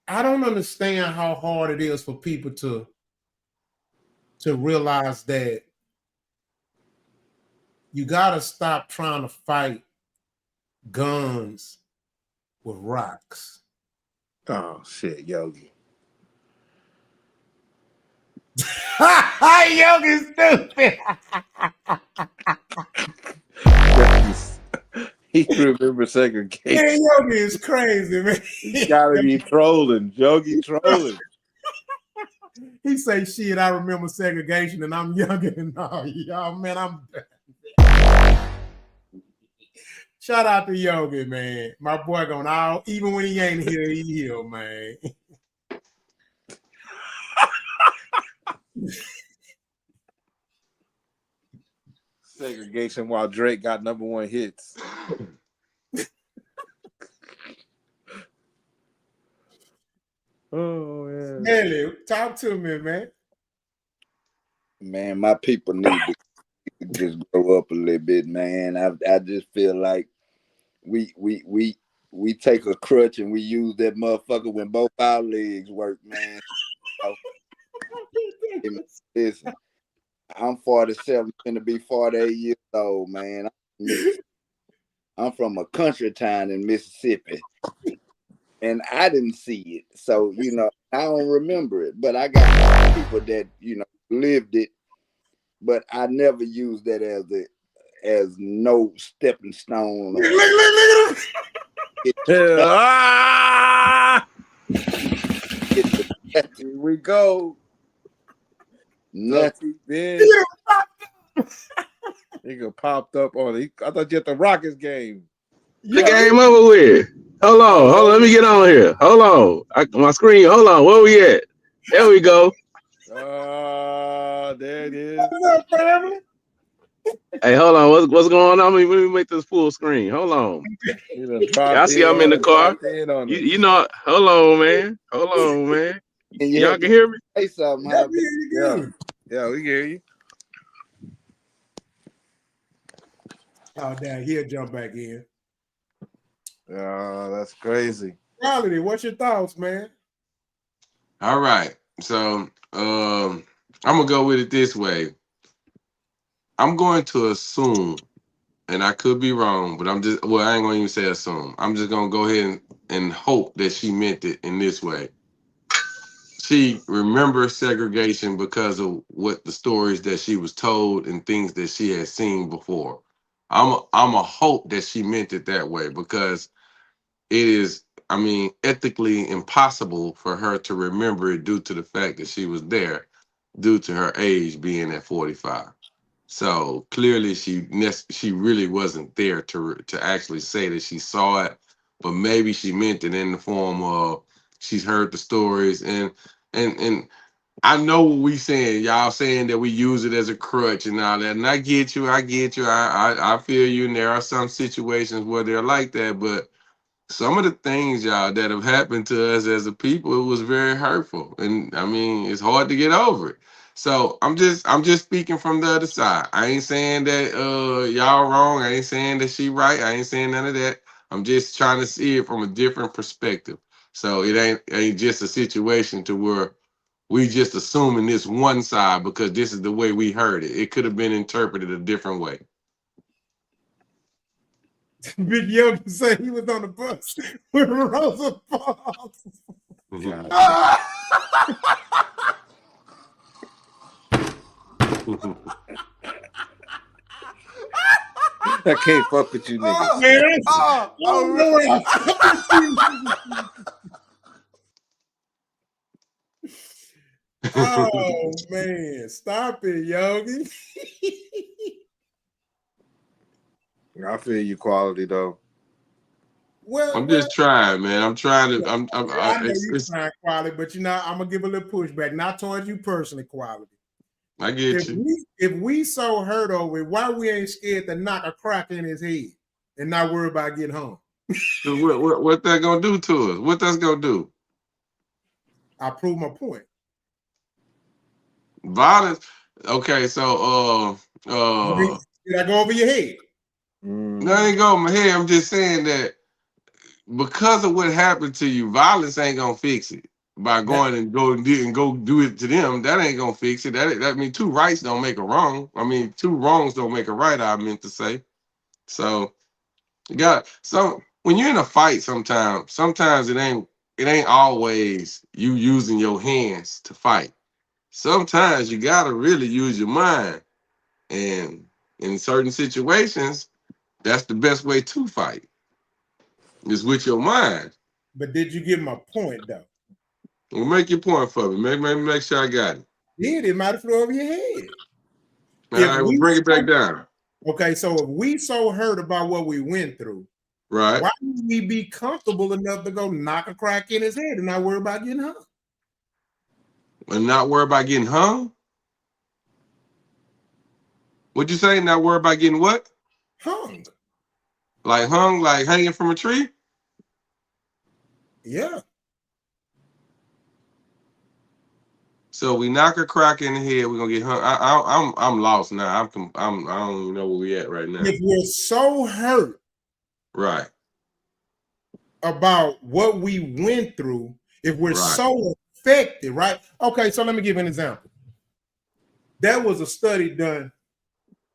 I don't understand how hard it is for people to realize that you got to stop trying to fight guns with rocks. Oh, shit, Yogi. Yogi's stupid. He remembers segregation. Man, Yogi is crazy, man. He gotta be trolling. Yogi trolling. He say, shit, I remember segregation and I'm younger than all y'all. Man, I'm shout out to Yogi, man. My boy going out, even when he ain't here, he here, man. Segregation while Drake got #1 hits. Oh, yeah. Nelly, talk to me, man. Man, my people need to just grow up a little bit, man. I just feel like we take a crutch and we use that motherfucker when both our legs work, man. Listen, I'm 47, gonna be 48 years old, man. I'm from a country town in Mississippi, and I didn't see it, so I don't remember it. But I got people that lived it, but I never used that as no stepping stone. Look Here we go. Nothing. Nigga popped up on it. I thought you had the Rockets game. The game over with. Hold on. Let me get on here. Hold on. My screen. Hold on. Where we at? There we go. There it is. What's up, family? Hey, hold on. What's going on? Let me make this full screen. Hold on. Y'all see I'm in the car. You know. Hold on, man. Y'all can hear me? Say something. Yeah, we hear you. Oh, damn, he'll jump back in. That's crazy. Reality, what's your thoughts, man? All right. So I'm gonna go with it this way. I'm going to assume, and I could be wrong, but I ain't gonna even say assume. I'm just gonna go ahead and hope that she meant it in this way. She remembers segregation because of what the stories that she was told and things that she had seen before. I'm a hope that she meant it that way, because it is I mean, ethically impossible for her to remember it due to the fact that she was there, due to her age being at 45. So clearly, she really wasn't there to actually say that she saw it, but maybe she meant it in the form of she's heard the stories and I know what we saying. Y'all saying that we use it as a crutch and all that, and I get you. I feel you. And there are some situations where they're like that, but some of the things, y'all, that have happened to us as a people, it was very hurtful, and I mean, it's hard to get over it. So I'm just speaking from the other side. I ain't saying that y'all wrong. I ain't saying that she right. I ain't saying none of that. I'm just trying to see it from a different perspective. So it ain't just a situation to where we just assuming this one side because this is the way we heard it. It could have been interpreted a different way. Big Yogi said he was on the bus with Rosa Parks. I can't fuck with you niggas. Man, oh man, stop it, Yogi. I feel you, quality though. Well, I'm just trying, man. I'm trying to. I know you're trying, quality, but you know I'm gonna give a little pushback, not towards you personally, quality. I get you. If we so hurt over it, why we ain't scared to knock a crack in his head and not worry about getting home? What that gonna do to us? What that's gonna do? I prove my point. Violence. Okay, so did I go over your head? No, I ain't go over my head. I'm just saying that because of what happened to you, violence ain't gonna fix it. By going and go do it to them, that ain't gonna fix it. That mean two rights don't make a wrong. I mean, two wrongs don't make a right. I meant to say. So you got when you're in a fight, sometimes it ain't always you using your hands to fight. Sometimes you gotta really use your mind, and in certain situations, that's the best way to fight. Is with your mind. But did you get my point though? Well, make your point for me. Make sure I got it. Yeah, it might have flew over your head. All right, we'll bring it back down. Okay, so if we so hurt about what we went through, right? Why would we be comfortable enough to go knock a crack in his head and not worry about getting hung? And not worry about getting hung? What'd you say? Not worry about getting what? Hung. Like hung, like hanging from a tree? Yeah. So we knock a crack in the head, we're gonna get hung. I'm lost now. I don't even know where we at right now. If we're so hurt, right, about what we went through, if we're so affected, right? Okay, so let me give you an example. There was a study done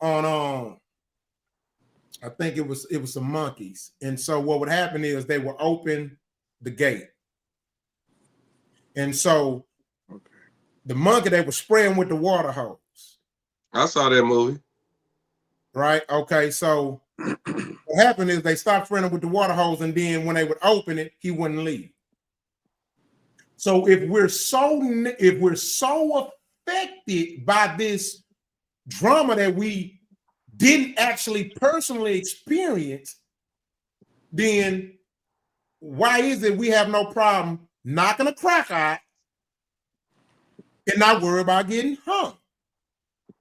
on I think it was some monkeys, and so what would happen is they would open the gate, and so the monkey, they were spraying with the water hose. I saw that movie. Right. Okay. So what happened is they stopped spraying with the water hose, and then when they would open it, he wouldn't leave. So if we're so affected by this drama that we didn't actually personally experience, then why is it we have no problem knocking a crack out and not worry about getting hung?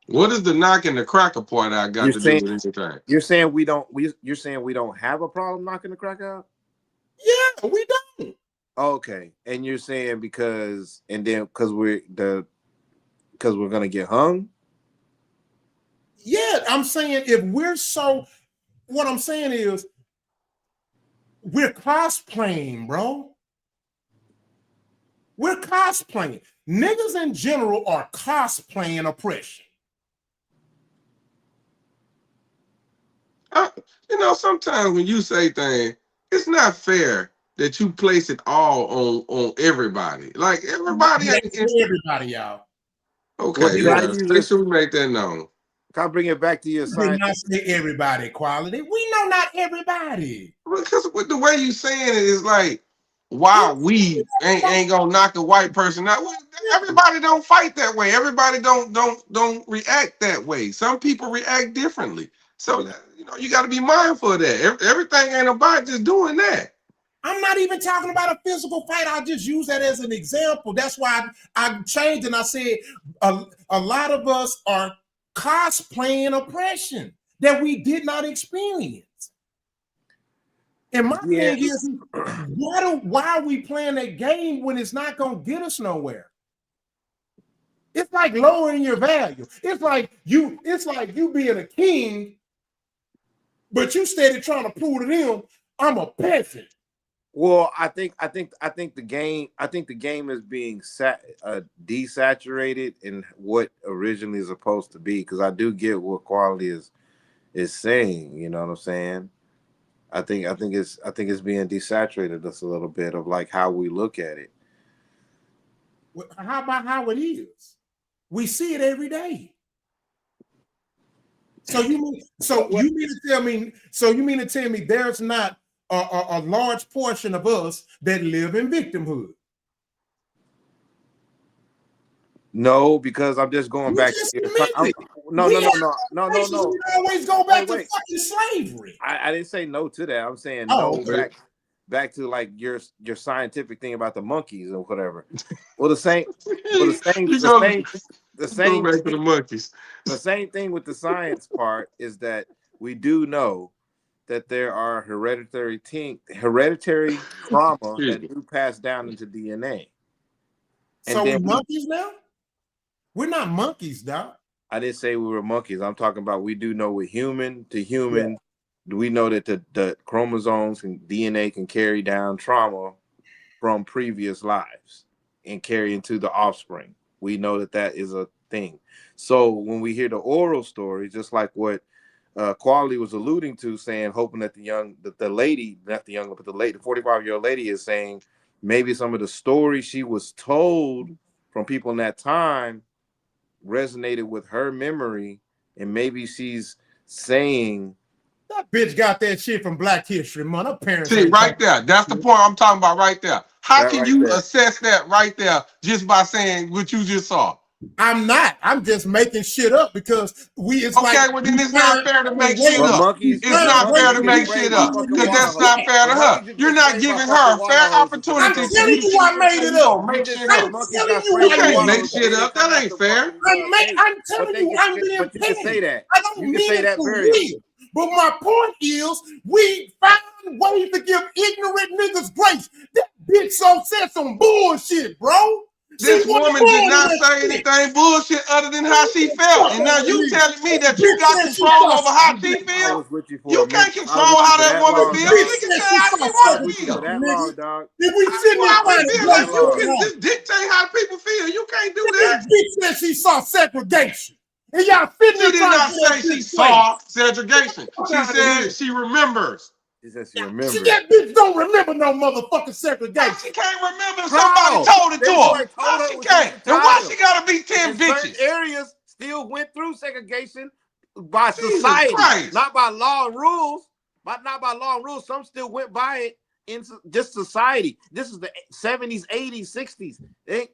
What is the knocking the cracker part I got to do with anything? You're saying we don't have a problem knocking the crack out? Yeah, we don't. Okay. And you're saying because we're gonna get hung? Yeah, I'm saying what I'm saying is we're cosplaying, bro. We're cosplaying. Niggas in general are cosplaying oppression. Sometimes when you say things, it's not fair that you place it all on everybody. Like everybody ain't everybody, y'all. Okay, make sure we make that known. Can I bring it back to your science? Not say everybody, quality. We know not everybody. Because with the way you saying it is like why we ain't gonna knock a white person out. Well, everybody don't fight that way. Everybody don't react that way. Some people react differently. So you know, you got to be mindful of that. Everything ain't about just doing that. I'm not even talking about a physical fight. I just use that as an example. That's why I changed and I said a lot of us are cosplaying oppression that we did not experience. And my thing is, why are we playing that game when it's not going to get us nowhere? It's like lowering your value. It's like you being a king, but you steady trying to prove to them, I'm a peasant. Well, I think the game is being desaturated in what originally is supposed to be, because I do get what Quality is saying. You know what I'm saying? I think it's being desaturated just a little bit of like how we look at it. How about how it is? We see it every day. So you mean to tell me there's not a large portion of us that live in victimhood? No, because I'm just going back. No. We always go back to fucking slavery. I didn't say no to that. I'm saying back to like your scientific thing about the monkeys or whatever. Well, the same thing with the science part is that we do know that there are hereditary trauma that do pass down into DNA. So we're monkeys now? We're not monkeys, Doc. I didn't say we were monkeys. I'm talking about we do know with human to human. Yeah. We know that the chromosomes and DNA can carry down trauma from previous lives and carry into the offspring. We know that is a thing. So when we hear the oral story, just like what Quality was alluding to, saying, hoping that the 45-year-old lady is saying, maybe some of the stories she was told from people in that time resonated with her memory, and maybe she's saying that bitch got that shit from Black History Month. Her parents. See, right there. That's the point I'm talking about right there. How can you assess that right there just by saying what you just saw? I'm not. I'm just making shit up because it's okay, like. Well, then it's not fair to make shit up. It's not fair to make shit up because that's not fair to her. You're not giving her a fair opportunity. I'm telling you I made it up. I'm telling you you can't make shit up. That ain't fair. I'm telling you I'm being petty. I don't mean it for real. But my point is, we find ways to give ignorant niggas grace. That bitch so said some bullshit, bro. This woman did not say anything bullshit other than how she felt. And now you telling me that you got control over how she feels? You can't control how that woman feels. She can say how she want to feel. You can just dictate how people feel. You can't do that. This bitch said she saw segregation. And y'all she did not say she saw segregation. She said she remembers. That bitch don't remember no motherfucking segregation. She can't remember if somebody told it to her. No, she can't. And why she gotta be 10 bitches? Areas still went through segregation by society, not by law and rules. But not by law and rules. Some still went by it in just society. This is the 70s, 80s, 60s. It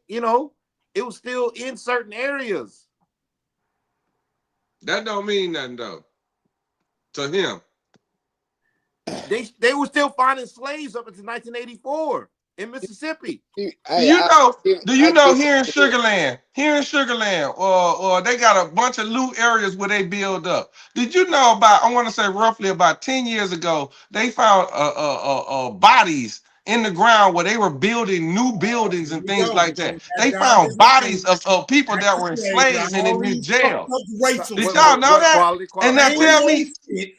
was still in certain areas. That don't mean nothing though. To him. They were still finding slaves up until 1984 in Mississippi. Do you know here in Sugarland, or they got a bunch of loot areas where they build up. Did you know about, I want to say roughly about 10 years ago, they found bodies in the ground where they were building new buildings and things like that. They found bodies of people that were enslaved and in this jail. Did y'all know that? And now tell me, you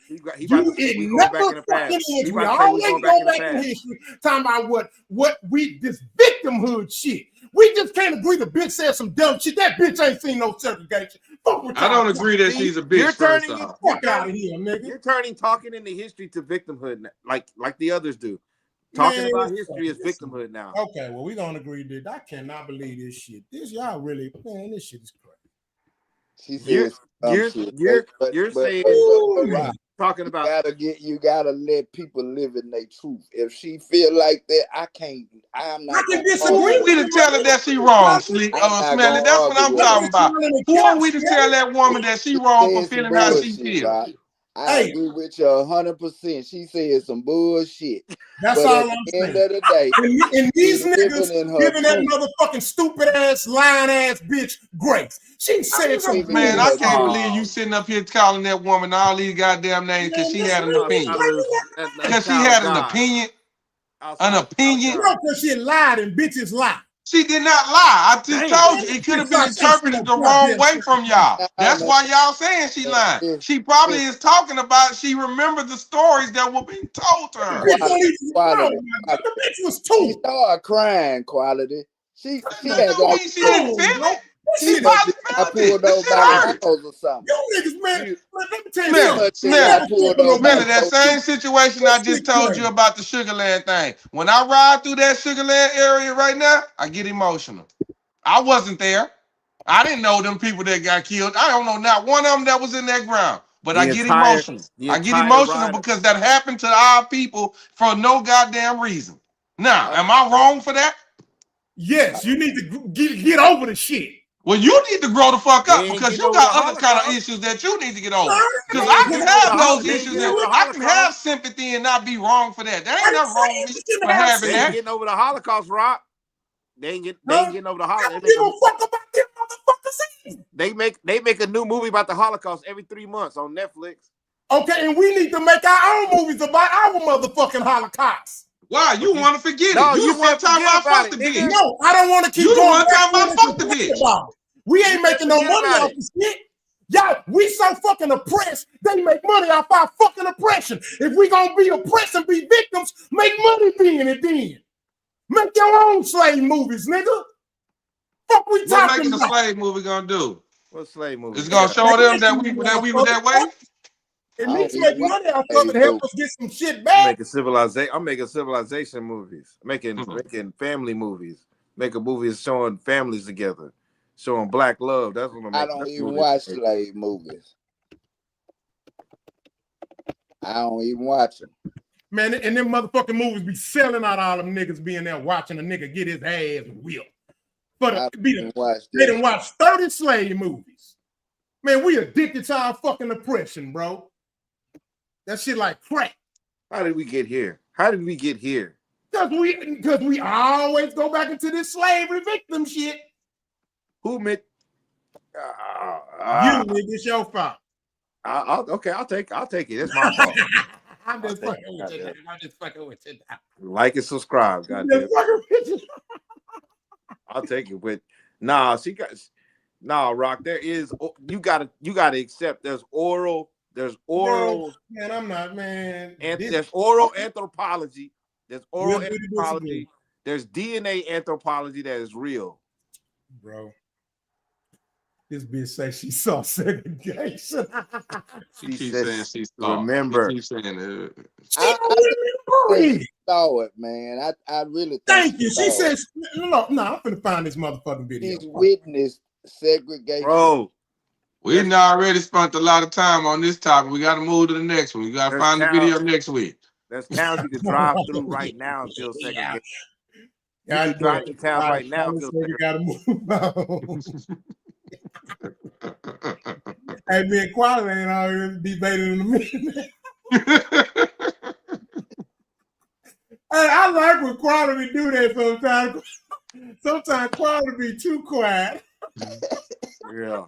never fucking history. I always go back to history, talking about what we this victimhood shit. We just can't agree the bitch said some dumb shit. That bitch ain't seen no segregation. I don't agree that she's a bitch. Fuck out of here, nigga. You're turning talking into history to victimhood, like the others do. Talking about history is victimhood now. Okay, well, we don't agree that. I cannot believe this shit. This y'all really, man, this shit is crazy. You're saying talking about. You gotta let people live in their truth. If she feel like that, I'm not. Who are we to tell her that she wrong, Smelly? That's what I'm talking about. Who are we to tell that woman that she wrong for feeling how she feels? I agree with you 100%. She said some bullshit. That's but all at I'm the end saying. of the day, and these niggas giving that truth. motherfucking stupid ass, lying ass bitch grace. She said some man, I can't believe you sitting up here calling that woman all these goddamn names because she had an opinion. Because she had an opinion. An opinion. No, because she lied and bitches lie. She did not lie. I just told you it could have been interpreted the wrong way from y'all. That's why y'all saying she lying. She probably is talking about she remembered the stories that were being told to her. Quality. The bitch was too. She started crying, Quality. She had like she didn't feel it. She probably felt it. The shit hurt. Or something. You niggas, man. Let me tell you Smelly, that same situation I just told you about the Sugarland thing. When I ride through that Sugarland area right now, I get emotional. I wasn't there. I didn't know them people that got killed. I don't know not one of them that was in that ground. But I get emotional. I get emotional because that happened to our people for no goddamn reason. Now, am I wrong for that? Yes, you need to get over the shit. Well, you need to grow the fuck up because you got other kind of issues that you need to get over. Because I can have those issues and I can have sympathy and not be wrong for that. There ain't nothing wrong with me for having that. Getting over the Holocaust, Rock. They ain't getting over the Holocaust. They make a new movie about the Holocaust every 3 months on Netflix. Okay, and we need to make our own movies about our motherfucking Holocaust. Why? You want to forget it. No, you the one talking about fuck the bitch. No, I don't want to keep you going. You the one talking about fuck the bitch. We ain't making no money off this shit. Y'all, we so fucking oppressed, they make money off our fucking oppression. If we gonna be oppressed and be victims, make money being it then. Make your own slave movies, nigga. Fuck we talking about? What making a slave movie gonna do? What slave movie? It's gonna show them that we were that way? At least make money off of it and help us get some shit back. I'm making civilization movies, making family movies, making movies showing families together, showing black love. That's what I'm making. I don't even watch slave movies. I don't even watch them. Man, and them motherfucking movies be selling out all them niggas being there watching a nigga get his ass whipped. But they done watch 30 slave movies. Man, we addicted to our fucking oppression, bro. That shit like crack. How did we get here? Because we always go back into this slavery victim shit. Who meant? It's your fault. Okay, I'll take it. It's my fault. I'm just fucking with you. Like and subscribe, goddamn. I'll take it. But Rock. There is you gotta accept. There's oral. No, man, I'm not, man. And there's oral anthropology. There's oral anthropology. There's DNA anthropology that is real, bro. This bitch says she saw segregation. She keeps saying she saw. Remember. She keeps saying I saw it, man. I really thank you. She says, no, I'm gonna find this motherfucking video. She's witnessed segregation. Bro. We already spent a lot of time on this topic. We got to move to the next one. We got to find the video next week. There's towns you can drive through right now and feel segregation. You can drive through towns right now and feel segregation. Hey, man, Quality ain't already debating in a minute. Hey, I like when Quality do that sometimes. Sometimes Quality be too quiet. Yeah.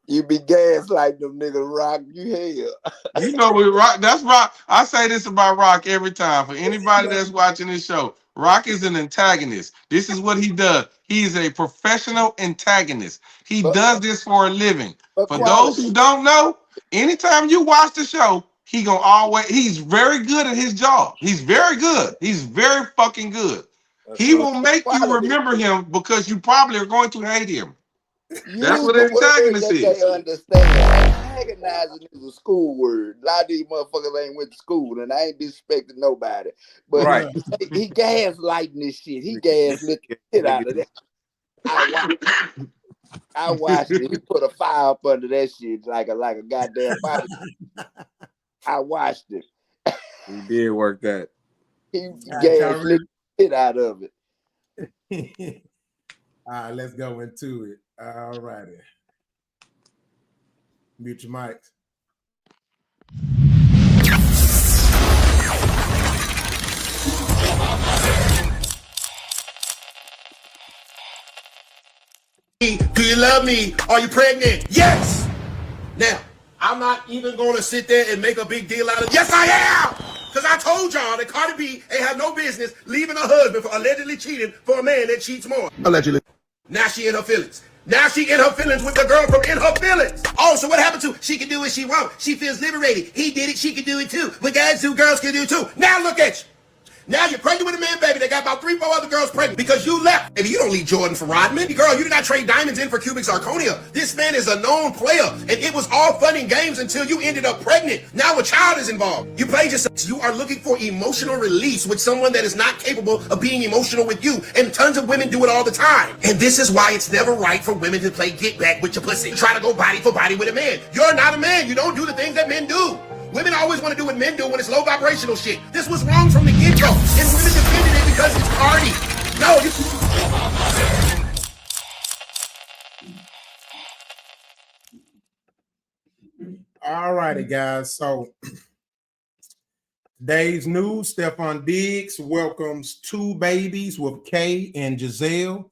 You be gaslighting them niggas, Rock. You hell. You know we Rock. That's Rock. I say this about Rock every time. For anybody that's watching this show, Rock is an antagonist. This is what he does. He is a professional antagonist. He does this for a living. For those who don't know, anytime you watch the show, he's very good at his job. He's very good. He's very fucking good. He will make you remember him because you probably are going to hate him. That's what an antagonist is. They understand. Antagonizing is a school word. A lot of these motherfuckers ain't went to school, and I ain't disrespecting nobody. But he gaslighting this shit. He gaslit the shit out of that. I watched it. He put a fire up under that shit like a goddamn body. I watched it. He did work that. He gaslit the shit out of it. All right, let's go into it. All righty. Mute your mics. Do you love me? Are you pregnant? Yes! Now, I'm not even going to sit there and make a big deal out of it. Yes, I am! Because I told y'all that Cardi B ain't have no business leaving her husband for allegedly cheating for a man that cheats more. Allegedly. Now she in her feelings. Now she in her feelings with the girl from In Her Feelings. Oh, so what happened to? She can do what she wants. She feels liberated. He did it. She can do it too. What guys do, girls can do too. Now look at you. Now you're pregnant with a man, baby. They got about 3-4 other girls pregnant because you left. Baby, you don't leave Jordan for Rodman. Girl, you did not trade diamonds in for cubic zirconia. This man is a known player, and it was all fun and games until you ended up pregnant. Now a child is involved. You played yourself. You are looking for emotional release with someone that is not capable of being emotional with you, and tons of women do it all the time. And this is why it's never right for women to play get back with your pussy. Try to go body for body with a man. You're not a man. You don't do the things that men do. Women always want to do what men do when it's low vibrational shit. This was wrong from the get-go. And women defended it because it's Cardi. No, All righty, guys. So today's news, Stefon Diggs welcomes 2 babies with Kay and Giselle.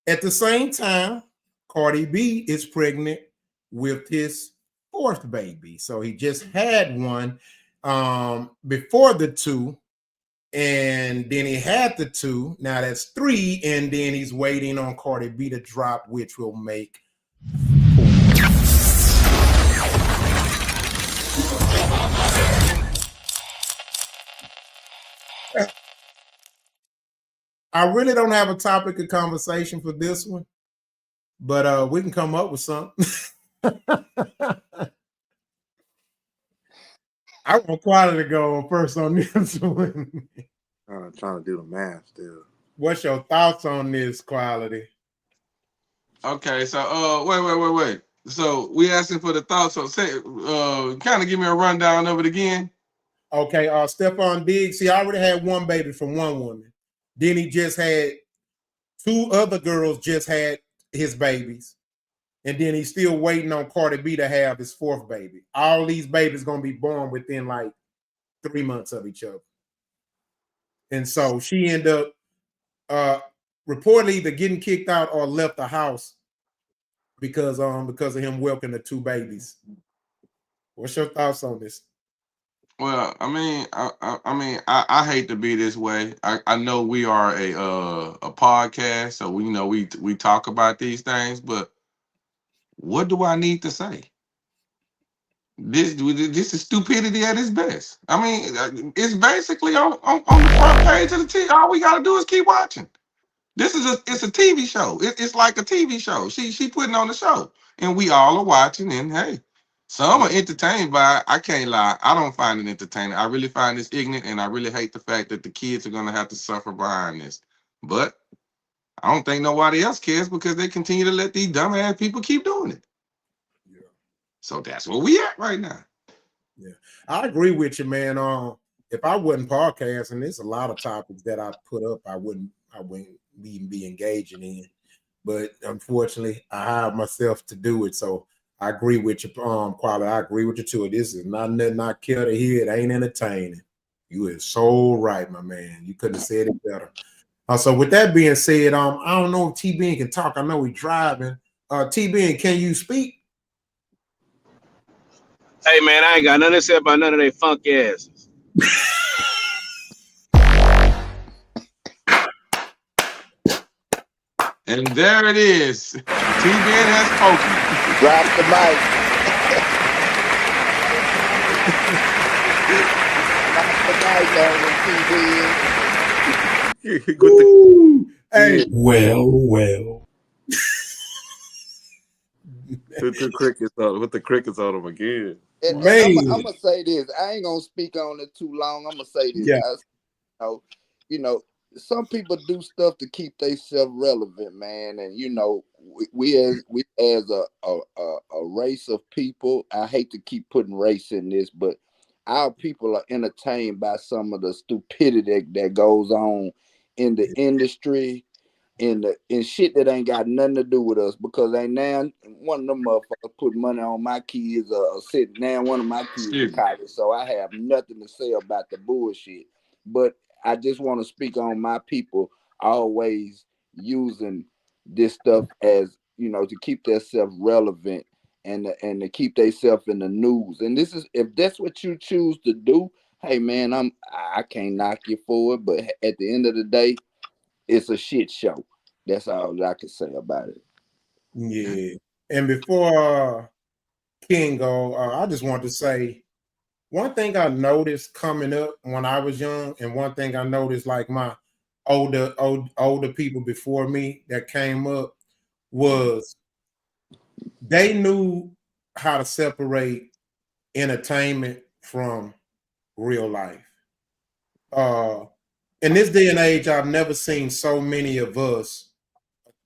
At the same time, Cardi B is pregnant with his 4th baby. So he just had one before the 2, and then he had the 2. Now that's 3, and then he's waiting on Cardi B to drop, which will make 4. I really don't have a topic of conversation for this one, but we can come up with something. I want Quality to go first on this one. I'm trying to do the math still. What's your thoughts on this, Quality? Okay, so wait. So we asking for the thoughts. So say kind of give me a rundown of it again. Okay, Stefon Diggs, he already had 1 baby from 1 woman. Then he just had 2 other girls just had his babies. And then he's still waiting on Cardi B to have his 4th baby. All these babies going to be born within like 3 months of each other. And so she ended up reportedly either getting kicked out or left the house because of him welcoming the 2 babies. What's your thoughts on this? Well, I hate to be this way. I know we are a podcast, so we talk about these things, but what do I need to say? This is stupidity at its best. I mean, it's basically on the front page of the TV. All we gotta do is keep watching. It's a TV show. It's like a TV show. She putting on the show, and we all are watching. And hey, some are entertained by it. I can't lie. I don't find it entertaining. I really find this ignorant, and I really hate the fact that the kids are gonna have to suffer behind this. But I don't think nobody else cares because they continue to let these dumbass people keep doing it. Yeah. So that's where we at right now. Yeah, I agree with you, man. If I wasn't podcasting, there's a lot of topics that I put up I wouldn't even be engaging in. But unfortunately, I hired myself to do it. So I agree with you, Quality. I agree with you too. This is not nothing I care to hear. It ain't entertaining. You is so right, my man. You couldn't have said it better. So with that being said, I don't know if T-Ben can talk. I know he's driving. T-Ben, can you speak? Hey man, I ain't got nothing to say about none of they funky asses. And there it is. T-Ben has spoken. Drop the mic. Hey, well. With the crickets on them again. And I'm gonna say this. I ain't gonna speak on it too long. I'm gonna say this. Yeah. You know, some people do stuff to keep themselves relevant, man. And we as a race of people, I hate to keep putting race in this, but our people are entertained by some of the stupidity that goes on in the industry, in shit that ain't got nothing to do with us. Because ain't now one of them motherfuckers put money on my kids sitting now one of my kids in college, so I have nothing to say about the bullshit. But I just want to speak on my people always using this stuff as, you know, to keep themselves relevant and to keep themselves in the news. And this is, if that's what you choose to do, hey man, I can't knock you for it. But at the end of the day, it's a shit show. That's all I can say about it. Yeah. And before King go, I just want to say one thing I noticed coming up when I was young, and one thing I noticed like my older people before me that came up was they knew how to separate entertainment from real life. In this day and age, I've never seen so many of us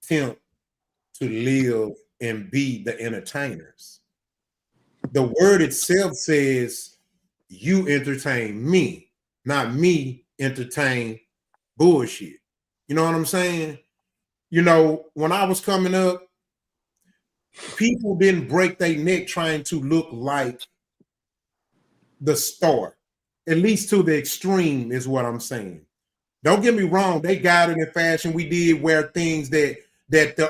attempt to live and be the entertainers. The word itself says you entertain me, not me entertain bullshit. You know what I'm saying? You know, when I was coming up, people didn't break their neck trying to look like the star, at least to the extreme is what I'm saying. Don't get me wrong, they got it in fashion. We did wear things that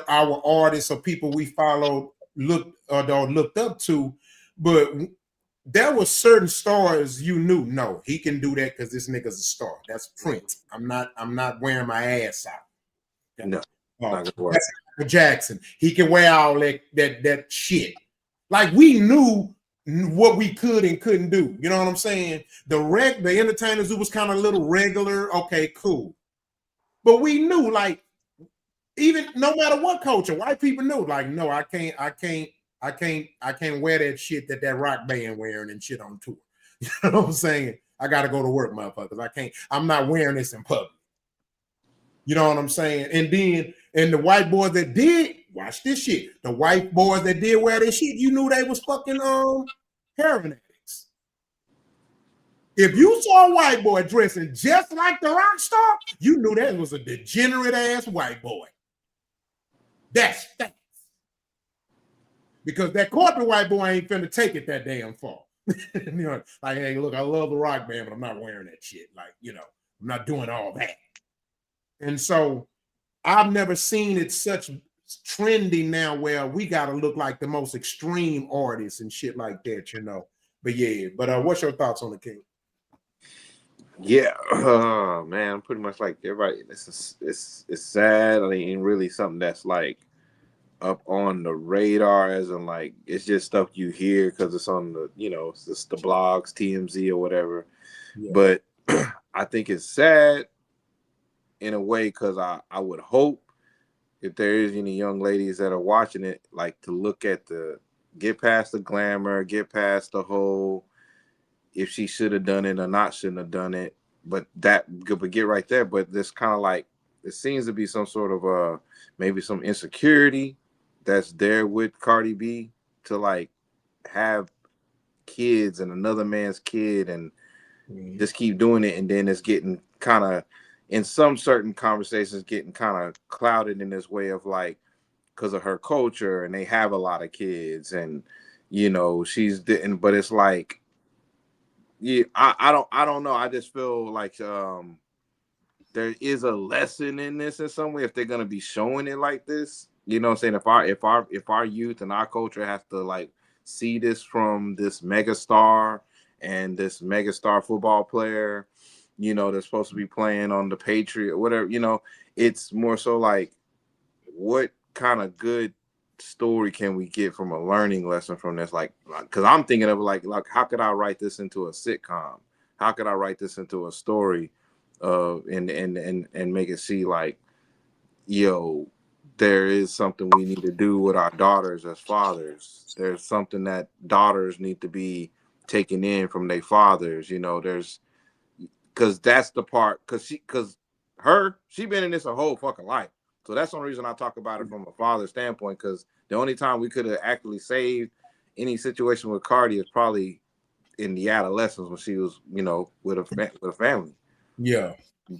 our artists or people we followed looked up to, but there were certain stars you knew, no, he can do that because this nigga's a star. That's Prince. I'm not wearing my ass out. No, not gonna work. That's Michael Jackson. He can wear all that shit. Like we knew what we could and couldn't do. You know what I'm saying? The entertainers who was kind of a little regular, okay, cool. But we knew, like, even no matter what culture, white people knew, like, no, I can't wear that shit that rock band wearing and shit on tour. You know what I'm saying? I gotta go to work, motherfuckers. I'm not wearing this in public. You know what I'm saying? And the white boys that did, watch this shit. The white boys that did wear this shit, you knew they was fucking heroin addicts. If you saw a white boy dressing just like the rock star, you knew that was a degenerate ass white boy. That's facts. Because that corporate white boy ain't finna take it that damn far. You know, like, hey, look, I love the rock band, but I'm not wearing that shit. Like, you know, I'm not doing all that. And so I've never seen it such trendy now where we got to look like the most extreme artists and shit like that, you know. But yeah, what's your thoughts on the King? Yeah, man, pretty much like everybody. It's sad. I mean, ain't really something that's like up on the radar, as in like it's just stuff you hear because it's on the, you know, it's just the blogs, TMZ or whatever. Yeah. But I think it's sad in a way because I would hope if there is any young ladies that are watching it, like to look at get past the glamour, get past the whole if she should have done it or not shouldn't have done it, but get right there. But this kind of like, it seems to be some sort of maybe some insecurity that's there with Cardi B to like have kids and another man's kid and just keep doing it, and then it's getting kind of, in some certain conversations, getting kind of clouded in this way of like, because of her culture, and they have a lot of kids, and you know but it's like, yeah, I don't know. I just feel like there is a lesson in this in some way if they're gonna be showing it like this. You know what I'm saying? If our youth and our culture has to like see this from this megastar and this megastar football player, you know, they're supposed to be playing on the Patriot, whatever, you know, it's more so like, what kind of good story can we get from a learning lesson from this? Like, because I'm thinking of like how could I write this into a sitcom? How could I write this into a story and make it see like, yo, there is something we need to do with our daughters as fathers. There's something that daughters need to be taken in from their fathers, you know, because that's the part, because she been in this a whole fucking life. So that's the only reason I talk about it from a father standpoint, because the only time we could have actually saved any situation with Cardi is probably in the adolescence when she was, you know, with a family. Yeah.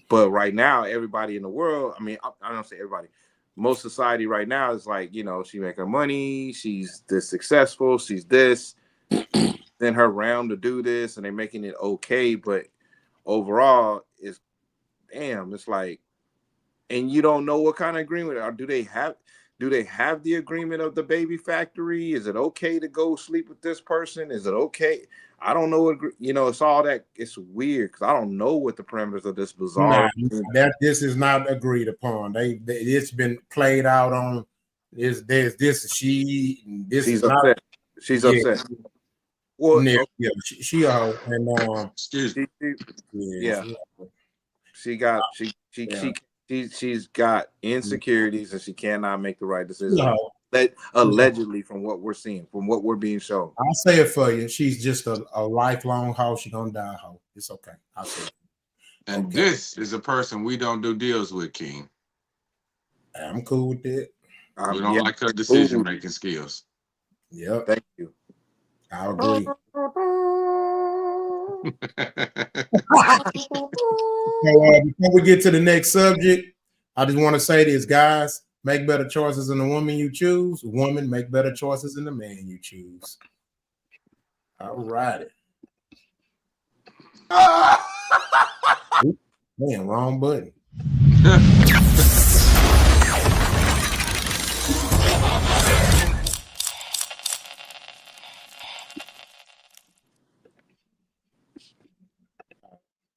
But right now, everybody in the world, I mean, I don't say everybody, most society right now is like, you know, she make her money, she's this successful, she's this, then her round to do this, and they're making it okay. But overall, it's damn, it's like, and you don't know what kind of agreement, or do they have the agreement of the baby factory? Is it okay to go sleep with this person? Is it okay? I don't know. You know, it's all that. It's weird because I don't know what the parameters of this bizarre. That this is not agreed upon. It's been played out on. She's upset. She's upset. Well, yeah, she a hoe, and excuse me. She's got insecurities and she cannot make the right decision. No. Allegedly, from what we're seeing, from what we're being shown. I'll say it for you. She's just a lifelong hoe. She's gonna die hoe. It's okay. I'll say it. And this is a person we don't do deals with, King. I'm cool with that. We don't like her decision-making skills. Yep. Thank you. I agree. Before we get to the next subject, I just want to say this, guys. Make better choices in the woman you choose. Woman, make better choices in the man you choose. All righty. Man, wrong button.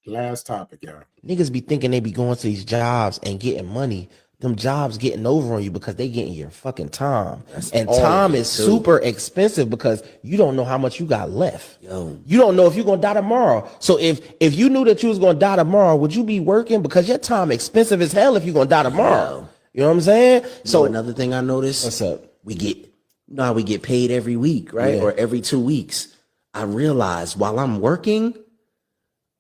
Last topic, y'all. Niggas be thinking they be going to these jobs and getting money. Them jobs getting over on you because they getting your fucking time. And time is super expensive because you don't know how much you got left. You don't know if you're gonna die tomorrow. So if you knew that you was gonna die tomorrow, would you be working? Because your time expensive as hell if you're gonna die tomorrow. You know what I'm saying? So another thing I noticed, what's up? We get paid every week, right? Yeah. Or every 2 weeks. I realized while I'm working,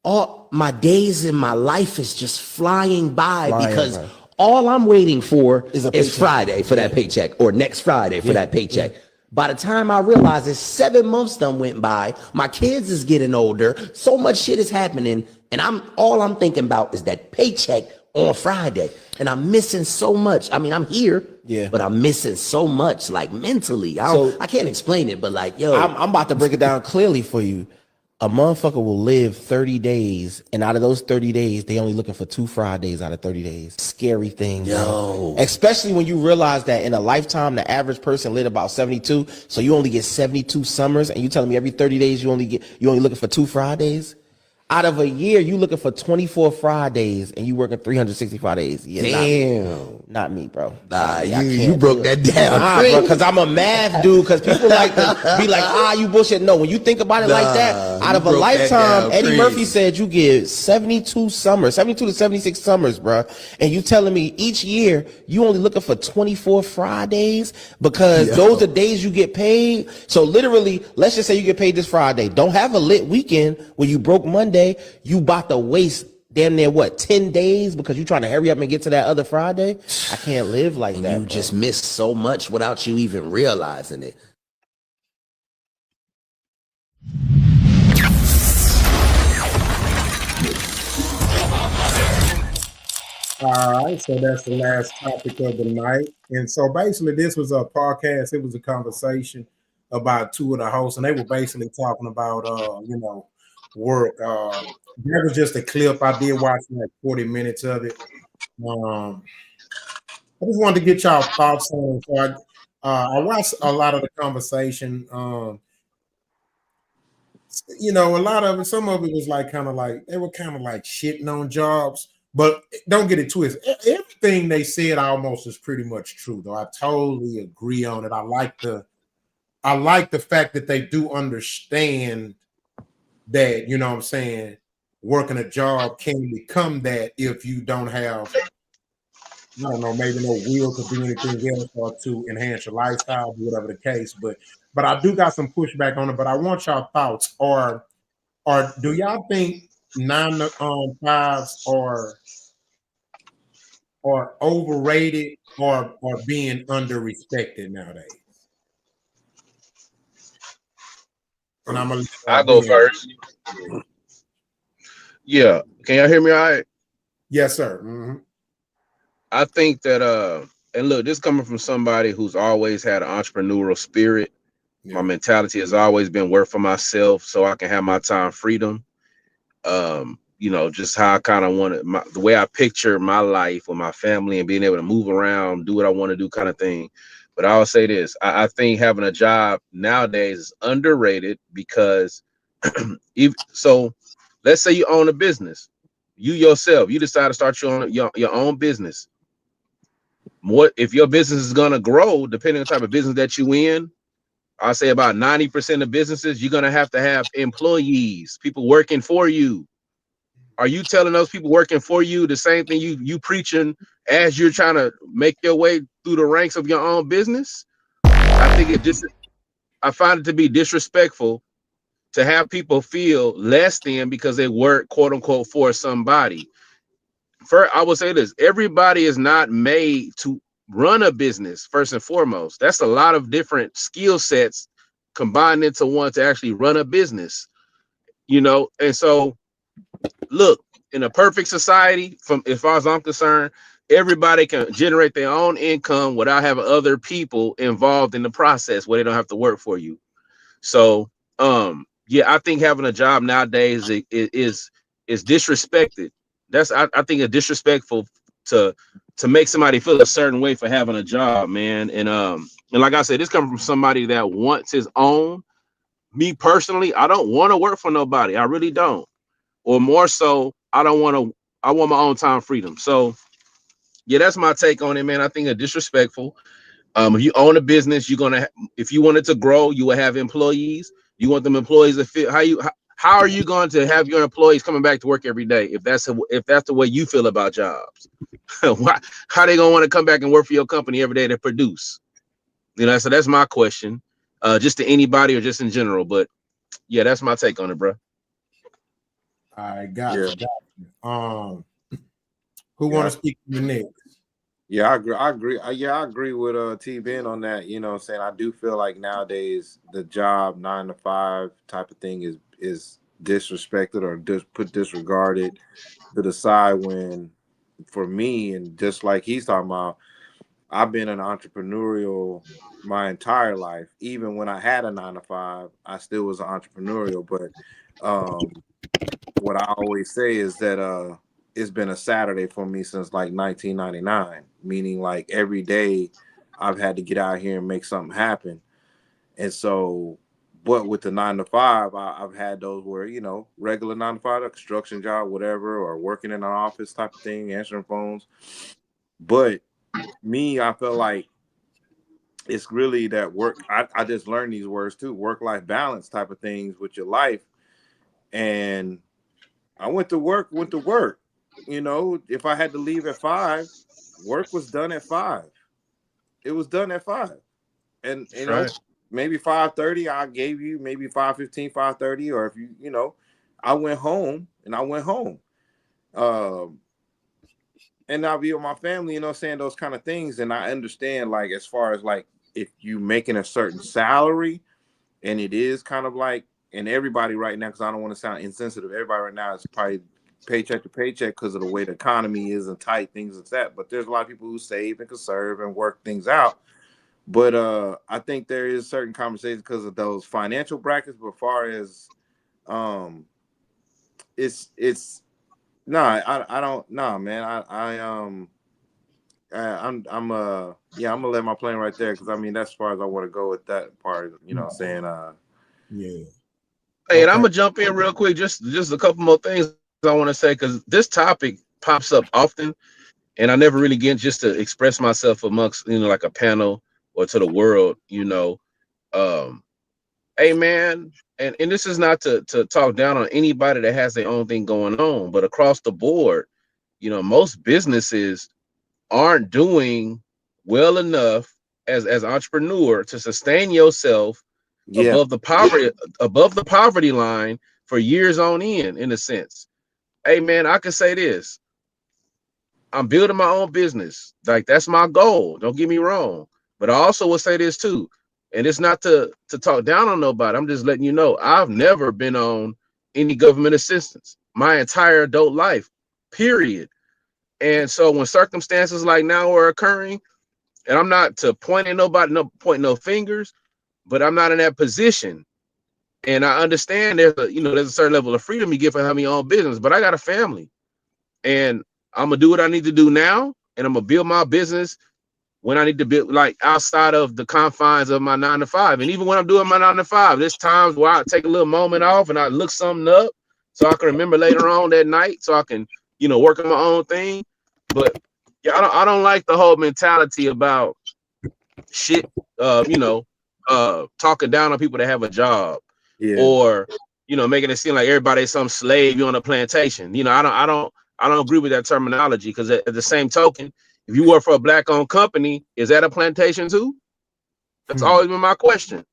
all my days in my life is just flying by because all I'm waiting for is Friday for that paycheck or next Friday for that paycheck. By the time I realize it's 7 months done went by, my kids is getting older, so much shit is happening, and all I'm thinking about is that paycheck on Friday. And I'm missing so much. I mean, I'm here, but I'm missing so much, like mentally. I can't explain it, but like, yo. I'm about to break it down clearly for you. A motherfucker will live 30 days, and out of those 30 days, they only looking for 2 Fridays out of 30 days. Scary thing, yo. Especially when you realize that in a lifetime, the average person lived about 72, so you only get 72 summers, and you telling me every 30 days you only looking for 2 Fridays? Out of a year, you looking for 24 Fridays, and you working 365 days. Yeah, damn. Not me, bro. Nah, you broke that down. Nah, bro, because I'm a math dude. Because people like to be like, you bullshit. No, when you think about it like that, out of a lifetime, Eddie Murphy said you get 72 summers, 72 to 76 summers, bro. And you telling me each year you only looking for 24 Fridays because those are days you get paid. So literally, let's just say you get paid this Friday. Don't have a lit weekend where you broke Monday. You about to waste damn near 10 days because you trying to hurry up and get to that other Friday. I can't live like that. You just missed so much without you even realizing it. All right, so that's the last topic of the night. And so basically this was a podcast. It was a conversation about 2 of the hosts, and they were basically talking about work. That was just a clip. I did watch like 40 minutes of it. I just wanted to get y'all thoughts on it. So I watched a lot of the conversation. A lot of it, some of it was like they were kind of like shitting on jobs, but don't get it twisted. Everything they said almost is pretty much true, though. I totally agree on it. I like the fact that they do understand that, you know what I'm saying, working a job can become that if you don't have, I don't know, maybe no will to do anything else or to enhance your lifestyle, whatever the case. But I do got some pushback on it. But I want y'all thoughts. Or do y'all think 9 to 5s are overrated or being under respected nowadays? And I'm gonna I'll go first. Yeah. Can y'all hear me all right? Yes, sir. Mm-hmm. I think that and look, this coming from somebody who's always had an entrepreneurial spirit. My mentality has always been work for myself so I can have my time freedom. You know, just how I kind of want it, the way I picture my life with my family and being able to move around, do what I want to do, kind of thing. But I'll say this: I think having a job nowadays is underrated because, so, let's say you own a business, you yourself, you decide to start your own business. What if your business is gonna grow? Depending on the type of business that you in, I'll say about 90% of businesses you're gonna have to have employees, people working for you. Are you telling those people working for you the same thing you preaching as you're trying to make your way through the ranks of your own business? I find it to be disrespectful to have people feel less than because they work quote unquote for somebody. First, I will say this: everybody is not made to run a business. First and foremost, that's a lot of different skill sets combined into one to actually run a business. You know, and so look, in a perfect society, from as far as I'm concerned, everybody can generate their own income without having other people involved in the process where they don't have to work for you. So, yeah, I think having a job nowadays is disrespected. I think it's disrespectful to make somebody feel a certain way for having a job, man. And like I said, this comes from somebody that wants his own. Me personally, I don't want to work for nobody. I really don't. Or more so, I don't want to. I want my own time freedom. So yeah, that's my take on it, man. I think it's disrespectful. If you own a business, you're gonna. If you want it to grow, you will have employees. You want them employees to fit. How are you going to have your employees coming back to work every day if that's the way you feel about jobs? How they gonna want to come back and work for your company every day to produce? You know, so that's my question. Just to anybody or just in general, but yeah, that's my take on it, bro. All right, got you. Who want to speak to you next? Yeah, I agree. I agree with T Ben on that. You know what I'm saying? I do feel like nowadays the job 9 to 5 type of thing is disrespected or disregarded to the side when, for me, and just like he's talking about, I've been an entrepreneurial my entire life. Even when I had a 9 to 5, I still was entrepreneurial. But what I always say is that it's been a Saturday for me since like 1999, meaning like every day I've had to get out here and make something happen. And so, but with the 9 to 5, I've had those where, you know, regular 9 to 5, a construction job, whatever, or working in an office type of thing, answering phones. But me, I feel like it's really that work. I just learned these words too, work-life balance type of things with your life. And I went to work. You know, if I had to leave at 5, work was done at 5. It was done at 5. And you know, maybe 5:30, I gave you maybe 5:15, 5:30, or if you know, I went home. And I'll be with my family, you know, saying those kind of things. And I understand, like, as far as like if you making a certain salary, and it is kind of like, and everybody right now, because I don't want to sound insensitive, everybody right now is probably paycheck to paycheck because of the way the economy is and tight things like that. But there's a lot of people who save and conserve and work things out. But I think there is certain conversations because of those financial brackets. But as far as it's no, I don't man. I'm gonna let my plane right there because I mean that's as far as I want to go with that part. You know, what I'm saying Hey, and I'm gonna jump in real quick. Just a couple more things I want to say because this topic pops up often, and I never really get just to express myself amongst like a panel or to the world. Hey man, and this is not to talk down on anybody that has their own thing going on, but across the board, most businesses aren't doing well enough as entrepreneur to sustain yourself above the poverty line for years on end, in a sense. Hey man, I can say this. I'm building my own business. Like that's my goal. Don't get me wrong. But I also will say this too. And it's not to talk down on nobody. I'm just letting you know I've never been on any government assistance my entire adult life, period. And so when circumstances like now are occurring, and I'm not to point at nobody, point no fingers, but I'm not in that position. And I understand there's a certain level of freedom you get for having your own business, but I got a family, and I'm gonna do what I need to do now, and I'm gonna build my business when I need to build, like outside of the confines of my 9 to 5. And even when I'm doing my 9 to 5, there's times where I take a little moment off and I look something up so I can remember later on that night, so I can, work on my own thing. But yeah, I don't like the whole mentality about shit, talking down on people that have a job, or making it seem like everybody's some slave you on a plantation. I don't agree with that terminology, because at the same token, if you work for a black-owned company, is that a plantation too? That's always been my question.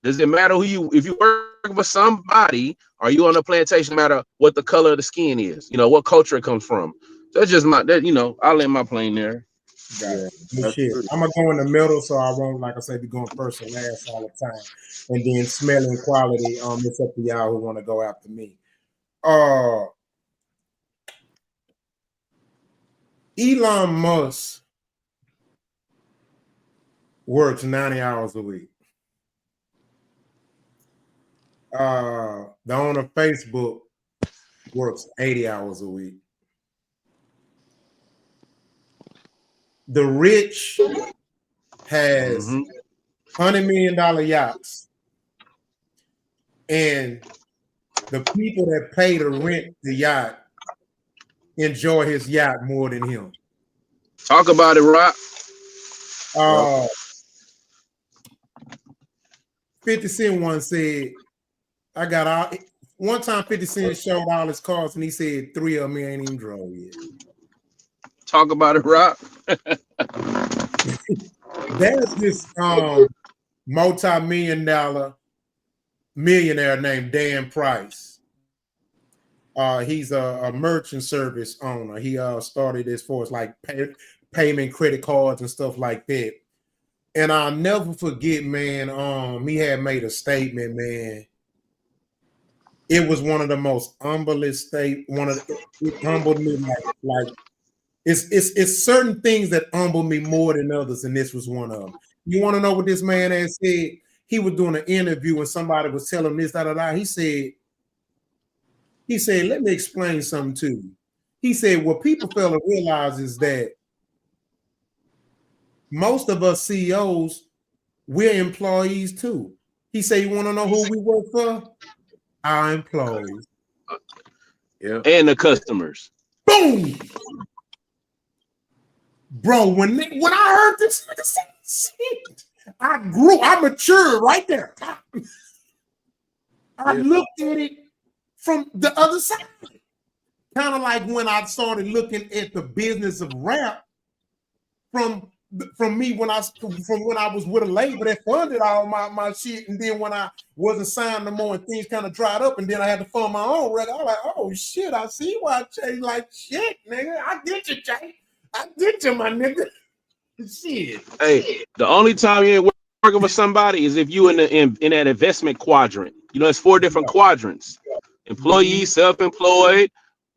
Does it matter if you work for somebody, are you on a plantation, no matter what the color of the skin is, what culture it comes from? That's just I'll land my plane there. Shit. I'm gonna go in the middle, so I won't, like I said, be going first and last all the time. And then smelling quality, it's up to y'all who want to go after me. Elon Musk works 90 hours a week. The owner of Facebook works 80 hours a week. The rich has $100 million yachts, and the people that pay to rent the yacht enjoy his yacht more than him. Talk about it, Rock. 50 Cent once said, I got all. One time 50 Cent showed all his cars, and he said 3 of them ain't even drove yet. Talk about it, Rock. There's this multi-million-dollar millionaire named Dan Price. He's a merchant service owner. He started as far as like payment credit cards and stuff like that. And I'll never forget, man, he had made a statement, man. It was one of the most humblest it humbled me like it's certain things that humble me more than others, and this was one of them. You want to know what this man had said? He was doing an interview and somebody was telling him this, He said, let me explain something to you. He said, what people fail to realize is that most of us CEOs, we're employees too. He said, you want to know who we work for? Our employees. Yeah. And the customers. Boom! Bro, when I heard this nigga say shit, I matured right there. I looked at it from the other side. Kind of like when I started looking at the business of rap from me when I was with a label that funded all my shit, and then when I wasn't signed no more and things kind of dried up, and then I had to fund my own record. I was like, oh shit, I see why Jay like shit, nigga. I get you, Jay. I get you, my nigga. Shit. Hey, the only time you ain't working with somebody is if you in that investment quadrant. It's 4 different quadrants: employee, self-employed,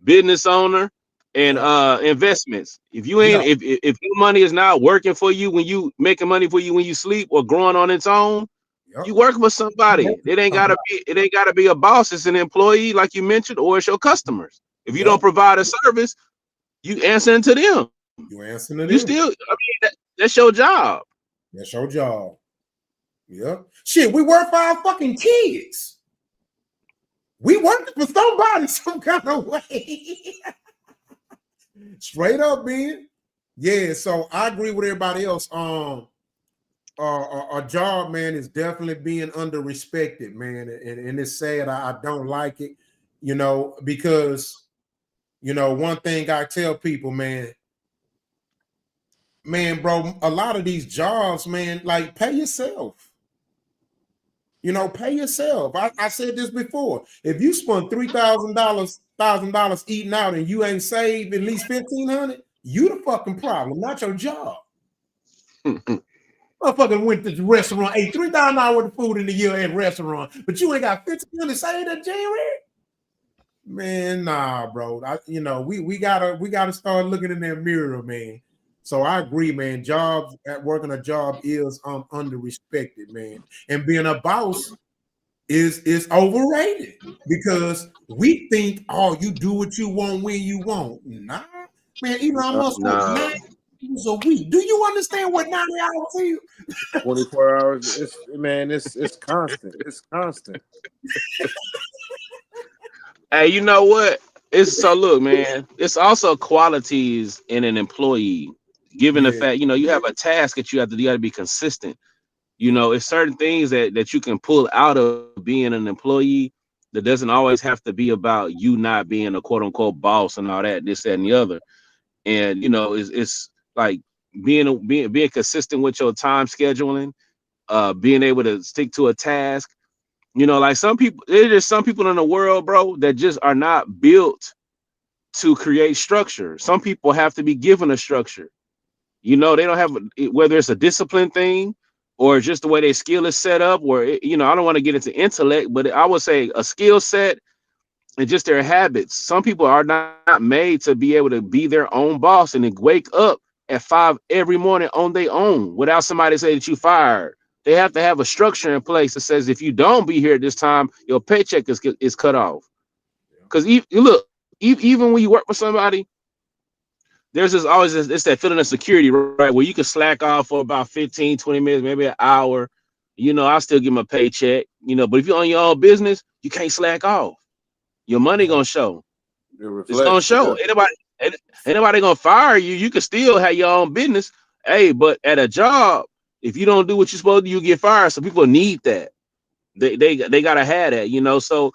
business owner, and investments. If you ain't, if your money is not working for you when you making money for you when you sleep or growing on its own, you working with somebody. It ain't gotta be a boss. It's an employee, like you mentioned, or it's your customers. If you don't provide a service, you answering to them. You answering to them. You still, that's your job. That's your job. Yep. Shit, we work for our fucking kids. We work for somebody some kind of way. Straight up, man. Yeah, so I agree with everybody else. Our job, man, is definitely being under-respected, man. And it's sad. I don't like it, because, one thing I tell people, man, bro, a lot of these jobs, man, like pay yourself. Pay yourself. I said this before. If you spend $3,000 eating out and you ain't saved at least $1,500, you the fucking problem, not your job. Motherfucker went to the restaurant, ate $3,000 worth of food in the year at restaurant, but you ain't got 15 to say that, January? Man, nah, bro. We gotta start looking in that mirror, man. So I agree, man. Jobs at working a job is under respected, man. And being a boss is overrated because we think, oh, you do what you want when you want. Nah, man. Elon Musk works 9 hours a week. Do you understand what 90 hours is? 24 hours. It's constant. It's constant. Hey, you know what? It's so look, man. It's also qualities in an employee. Given the fact, you have a task that you have to do, you got to be consistent. It's certain things that you can pull out of being an employee that doesn't always have to be about you not being a quote unquote boss and all that, this, that, and the other. And it's like being consistent with your time scheduling, being able to stick to a task. Like some people, there's just some people in the world, bro, that just are not built to create structure. Some people have to be given a structure. They don't have, whether it's a discipline thing or just the way their skill is set up, or, I don't want to get into intellect, but I would say a skill set and just their habits. Some people are not made to be able to be their own boss and then wake up at 5 every morning on their own without somebody saying that you fired. They have to have a structure in place that says if you don't be here at this time, your paycheck is cut off. Because even when you work for somebody, there's it's that feeling of security, right? Where you can slack off for about 15, 20 minutes, maybe an hour. I'll still get my paycheck, but if you're on your own business, you can't slack off. Your money gonna show. It's gonna show. Anybody gonna fire you. You can still have your own business. Hey, but at a job, if you don't do what you're supposed to, you get fired. So people need that. They gotta have that, So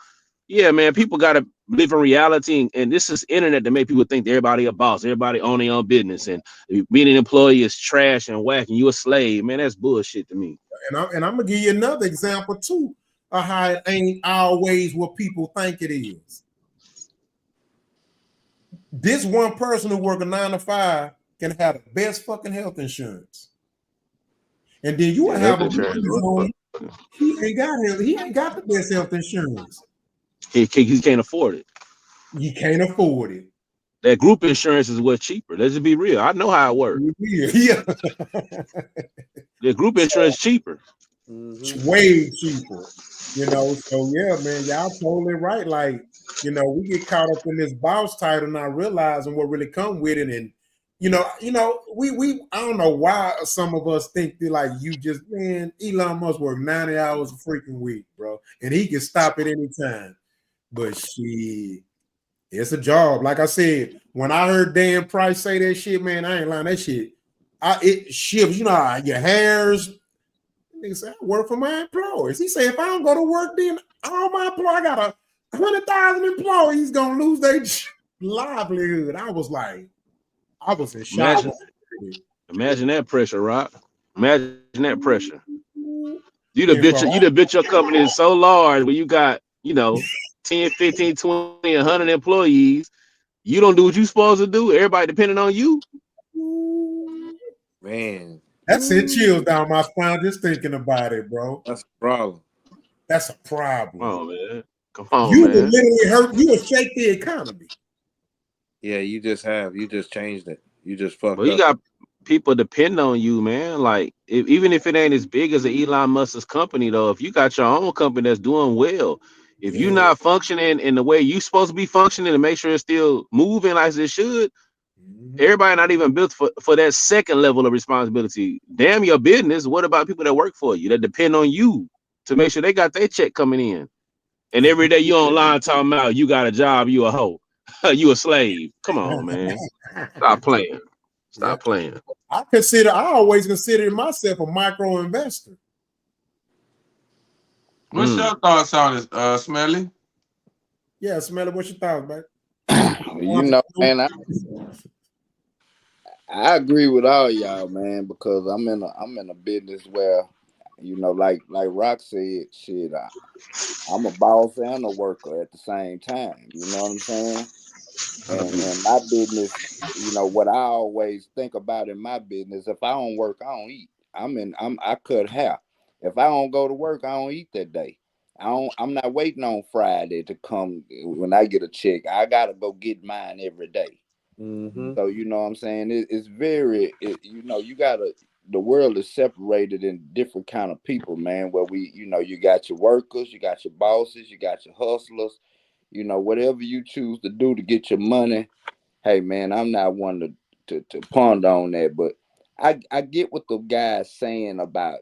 yeah, man, people gotta live in reality, and this is internet to make people think that everybody a boss, everybody own their own business, and being an employee is trash and whack, and you a slave, man. That's bullshit to me. And I'm gonna give you another example too of how it ain't always what people think it is. This one person who work a 9 to 5 can have the best fucking health insurance, and then you will have a business he ain't got the best health insurance. He can't afford it. You can't afford it. That group insurance is what's cheaper. Let's just be real. I know how it works. Yeah. The group insurance cheaper. Way cheaper. So yeah, man, y'all totally right. Like, we get caught up in this boss title, not realizing what really come with it. And we I don't know why some of us think that like Elon Musk work 90 hours a freaking week, bro, and he can stop at any time. But shit, it's a job. Like I said, when I heard Dan Price say that shit, man, I ain't lying. That shit, it shifts. Your hairs. Nigga say, I work for my employees. He said, if I don't go to work, then all my employees, I got 100,000 employees gonna lose their livelihood. I was in shock. Imagine that pressure, Rock. Imagine that pressure. You'd have bit your company is so large where you got, 10, 15, 20, 100 employees. You don't do what you're supposed to do. Everybody depending on you. Man. That sent chills down my spine just thinking about it, bro. That's a problem. That's a problem. Oh, man. Come on, you man. Would literally hurt. You would shake the economy. Yeah, you just changed it. You just fucked up. You got people depend on you, man. Like, even if it ain't as big as an Elon Musk's company, though, if you got your own company that's doing well, if you're not functioning in the way you're supposed to be functioning to make sure it's still moving like it should, everybody not even built for that second level of responsibility. Damn your business. What about people that work for you, that depend on you to make sure they got their check coming in? And every day you online talking about you got a job, you a hoe, you a slave. Come on, man. Stop playing. Stop playing. I always consider myself a micro investor. What's your thoughts on it, Smelly? Yeah, Smelly, what's your thoughts, man? Man, I agree with all y'all, man, because I'm in a business where, like Rock said, shit, I'm a boss and a worker at the same time. You know what I'm saying? And my business, what I always think about in my business, if I don't work, I don't eat. I cut hair. If I don't go to work, I don't eat that day. I'm not waiting on Friday to come when I get a check. I gotta go get mine every day. Mm-hmm. So you know what I'm saying? It's very you know, you gotta the world is separated in different kind of people, man, where you got your workers, you got your bosses, you got your hustlers, whatever you choose to do to get your money. Hey man, I'm not one to ponder on that, but I get what the guy's saying about,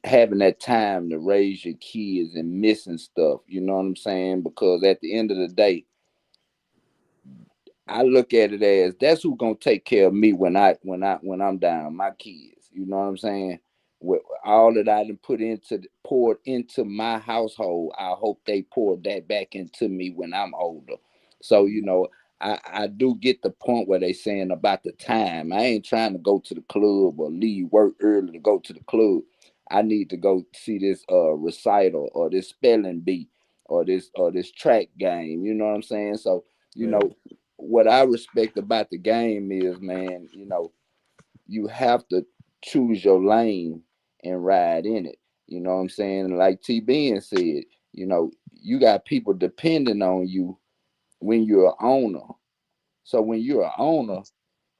having that time to raise your kids and missing stuff. You know what I'm saying? Because at the end of the day, I look at it as that's who's gonna take care of me when I'm down, my kids. You know what I'm saying? With all that I done poured into my household, I hope they pour that back into me when I'm older. So I do get the point where they saying about the time. I ain't trying to go to the club or leave work early to go to the club. I need to go see this recital or this spelling bee or this track game. You know what I'm saying? So what I respect about the game is, man, you have to choose your lane and ride in it. You know what I'm saying? Like T Ben said, you got people depending on you when you're an owner. So when you're an owner,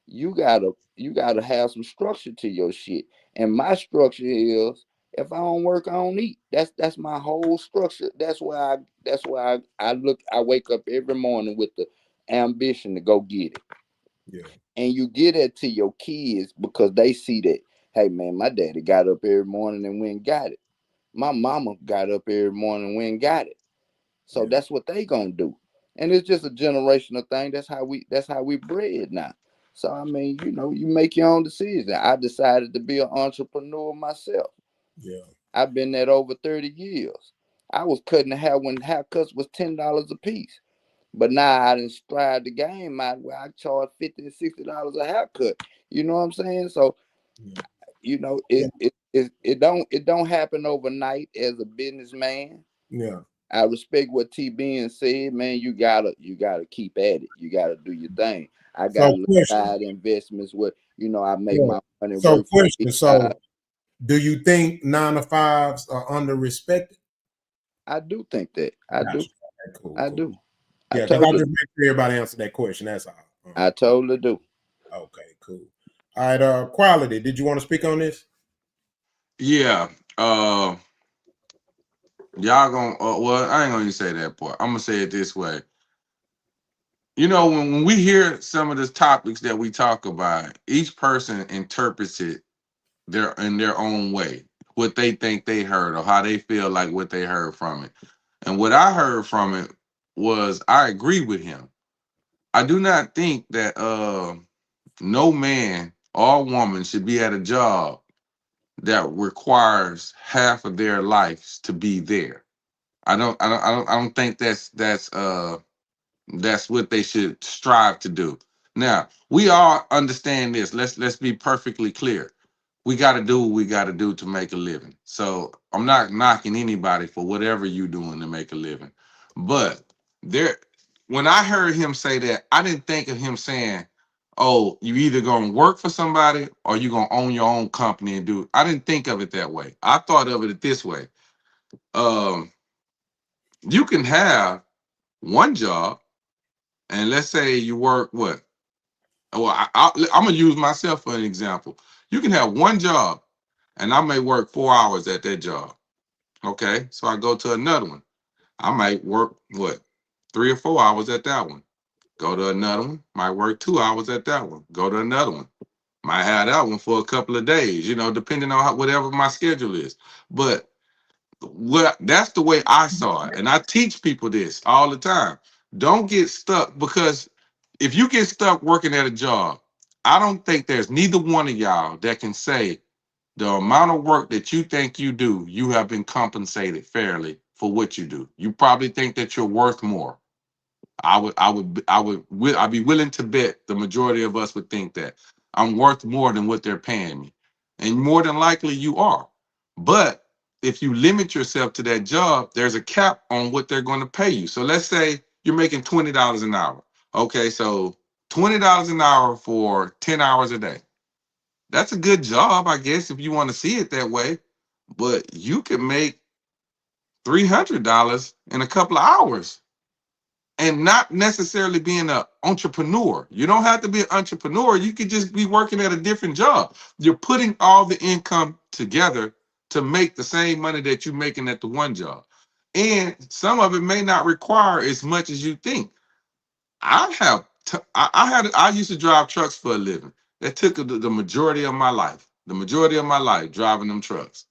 you gotta have some structure to your shit. And my structure is if I don't work, I don't eat. That's my whole structure. I wake up every morning with the ambition to go get it. Yeah. And you get it to your kids because they see that, hey man, my daddy got up every morning and went and got it. My mama got up every morning and went and got it. So that's what they gonna do. And it's just a generational thing. That's how we bred now. So I mean, you make your own decision. I decided to be an entrepreneur myself. Yeah. I've been that over 30 years. I was cutting hair when haircuts was $10 a piece. But now I done stride the game out where I charge $50 and $60 a haircut. You know what I'm saying? So, it don't happen overnight as a businessman. Yeah. I respect what T Ben said, man. You gotta keep at it. You gotta do your thing. I got So question. side investments where I make my money So work. question. So do you think 9 to 5s are under respected? I do think that. I do. Cool, I cool. do. Yeah, because I just make sure everybody answer that question. That's all. I totally do. Okay, cool. All right, Quality. Did you want to speak on this? Yeah. Y'all gonna well, I ain't gonna even say that part. I'm gonna say it this way. When we hear some of the topics that we talk about, each person interprets it in their own way, what they think they heard or how they feel like what they heard from it. And what I heard from it was I agree with him. I do not think that no man or woman should be at a job that requires half of their lives to be there. I don't think that's what they should strive to do. Now, we all understand this. Let's be perfectly clear. We got to do what we got to do to make a living. So I'm not knocking anybody for whatever you're doing to make a living. But when I heard him say that, I didn't think of him saying, "Oh, you either gonna work for somebody or you gonna own your own company and do." I didn't think of it that way. I thought of it this way. You can have one job, and let's say you work what? Well, I'm gonna use myself for an example. You can have one job, and I may work 4 hours at that job. Okay, so I go to another one. I might work what 3 or 4 hours at that one. Go to another one. Might work 2 hours at that one. Go to another one. Might have that one for a couple of days. Depending on whatever my schedule is. But that's the way I saw it, and I teach people this all the time. Don't get stuck, because if you get stuck working at a job, I don't think there's neither one of y'all that can say the amount of work that you think you do, you have been compensated fairly for what you do. You probably think that you're worth more. I'd be willing to bet the majority of us would think that I'm worth more than what they're paying me, and more than likely you are. But if you limit yourself to that job, there's a cap on what they're going to pay you. So let's say you're making $20 an hour. Okay, so $20 an hour for 10 hours a day. That's a good job, I guess, if you want to see it that way. But you can make $300 in a couple of hours and not necessarily being an entrepreneur. You don't have to be an entrepreneur. You could just be working at a different job. You're putting all the income together to make the same money that you're making at the one job. And some of it may not require as much as you think. I used to drive trucks for a living. That took the majority of my life. The majority of my life driving them trucks.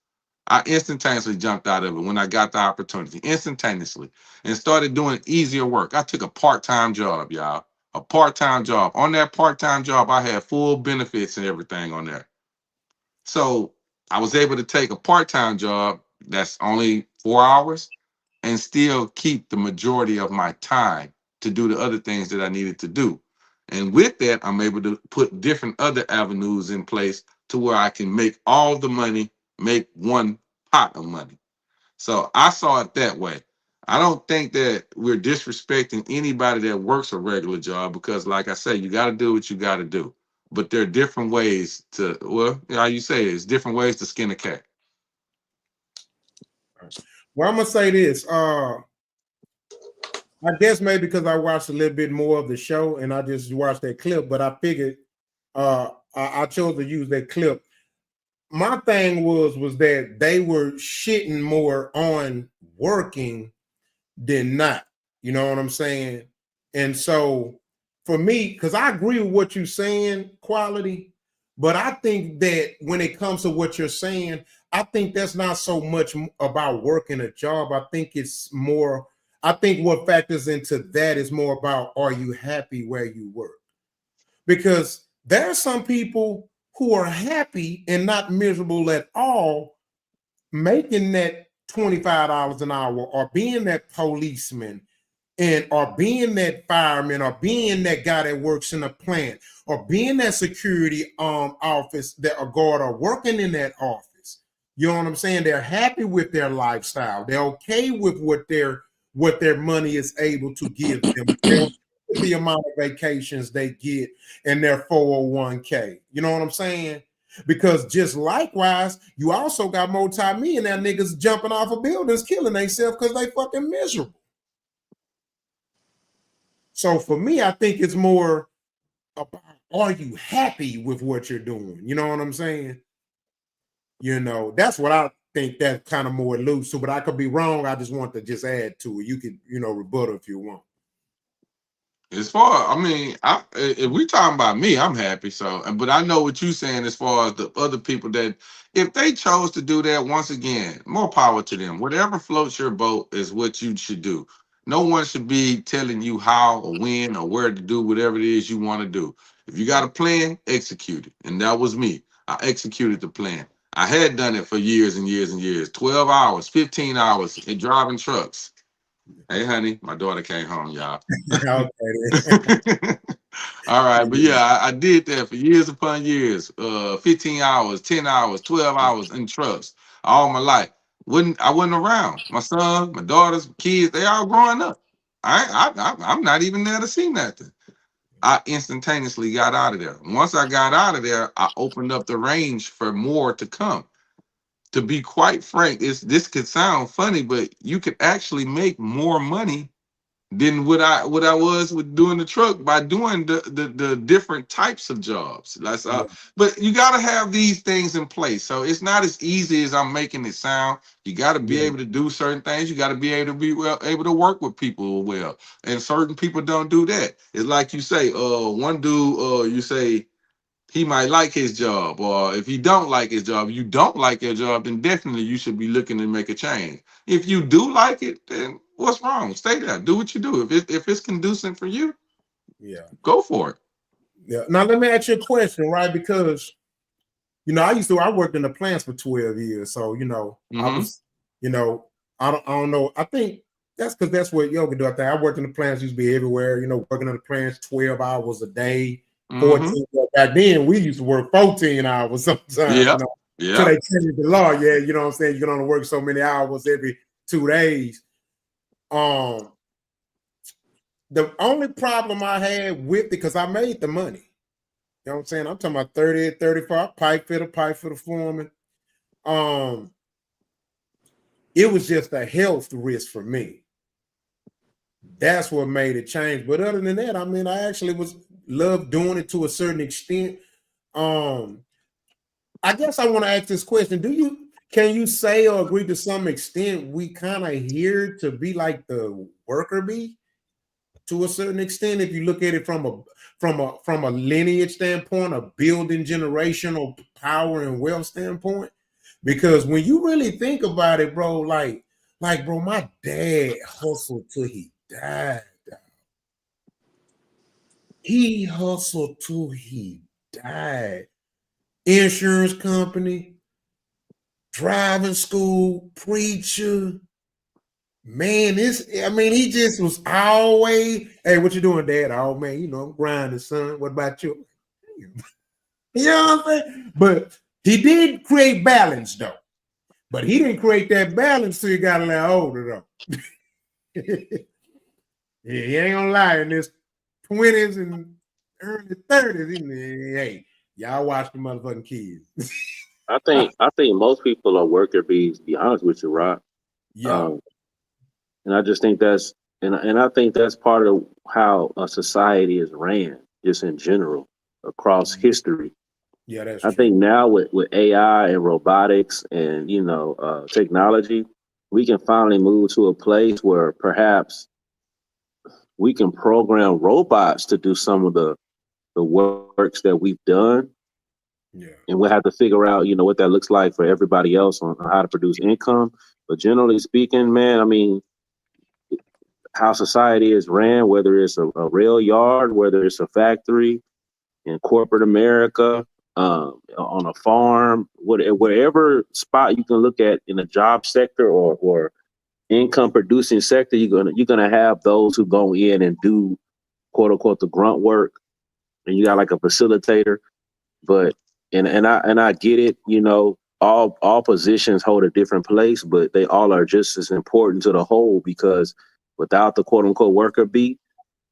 I instantaneously jumped out of it when I got the opportunity, instantaneously, and started doing easier work. I took a part-time job, y'all. A part-time job. On that part-time job, I had full benefits and everything on there. So I was able to take a part-time job that's only 4 hours and still keep the majority of my time to do the other things that I needed to do. And with that, I'm able to put different other avenues in place to where I can make all the money, make one pot of money. So I saw it that way. I don't think that we're disrespecting anybody that works a regular job because, like I say, you got to do what you got to do. But there are different ways to, well, how you say it, it's different ways to skin a cat. Well, I'm gonna say this. I guess maybe because I watched a little bit more of the show and I just watched that clip, but I figured I chose to use that clip. My thing was that they were shitting more on working than not. You know what I'm saying? And so for me, because I agree with what you're saying, quality, but I think that when it comes to what you're saying, I think that's not so much about working a job. I think it's more, I think what factors into that is more about, are you happy where you work? Because there are some people who are happy and not miserable at all, making that $25 an hour or being that policeman and or being that fireman or being that guy that works in a plant or being that security office that a guard or working in that office. You know what I'm saying? They're happy with their lifestyle. They're okay with what their money is able to give them. They're okay with the amount of vacations they get in their 401k. You know what I'm saying? Because just likewise, you also got multi-millionaire niggas jumping off of buildings, killing themselves because they fucking miserable. So for me, I think it's more about, are you happy with what you're doing? You know what I'm saying? You know, that's what I think that's kind of more loose to, but I could be wrong. I just want to just add to it. You can, rebuttal if you want. As far, I mean, if we talking about me, I'm happy. So, but I know what you're saying as far as the other people that, if they chose to do that, once again, more power to them. Whatever floats your boat is what you should do. No one should be telling you how or when or where to do whatever it is you want to do. If you got a plan, execute it. And that was me. I executed the plan. I had done it for years and years and years. 12 hours, 15 hours in driving trucks. Hey, honey, my daughter came home, y'all. All right, but yeah, I did that for years upon years. 15 hours, 10 hours, 12 hours in trucks all my life. I wasn't around. My son, my daughters, kids, they all growing up. I'm not even there to see nothing. I instantaneously got out of there. Once I got out of there, I opened up the range for more to come. To be quite frank, this could sound funny, but you could actually make more money than what I was with doing the truck by doing the different types of jobs. But you got to have these things in place. So it's not as easy as I'm making it sound. You got to be able to do certain things. You got to be able to work with people well. And certain people don't do that. It's like you say, one dude, you say, he might like his job, or if he don't like his job, you don't like your job, then definitely you should be looking to make a change. If you do like it, then what's wrong? Stay there. Do what you do. If it's conducive for you, go for it. Yeah. Now let me ask you a question, right? Because I worked in the plants for 12 years, so I was, I don't know. I think that's because that's what yoga do. I think I worked in the plants, used to be everywhere. Working in the plants 12 hours a day. 14. Back then, we used to work 14 hours sometimes. Yeah. So they changed the law. Yeah, you know what I'm saying? You can only work so many hours every 2 days. The only problem I had with it, because I made the money. You know what I'm saying? I'm talking about 30, 35, pipe fitter foreman. It was just a health risk for me. That's what made it change. But other than that, I mean, I actually loved doing it to a certain extent. I guess I want to ask this question. Can you say or agree to some extent we kind of here to be like the worker bee to a certain extent? If you look at it from a lineage standpoint, a building generational power and wealth standpoint, because when you really think about it, bro, like bro, my dad hustled till he died. He hustled till he died. Insurance company, driving school, preacher. Man, he just was always, hey, what you doing, Dad? Oh, man, I'm grinding, son. What about you? You know what I'm saying? But he did create balance, though. But he didn't create that balance till he got a little older, though. Yeah, he ain't gonna lie, in his 20s and early 30s, hey, y'all watch the motherfucking kids. I think most people are worker bees, to be honest with you, Rock. Yeah. And I just think that's and I think that's part of how a society is ran, just in general, across history. Yeah, that's I true. think now with AI and robotics and technology, we can finally move to a place where perhaps we can program robots to do some of the works that we've done. Yeah. And we'll have to figure out, what that looks like for everybody else on how to produce income. But generally speaking, man, I mean, how society is ran, whether it's a rail yard, whether it's a factory in corporate America, on a farm, wherever spot you can look at in a job sector or income producing sector, you're gonna have those who go in and do quote unquote the grunt work, and you got like a facilitator. But and I get it, all positions hold a different place, but they all are just as important to the whole, because without the quote unquote worker bee,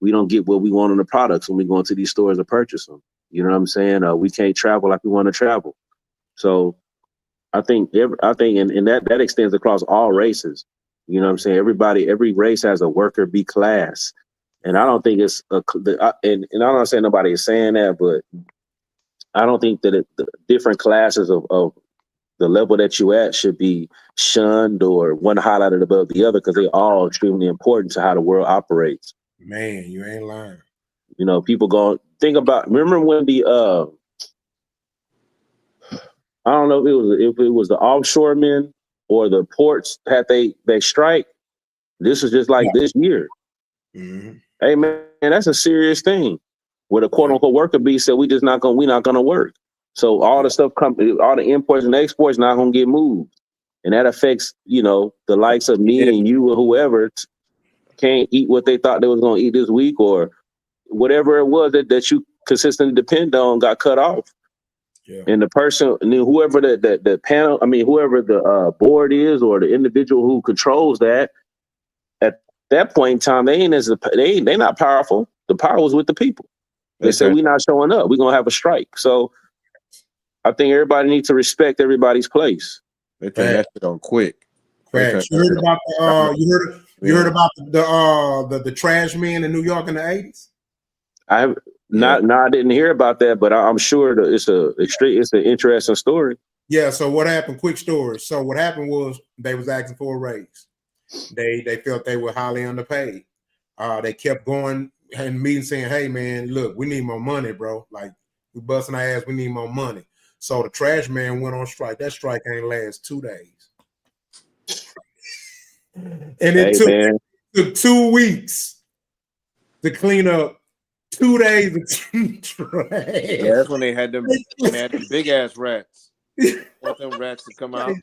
we don't get what we want in the products when we go into these stores to purchase them. You know what I'm saying? We can't travel like we want to travel. So I think and that extends across all races. You know what I'm saying? Every race has a worker bee class. And I don't think it's and I'm not saying nobody is saying that, but I don't think that the different classes of the level that you at should be shunned or one highlighted above the other, because they're all extremely important to how the world operates. Man, you ain't lying. People go think about. Remember when I don't know if it was the offshore men or the ports had they strike. This is just like this year. Mm-hmm. Hey man, that's a serious thing. Where the quote unquote worker bee said we're not gonna work. So all the stuff all the imports and exports not gonna get moved, and that affects the likes of me and you or whoever can't eat what they thought they was gonna eat this week, or whatever it was that you consistently depend on got cut off. Yeah. And the person, whoever the panel, whoever the board is, or the individual who controls that, at that point in time, they not powerful. The power was with the people. They said we're not showing up. We're gonna have a strike. So I think everybody needs to respect everybody's place. They turn that shit on quick. Facts. You heard about you heard about the trash men in New York in the 80s? I didn't hear about that, but I'm sure it's an interesting story. Yeah. So what happened? Quick story. So what happened was they was asking for a raise. They felt they were highly underpaid. They kept going and meetings saying, "Hey man, look, we need more money, bro. Like we busting our ass, we need more money." So the trash man went on strike. That strike ain't last 2 days, and it took 2 weeks to clean up 2 days of trash. Yeah, that's when they had them big ass rats. Want them rats to come out.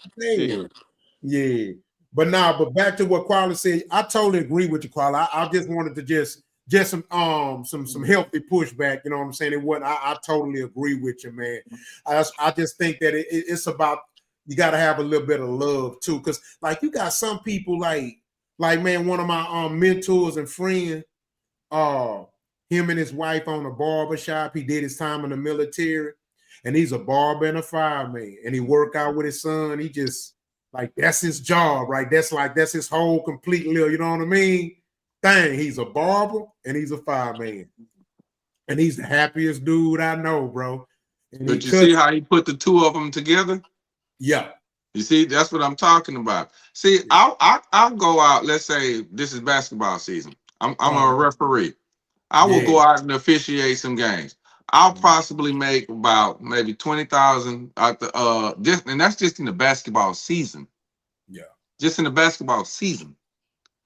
Yeah. But back to what Quali said. I totally agree with you, Quali. I just wanted to just some healthy pushback. You know what I'm saying? It wasn't. I totally agree with you, man. I just think that it's about, you got to have a little bit of love too, because like you got some people like man, one of my mentors and friends, him and his wife own a barber shop. He did his time in the military, and he's a barber and a fireman. And he work out with his son. He just like that's his job, right? That's his whole complete little, you know what I mean? Thing. He's a barber and he's a fireman. And he's the happiest dude I know, bro. And but you see how he put the two of them together? Yeah. You see, that's what I'm talking about. See, I'll go out. Let's say this is basketball season. I'm a referee. I will go out and officiate some games. I'll possibly make about maybe 20,000 out the just, and that's just in the basketball season. Yeah. Just in the basketball season.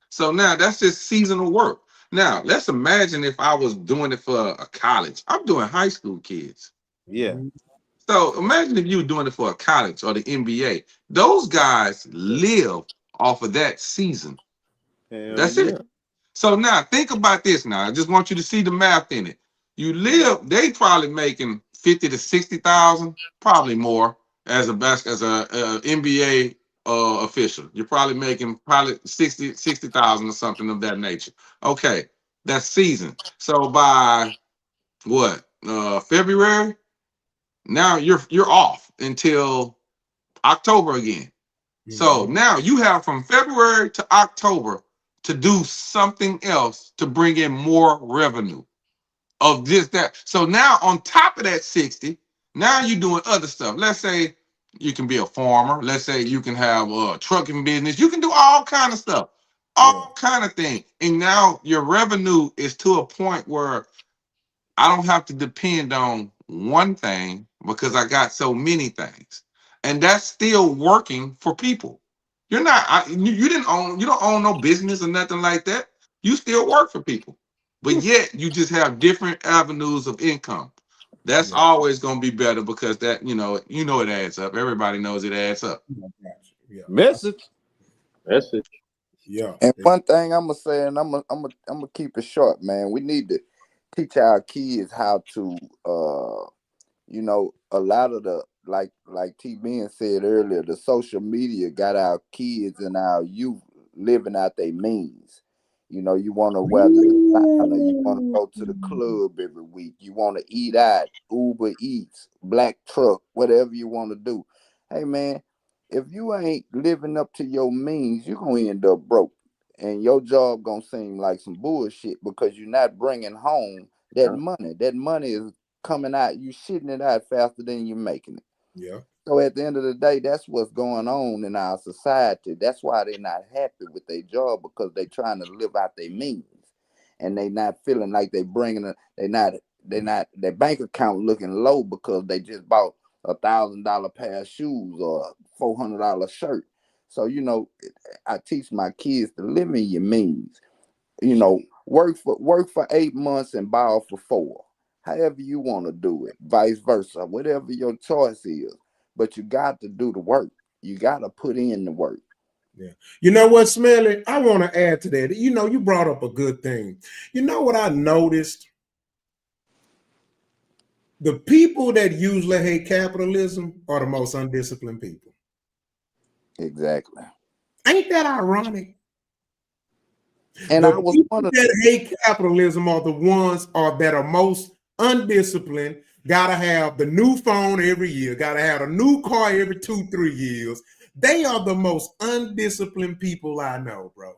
So now that's just seasonal work. Now let's imagine if I was doing it for a college. I'm doing high school kids. Yeah. So imagine if you were doing it for a college or the NBA. Those guys live off of that season. Hell That's yeah. it. So now think about this. Now I just want you to see the math in it. They probably making 50 to 60,000, probably more as a NBA official. You're probably making 60,000 or something of that nature. Okay, that's season. So by what February? Now you're off until October again. So now you have from February to October to do something else to bring in more revenue of this, that. So now on top of that 60, now you're doing other stuff. Let's say you can be a farmer. Let's say you can have a trucking business. You can do all kind of stuff, all kind of things. And now your revenue is to a point where I don't have to depend on one thing because I got so many things. And that's still working for people. You're not, you don't own no business or nothing like that. You still work for people. But yet you just have different avenues of income. That's always going to be better because that, it adds up. Everybody knows it adds up. Message. Yeah. And one thing I'm gonna say, and I'm gonna keep it short, man. We need to teach our kids how to, a lot of the like T. Ben said earlier, the social media got our kids and our youth living out their means. You want to wear the designer, you want to go to the club every week, you want to eat out, Uber Eats, Black Truck, whatever you want to do. Hey, man, if you ain't living up to your means, you're going to end up broke. And your job going to seem like some bullshit because you're not bringing home that money. That money is coming out, you shitting it out faster than you're making it. Yeah. So at the end of the day, that's what's going on in our society. That's why they're not happy with their job because they're trying to live out their means, and they not feeling like they bringing their bank account looking low because they just bought $1,000 pair of shoes or $400 shirt. So I teach my kids to live in your means. Work for 8 months and ball for 4. However you want to do it, vice versa, whatever your choice is. But you got to do the work. You got to put in the work. Yeah. You know what, Smelly? I want to add to that. You brought up a good thing. You know what I noticed? The people that usually hate capitalism are the most undisciplined people. Exactly. Ain't that ironic? And the I was people one of that hate capitalism are the ones that are most undisciplined. Gotta have the new phone every year, gotta have a new car every 2-3 years. They are the most undisciplined people I know, bro.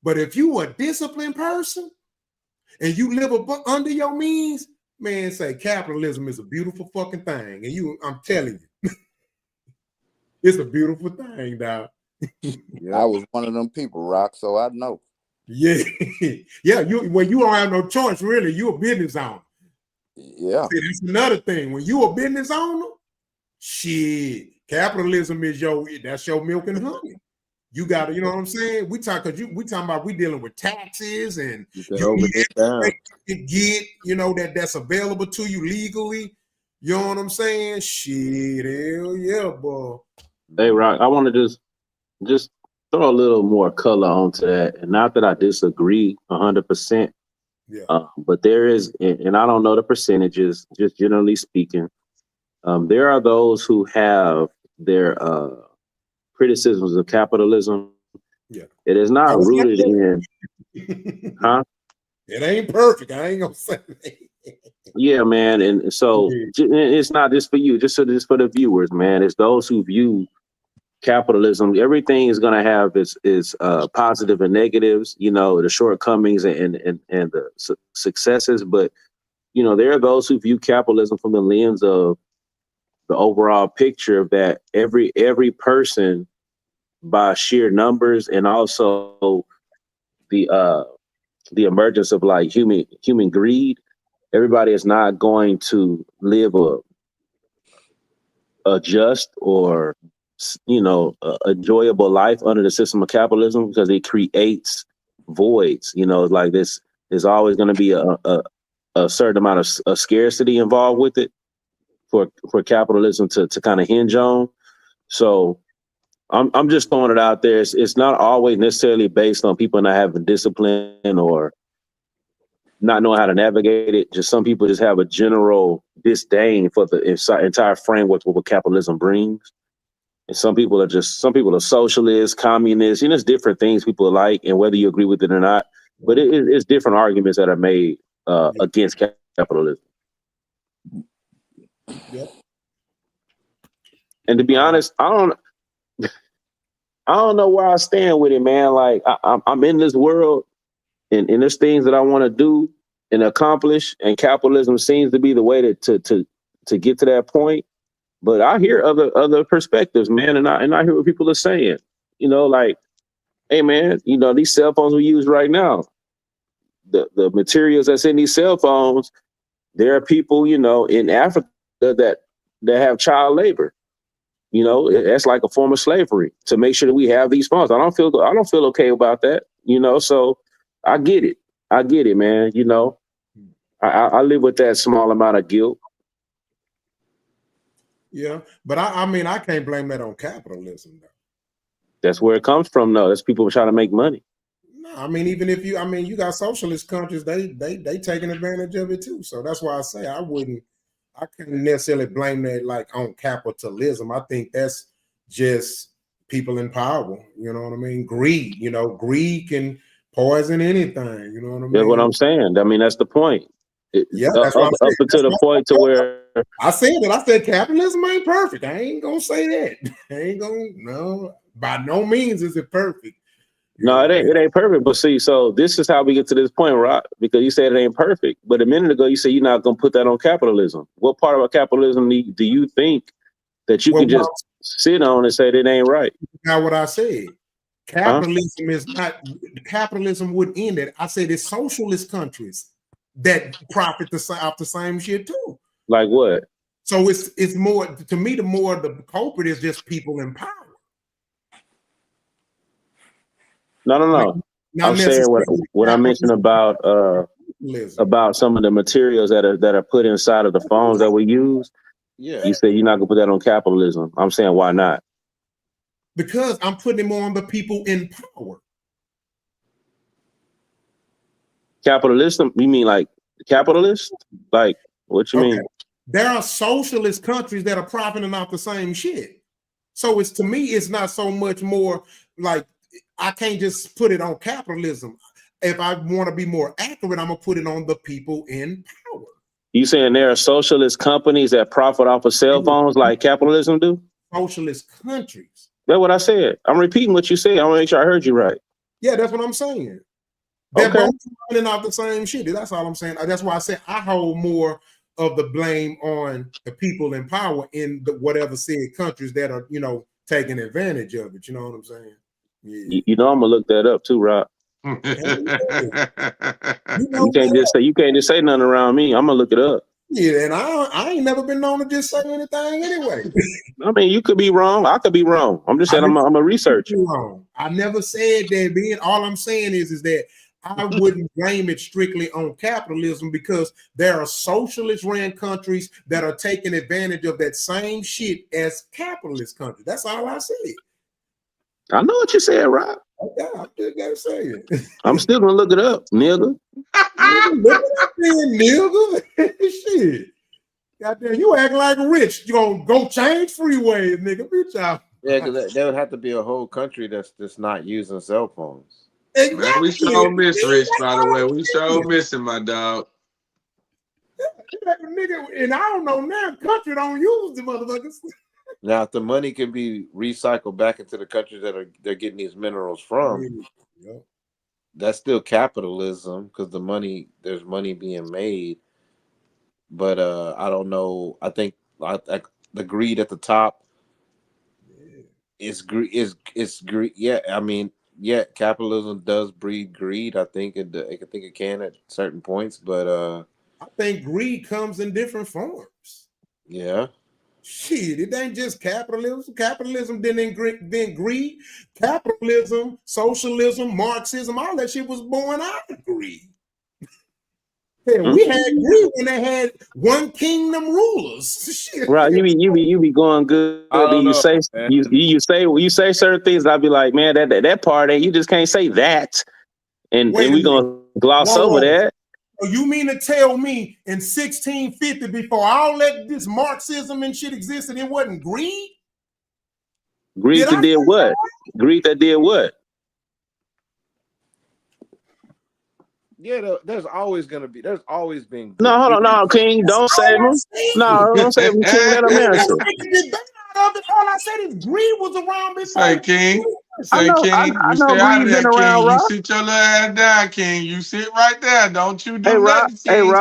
But if you a disciplined person and you live under your means, man, say capitalism is a beautiful fucking thing. And I'm telling you, it's a beautiful thing, dog. I was one of them people, Rock, so I know. Yeah. Yeah, you don't have no choice, really. You a business owner. Yeah. See, that's another thing. When you a business owner, shit, capitalism is that's your milk and honey. You got to, you know what I'm saying? We talking about we dealing with taxes and you get, that's available to you legally. You know what I'm saying? Shit, hell yeah, boy. Hey, Rock, I want to just throw a little more color onto that. And not that I disagree 100%. Yeah. But there is, and I don't know the percentages, just generally speaking, there are those who have their criticisms of capitalism. Yeah. It is not rooted in, huh? It ain't perfect. I ain't gonna say that. Yeah, man. And so it's not just for you, just for the viewers, man. It's those who view capitalism. Everything is going to have its positive and negatives, you know, the shortcomings and the successes. But, you know, there are those who view capitalism from the lens of the overall picture of that every person, by sheer numbers, and also the emergence of like human greed. Everybody is not going to live a just or, you know, a enjoyable life under the system of capitalism, because it creates voids. You know, like this, there's always going to be a certain amount of scarcity involved with it for capitalism to kind of hinge on. So I'm just throwing it out there. It's not always necessarily based on people not having discipline or not knowing how to navigate it. Just some people just have a general disdain for the entire framework of what capitalism brings. And some people are socialists, communists, you know, there's different things people like, and whether you agree with it or not, but it's different arguments that are made against capitalism. Yep. And to be honest, I don't know where I stand with it, man. Like I'm in this world, and there's things that I want to do and accomplish, and capitalism seems to be the way to get to that point. But I hear other perspectives, man, and I hear what people are saying. You know, like, hey, man, you know, these cell phones we use right now, the materials that's in these cell phones, there are people, you know, in Africa that have child labor. You know, that's like a form of slavery to make sure that we have these phones. I don't feel okay about that. You know, so I get it, man. You know, I live with that small amount of guilt. Yeah, but I mean, I can't blame that on capitalism, though. That's where it comes from, though. That's people trying to make money. No, I mean, even if you got socialist countries, they taking advantage of it too. So that's why I say I can't necessarily blame that like on capitalism. I think that's just people in power. You know what I mean? Greed. You know, greed can poison anything. You know what I mean? That's what I'm saying. I mean, that's the point. That's what up until the point to where I said that. I said capitalism ain't perfect. I ain't gonna say that. I ain't gonna. No, by no means is it perfect. No, it ain't perfect. But see, so this is how we get to this point, Rock, because you said it ain't perfect. But a minute ago, you said you're not going to put that on capitalism. What part of capitalism do you think that you can just sit on and say that ain't right? Not what I said. Capitalism is not. Capitalism would end it. I said it's socialist countries that profit off the same shit too. Like what? So it's more, to me, the more the culprit is just people in power. No. I'm saying what I mentioned about some of the materials that are put inside of the phones that we use. Yeah. You said you're not gonna put that on capitalism. I'm saying why not? Because I'm putting it on the people in power. Capitalism? You mean like capitalist? Like what you mean? There are socialist countries that are profiting off the same shit. So it's, to me, it's not so much more like, I can't just put it on capitalism. If I want to be more accurate, I'm gonna put it on the people in power. You saying there are socialist companies that profit off of cell phones like capitalism do? Socialist countries. That's what I said. I'm repeating what you said. I want to make sure I heard you right. Yeah, that's what I'm saying. They're both profiting off the same shit. That's all I'm saying. That's why I said I hold more of the blame on the people in power in whatever said countries that are, you know, taking advantage of it. You know what I'm saying? Yeah. You know I'm gonna look that up too, Rob. You can't just say nothing around me. I'm gonna look it up. Yeah, and I ain't never been known to just say anything anyway. I mean, you could be wrong. I could be wrong. I'm just saying I'm a researcher. I never said that, Ben. All I'm saying is that I wouldn't blame it strictly on capitalism, because there are socialist ran countries that are taking advantage of that same shit as capitalist countries. That's all I said. I know what you said, Rob. Okay, I just gotta say it. I'm still gonna look it up, nigga. Look it up then, nigga. Shit. Goddamn, you acting like rich. You gonna go change freeways, nigga. Bitch out. Yeah, because there would have to be a whole country that's not using cell phones. Exactly. Man, we sure miss Rich, by the way. We sure miss him, my dog. Nigga, and I don't know now, country don't use the motherfuckers. Now, if the money can be recycled back into the countries that they're getting these minerals from, that's still capitalism because there's money being made. But I don't know. I think the greed at the top is greed. Yeah, I mean, yeah, capitalism does breed greed. I think it can at certain points, but I think greed comes in different forms. Yeah. Shit, it ain't just capitalism. Capitalism didn't invent greed. Capitalism, socialism, Marxism, all that shit was born out of greed. Hell, we had greed when they had one kingdom rulers. Shit. Right, you be going good. I don't You know, say man. you say certain things, and I'll be like, man, that part ain't. You just can't say that, and we gonna gloss over that. So you mean to tell me in 1650, before all this Marxism and shit existed, it wasn't greed? Greed that did what? Greed that did what? Yeah, there's always been. No, hold on, no, King, don't save him. No, don't save him, King. Let him answer. All I said is greed was around before. Say, King. I know Greed been around, King. Rock. You sit your little ass down, King. You sit right there. Don't you do Hey, Rock. nothing, King.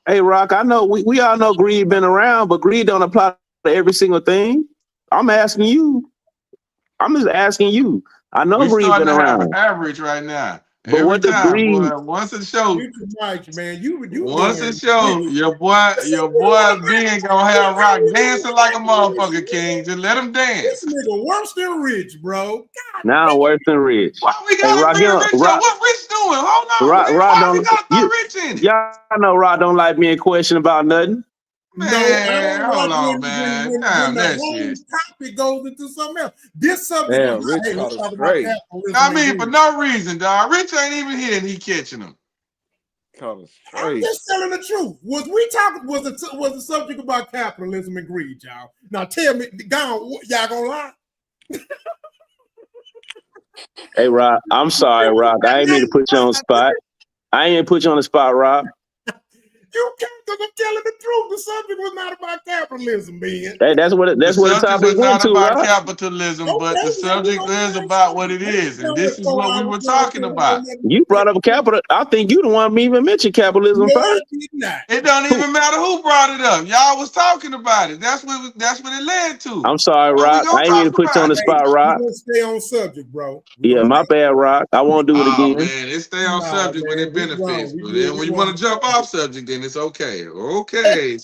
Hey, Rock. I know we all know greed been around, but greed don't apply to every single thing. I'm asking you. I'm just asking you. I know We greed starting been to have around. an average right now. But Every what the time, greed? boy, once it show, Man, once it show, your boy Ben gonna have Rock dancing like a motherfucker, King. Just let him dance. This nigga worse than Rich, bro. Now I'm worse than Rich. Why we Hey, gotta Rock, be Rich? What Rich doing? Hold on. Rock Why don't. we gotta throw Rich in it? Y'all know Rock don't like being questioned about nothing. Man, hold on, man. Damn, when the that wrong shit. topic goes into something else. This subject Damn, was Rich hey, caught let's us talk about straight. capitalism. I mean, for no reason, dog. Rich ain't even here and he catching him. Caught us I'm straight. just telling the truth. Was the subject about capitalism and greed, y'all? Now tell me, y'all gonna lie? Hey, Rock, I'm sorry, Rock. I ain't mean to put you on the spot. I ain't put you on the spot, Rock. You can't, because I'm telling the truth. The subject was not about capitalism, man. Hey, that's what the subject topic was went not to, about Rock. capitalism, but the subject is about what it is, and this is what we were talking about. You brought up capital. I think you the one me even mentioned capitalism first. It don't even matter who brought it up. Y'all was talking about it. That's what it led to. I'm sorry, What we Rock. gonna I ain't mean to talk put you on the about? spot, Rock. We're gonna stay on subject, bro. Yeah, my bad, Rock. I won't do it Oh again. man, it stay on subject when it benefits. But We then when you want to jump off subject, then it's okay. Okay.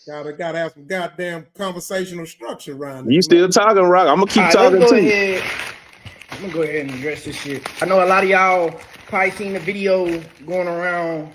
Gotta have some goddamn conversational structure around You this. still talking, Rock? I'm gonna keep talking let's go too. ahead. I'm gonna go ahead and address this shit. I know a lot of y'all probably seen the video going around,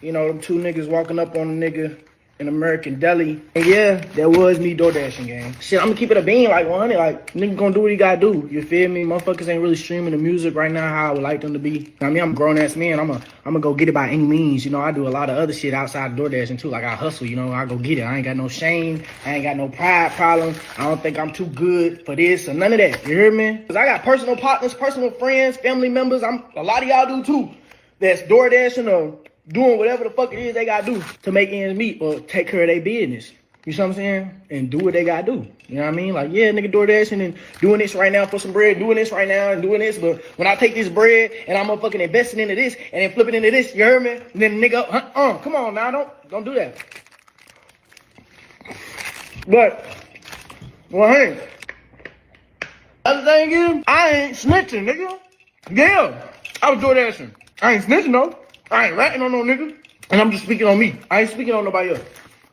them two niggas walking up on a nigga in American Deli. And yeah, that was me door dashing, gang. Shit, I'm gonna keep it a bean like 100. Like, nigga gonna do what he gotta do. You feel me? Motherfuckers ain't really streaming the music right now how I would like them to be. I mean, I'm a grown ass man. I'm gonna go get it by any means. I do a lot of other shit outside door dashing too. Like, I hustle, I go get it. I ain't got no shame. I ain't got no pride problem. I don't think I'm too good for this or none of that. You hear me? Cause I got personal partners, personal friends, family members. A lot of y'all do too. That's door dashing or doing whatever the fuck it is they gotta do to make ends meet or take care of their business. You see what I'm saying? And do what they gotta do. You know what I mean? Like, yeah, nigga door dashing and doing this right now for some bread, doing this right now and doing this, but when I take this bread and I'm fucking investing into this and then flip it into this, you heard me? And then nigga, come on now, don't do that. But, well, hey, other thing is, I ain't snitching, nigga. Yeah, I was door dashing. I ain't snitching though. I ain't ratting on no nigga. And I'm just speaking on me. I ain't speaking on nobody else.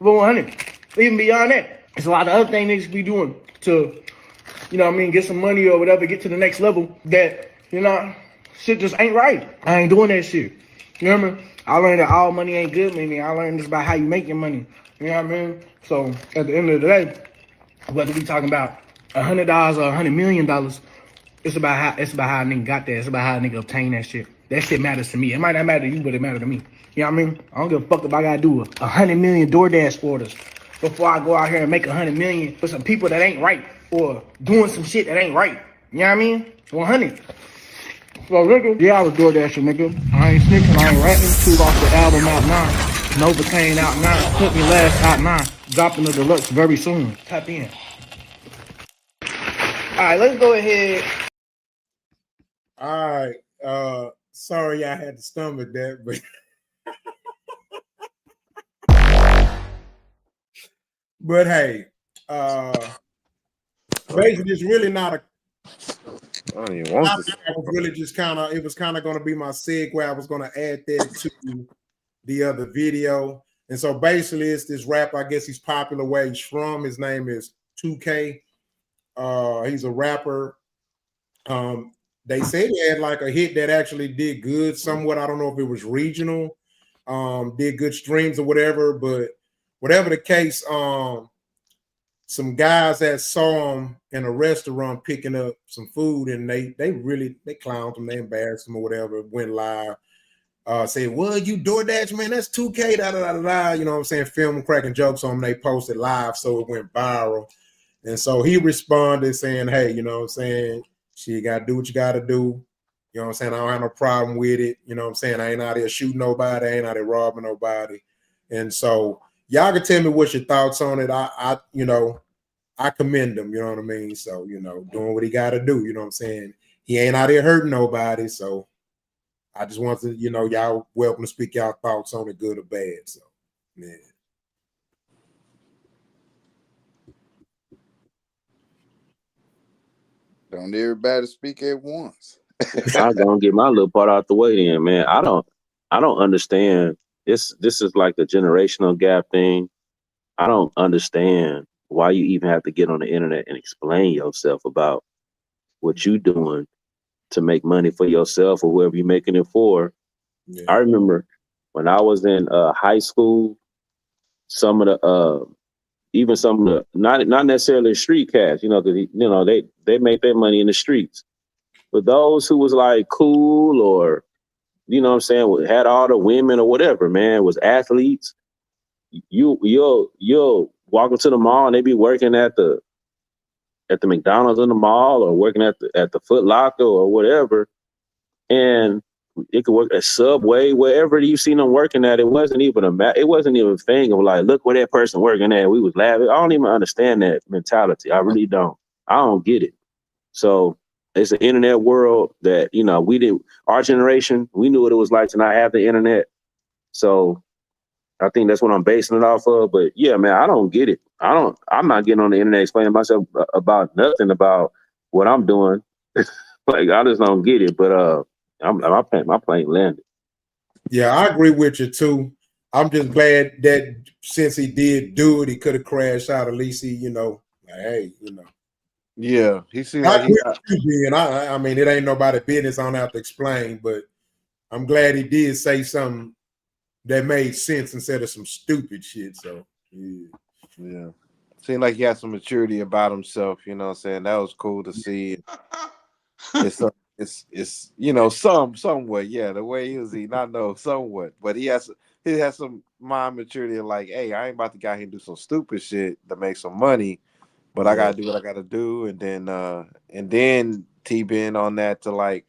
But 100. Even beyond that, there's a lot of other things niggas be doing to, get some money or whatever, get to the next level that, shit just ain't right. I ain't doing that shit. You know what I mean? I learned that all money ain't good, meaning I learned this about how you make your money. You know what I mean? So at the end of the day, whether we talking about $100 or $100 million, it's about how a nigga got there. It's about how a nigga obtained that shit. That shit matters to me. It might not matter to you, but it matters to me. You know what I mean? I don't give a fuck if I gotta do 100 million DoorDash orders before I go out here and make 100 million for some people that ain't right or doing some shit that ain't right. You know what I mean? 100. So, nigga, yeah, I was doing that shit, nigga. I ain't snitching, I ain't rapping. 2 lost the album out 9. Novocaine out 9. Took me last out 9. Dropping the deluxe very soon. Tap in. Alright, let's go ahead. All right. Sorry I had to stomach that, but but hey, basically it's really not a I don't even want this. I was really just it was kind of going to be my segue. I was going to add that to the other video. And so basically it's this rapper, I guess he's popular where he's from. His name is 2K. He's a rapper. They said he had like a hit that actually did good somewhat. I don't know if it was regional, did good streams or whatever, but whatever the case, some guys that saw him in a restaurant picking up some food, and they clowned him, they embarrassed him or whatever, went live, said, "Well, you DoorDash, man, that's 2K, da da da da." You know what I'm saying? Film cracking jokes on him, they posted live, so it went viral. And so he responded saying, "Hey, you know what I'm saying? You gotta do what you gotta do. You know what I'm saying? I don't have no problem with it. You know what I'm saying? I ain't out there shooting nobody, I ain't out there robbing nobody." And so y'all can tell me what's your thoughts on it. I commend him, you know what I mean? So, doing what he gotta do, you know what I'm saying? He ain't out there hurting nobody. So I just want to, y'all welcome to speak y'all thoughts on it, good or bad. So yeah. Don't everybody speak at once. I'm gonna get my little part out the way then, man. I don't understand. This is like the generational gap thing. I don't understand why you even have to get on the internet and explain yourself about what you doing to make money for yourself or whoever you're making it for. Yeah. I remember when I was in high school, some of the even some of the not necessarily street cats, because they make their money in the streets. But those who was like cool or, you know what I'm saying, had all the women or whatever, man, was athletes, you'll walk into the mall and they be working at the McDonald's in the mall or working at the Foot Locker or whatever. And it could work at Subway, wherever you seen them working at. It wasn't even a thing of like, look where that person working at. We was laughing. I don't even understand that mentality. I really don't. I don't get it. So it's an internet world that, our generation, we knew what it was like to not have the internet. So I think that's what I'm basing it off of. But yeah, man, I don't get it. I'm not getting on the internet explaining myself about nothing about what I'm doing. Like, I just don't get it. But my plane landed. Yeah, I agree with you too. I'm just glad that since he did do it, he could have crashed out. At least he, hey, Yeah, he seemed I like he got. I mean, it ain't nobody business. I don't have to explain, but I'm glad he did say something that made sense instead of some stupid shit. So yeah. Seemed like he had some maturity about himself. You know what I'm saying? That was cool to see. It's somewhat, yeah. The way he was eating, I know somewhat, but he has some mind maturity of like, hey, I ain't about to go here and do some stupid shit to make some money, but I gotta do what I gotta do, and then T-Ben on that to like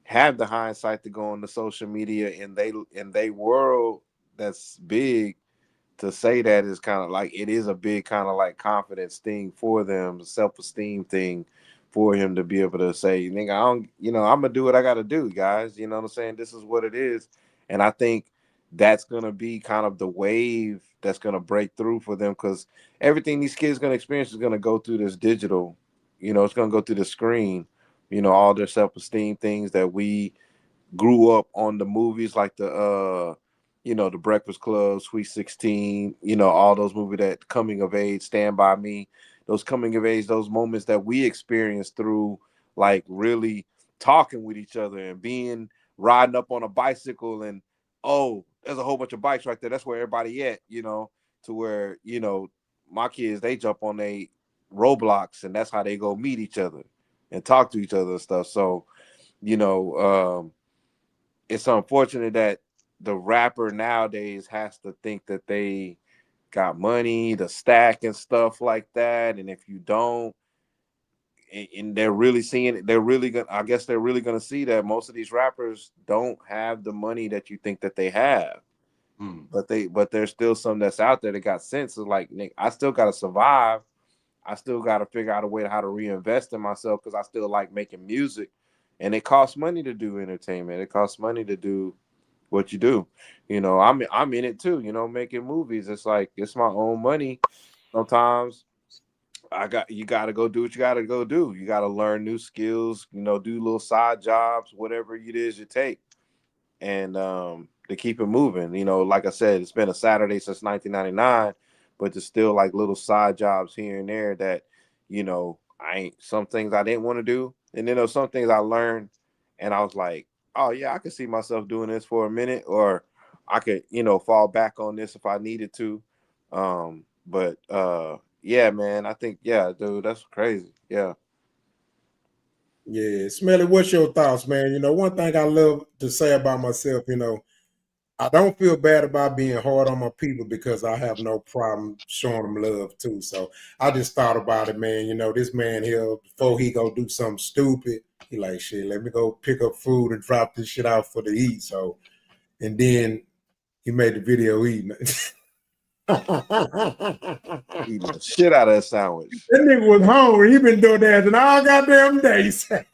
have the hindsight to go on the social media in they world that's big, to say that is kind of like, it is a big kind of like confidence thing for them, self-esteem thing for him to be able to say, nigga, I'm gonna do what I gotta do, guys. You know what I'm saying? This is what it is. And I think that's gonna be kind of the wave that's gonna break through for them, because everything these kids gonna experience is gonna go through this digital, it's gonna go through the screen, all their self-esteem things that we grew up on, the movies like the the Breakfast Club, Sweet 16, all those movies, that coming of age, Stand By Me, those coming of age, those moments that we experienced through like really talking with each other and riding up on a bicycle, and there's a whole bunch of bikes right there. That's where everybody at, to where, my kids, they jump on a Roblox and that's how they go meet each other and talk to each other and stuff. So, it's unfortunate that the rapper nowadays has to think that they got money to stack and stuff like that. And if you don't, and they're really seeing it. They're really gonna. I guess they're really gonna see that most of these rappers don't have the money that you think that they have. But there's still some that's out there that got sense. It's like, Nick, I still gotta survive. I still gotta figure out a way to how to reinvest in myself because I still like making music, and it costs money to do entertainment. It costs money to do what you do. You know, I'm in it too. You know, making movies. It's like it's my own money. Sometimes you got to go do what you got to go do. You got to learn new skills. You know, do little side jobs, whatever it is you take, and to keep it moving. You know, like I said, it's been a Saturday since 1999, but there's still like little side jobs here and there that, you know, some things I didn't want to do, and then there's some things I learned, and I was like, oh yeah, I could see myself doing this for a minute, or I could, you know, fall back on this if I needed to. But yeah, man, I think, yeah, dude, that's crazy. Yeah. Yeah, Smelly, what's your thoughts, man? You know, one thing I love to say about myself, you know, I don't feel bad about being hard on my people because I have no problem showing them love too. So I just thought about it, man. You know, this man here, before he go do something stupid, he like, shit, let me go pick up food and drop this shit out for to eat. So, and then he made the video eating it. Eating the shit out of that sandwich. That nigga was hungry. He been doing that all goddamn days. That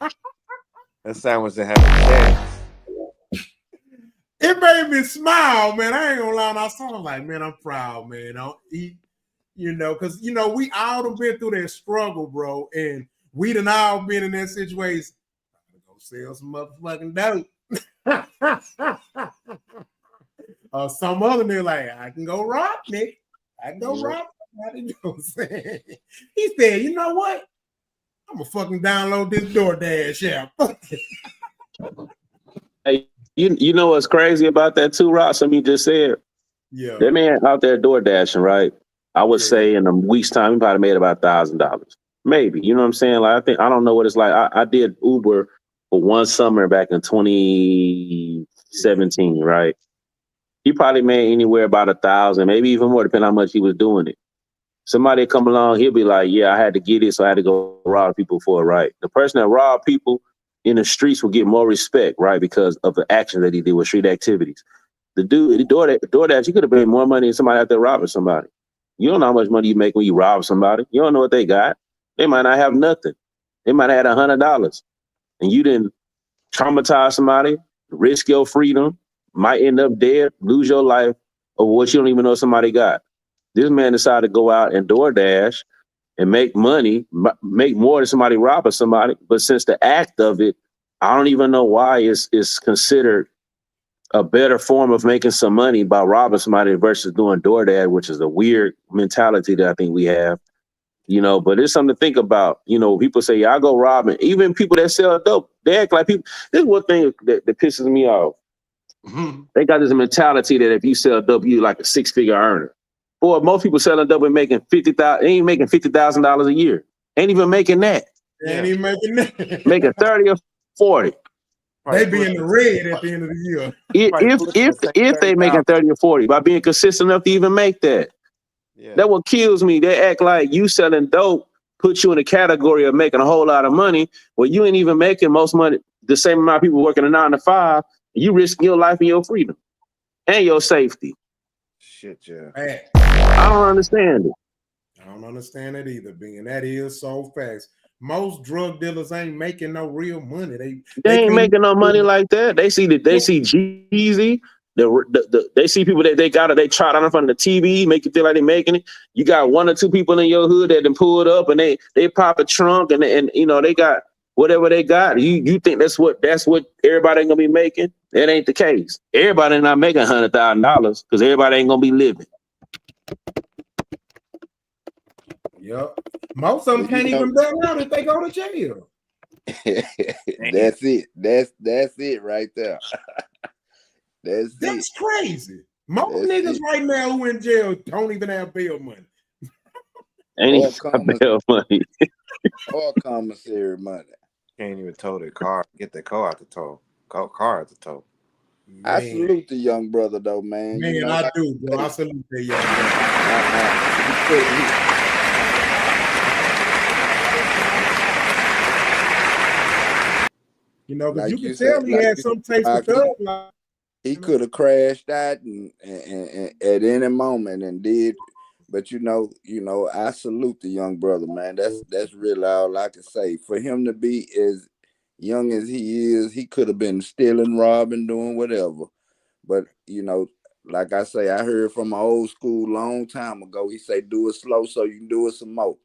sandwich didn't have a chance. It made me smile, man. I ain't gonna lie. And I saw him like, man, I'm proud, man. I'll eat, you know, because, you know, we all done been through that struggle, bro. And we done all been in that situation. I'm gonna go sell some motherfucking dope. Some other nigga like, I can go rob, Nick. I can go rob. You know what I'm saying? He said, you know what? I'm gonna fucking download this DoorDash app. Hey, you know what's crazy about that too, Ross? Something you just said. Yeah. That man out there door dashing, right? I would say in a week's time, he probably made about $1,000. Maybe. You know what I'm saying? Like, I don't know what it's like. I did Uber for one summer back in 2017, right? He probably made anywhere about 1,000, maybe even more, depending on how much he was doing it. Somebody come along, he'll be like, yeah, I had to get it, so I had to go rob people for it, right? The person that robbed people in the streets will get more respect, right? Because of the action that he did with street activities. The dude, the DoorDash, you could have made more money than somebody out there robbing somebody. You don't know how much money you make when you rob somebody. You don't know what they got. They might not have nothing. They might have had $100. And you didn't traumatize somebody, risk your freedom, might end up dead, lose your life over what you don't even know somebody got. This man decided to go out and DoorDash and make money, make more than somebody robbing somebody. But since the act of it, I don't even know why it's considered a better form of making some money by robbing somebody versus doing DoorDash, which is a weird mentality that I think we have. You know, but it's something to think about. You know, people say, yeah, I go robbing. Even people that sell dope, they act like people. This is one thing that pisses me off. They got this mentality that if you sell dope, you like a six-figure earner. Boy, most people selling dope and making $50,000, ain't making $50,000 a year. Ain't even making that. Ain't even making that. Making 30 or 40. They be in the red at the end of the year. If they making 30 or 40, by being consistent enough to even make that. Yeah. That what kills me. They act like you selling dope put you in a category of making a whole lot of money, where you ain't even making most money, the same amount of people working a 9 to 5. You risking your life and your freedom and your safety. Shit, yeah. Man. I don't understand it. I don't understand it either, being that is so fast. Most drug dealers ain't making no real money. They ain't making no money like that. They see Jeezy. They see people that they try it out in front of the TV, make you feel like they're making it. You got 1 or 2 people in your hood that then pull it up and they pop a trunk and you know they got whatever they got. You think that's what everybody ain't gonna be making? That ain't the case. Everybody not making $100,000 because everybody ain't gonna be living. Yep. Most of them can't even bail out if they go to jail. That's it. That's it right there. That's crazy. Most niggas right now who in jail don't even have bail money. Ain't bail money. Or commissary money. Can't even tow their car. Get their car out the tow. Car out the tow. Man. I salute the young brother though, man. Man, you know, I do, bro. I salute the young brother. You know, because you Like could you said, tell he had some taste for thug life. he could have crashed out and at any moment and did. But I salute the young brother, man. That's really all I can say. For him to be as young as he is, he could have been stealing, robbing, doing whatever. But like I say, I heard from an old school long time ago. He say, "Do it slow so you can do it some more."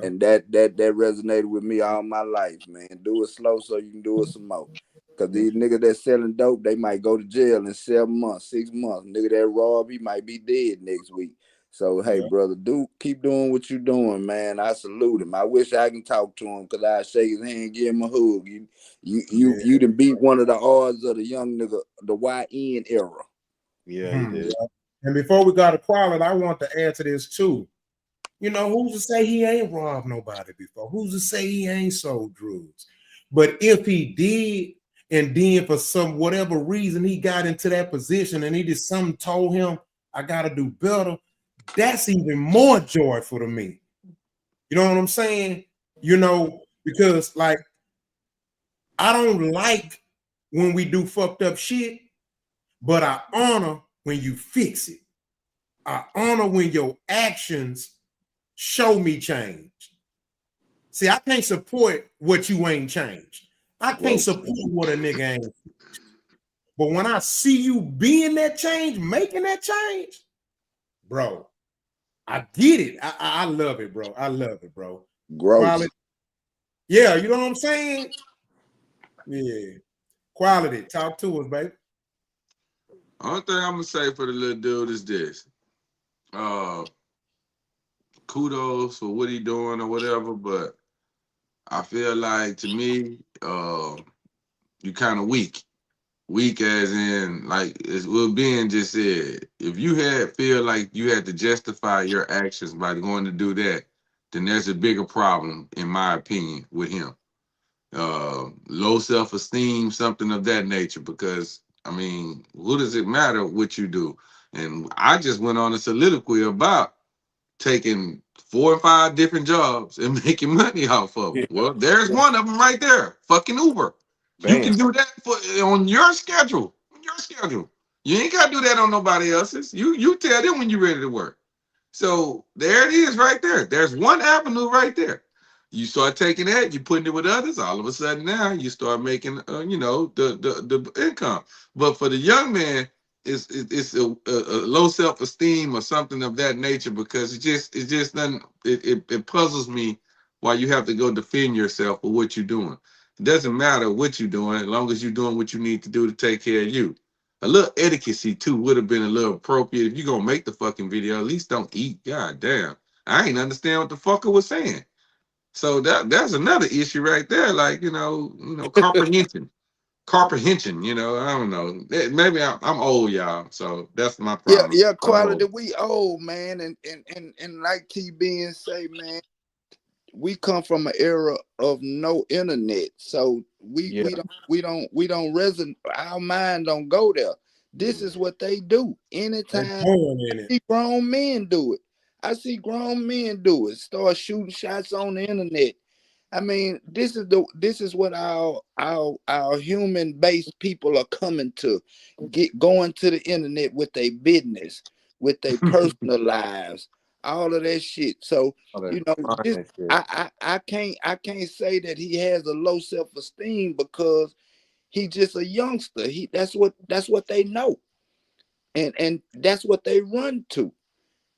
And that resonated with me all my life, man. Do it slow so you can do it some more. Cause these niggas that selling dope, they might go to jail in 7 months, 6 months. Nigga that rob, he might be dead next week. So hey, brother, keep doing what you doing, man. I salute him. I wish I can talk to him because I shake his hand, give him a hug. You done beat one of the odds of the young nigga, the YN era. Yeah, he did. And before we got to quality, I want to add to this too. Who's to say he ain't robbed nobody before? Who's to say he ain't sold drugs? But if he did, and then for some whatever reason he got into that position and he just something told him, I got to do better, that's even more joyful to me. You know what I'm saying? Because like, I don't like when we do fucked up shit, but I honor when you fix it. I honor when your actions show me change. See, I can't support what you ain't changed. I can't support what a nigga ain't. But when I see you being that change, making that change, bro, I get it. I love it, bro. I love it, bro. Growth. Yeah, you know what I'm saying? Yeah. Quality. Talk to us, baby. Only thing I'm gonna say for the little dude is this. Kudos for what he doing or whatever, but I feel like to me, you kind of weak. Weak as in, like as Will Ben just said, if you feel like you had to justify your actions by going to do that, then there's a bigger problem, in my opinion, with him. Low self-esteem, something of that nature, because I mean, what does it matter what you do? And I just went on a soliloquy about taking 4 or 5 different jobs and making money off of them. Well, there's one of them right there, fucking Uber. You can do that on your schedule. You ain't got to do that on nobody else's. You tell them when you're ready to work. So there it is right there. There's one avenue right there. You start taking that, you putting it with others. All of a sudden now you start making, the income. But for the young man, it's a low self-esteem or something of that nature, because it just doesn't. It puzzles me why you have to go defend yourself for what you're doing. It doesn't matter what you're doing as long as you're doing what you need to do to take care of you. A little etiquette too would have been a little appropriate. If you're gonna make the fucking video, at least don't eat. God damn. I ain't understand what the fucker was saying. So that's another issue right there. Like, comprehension. Comprehension, I don't know. Maybe I'm old, y'all. So that's my problem. Yeah, quality. We old, man, and like T being say, man, we come from an era of no internet, so we don't resonate. Our mind don't go there. This is what they do. Anytime I see grown men do it. Start shooting shots on the internet. I mean, this is what our human based people are coming to, going to the internet with their business, with their personal lives, all of that shit. So I can't say that he has a low self-esteem because he's just a youngster. That's what they know, and that's what they run to.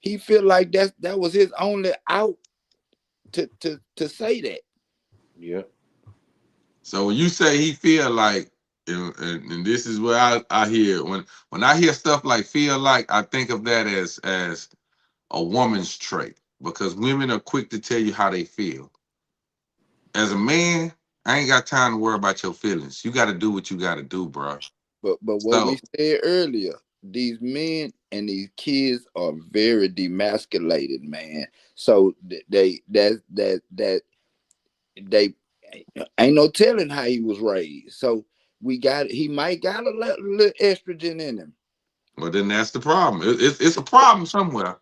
He feel like that was his only out to say that. Yeah. So when you say he feel like, and this is what I hear when I hear stuff like feel like, I think of that as a woman's trait, because women are quick to tell you how they feel. As a man, I ain't got time to worry about your feelings. You got to do what you got to do, bro. But what we said earlier, these men and these kids are very demasculated, man. So they ain't no telling how he was raised. So he might got a little estrogen in him. Well, then that's the problem. It's a problem somewhere.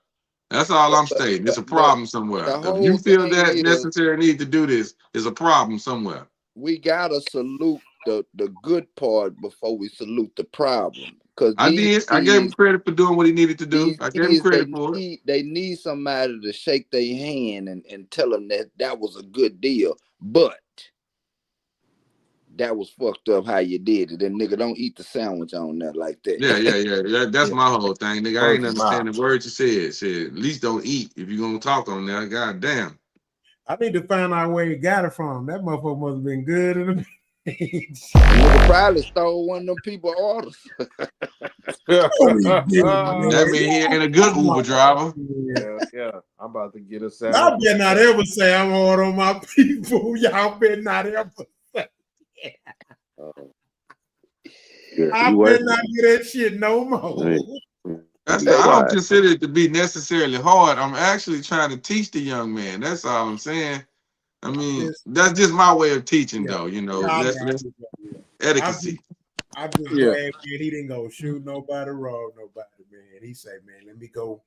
That's all I'm stating. It's a problem somewhere. If you feel that necessary need to do this, it's a problem somewhere. we gotta salute the good part before we salute the problem. Because I did. I gave him credit for doing what he needed to do. I gave him credit for it. They need somebody to shake their hand and tell them that was a good deal. But that was fucked up how you did it. And nigga, don't eat the sandwich on that like that. Yeah. That's my whole thing, nigga. I ain't understanding the words you said. Shit, at least don't eat if you're gonna talk on that. God damn. I need to find out where he got it from. That motherfucker must have been good in the nigga probably stole one of them people orders. That mean he ain't a good Uber driver. Yeah. I'm about to get a I sandwich. better not ever say I'm ordering my people. Y'all better not ever say. I better not do that shit no more. I don't consider it to be necessarily hard. I'm actually trying to teach the young man. That's all I'm saying. I mean, that's just my way of teaching, though. You know, that's etiquette. I'm just glad, man, he didn't go shoot nobody, rob nobody, man. He said, man, let me go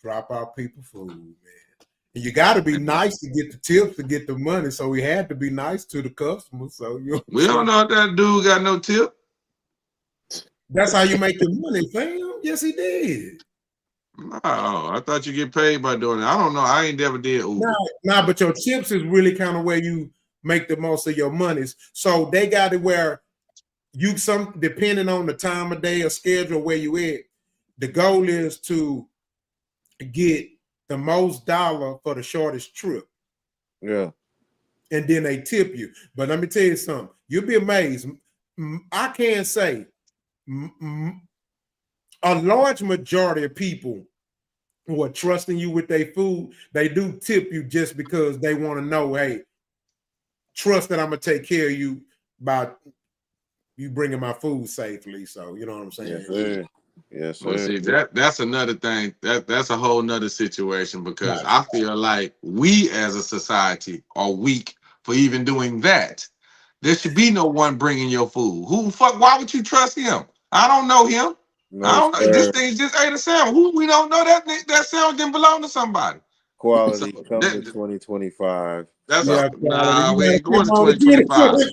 drop out people food, man. And you got to be nice to get the tips to get the money. So he had to be nice to the customers. So we don't know if that dude got no tip. That's how you make your money, fam. Yes, he did. No, I thought you get paid by doing it. I don't know. I ain't never did Uber. Nah, but your tips is really kind of where you make the most of your monies. So they got it where you depending on the time of day or schedule where you at, the goal is to get the most dollar for the shortest trip. Yeah. And then they tip you. But let me tell you something. You'll be amazed. I can't say a large majority of people who are trusting you with their food, they do tip you just because they want to know, hey, trust that I'm going to take care of you by you bringing my food safely. So, you know what I'm saying? Yes, sir. Yes, sir. Well, see, that's another thing. That's a whole nother situation because I feel like we as a society are weak for even doing that. There should be no one bringing your food. Who the fuck? Why would you trust him? I don't know him. No, I don't know. This thing just ate a sandwich. Who we don't know that sandwich didn't belong to somebody. Quality coming to 2025. That's nah, we ain't going to 2025.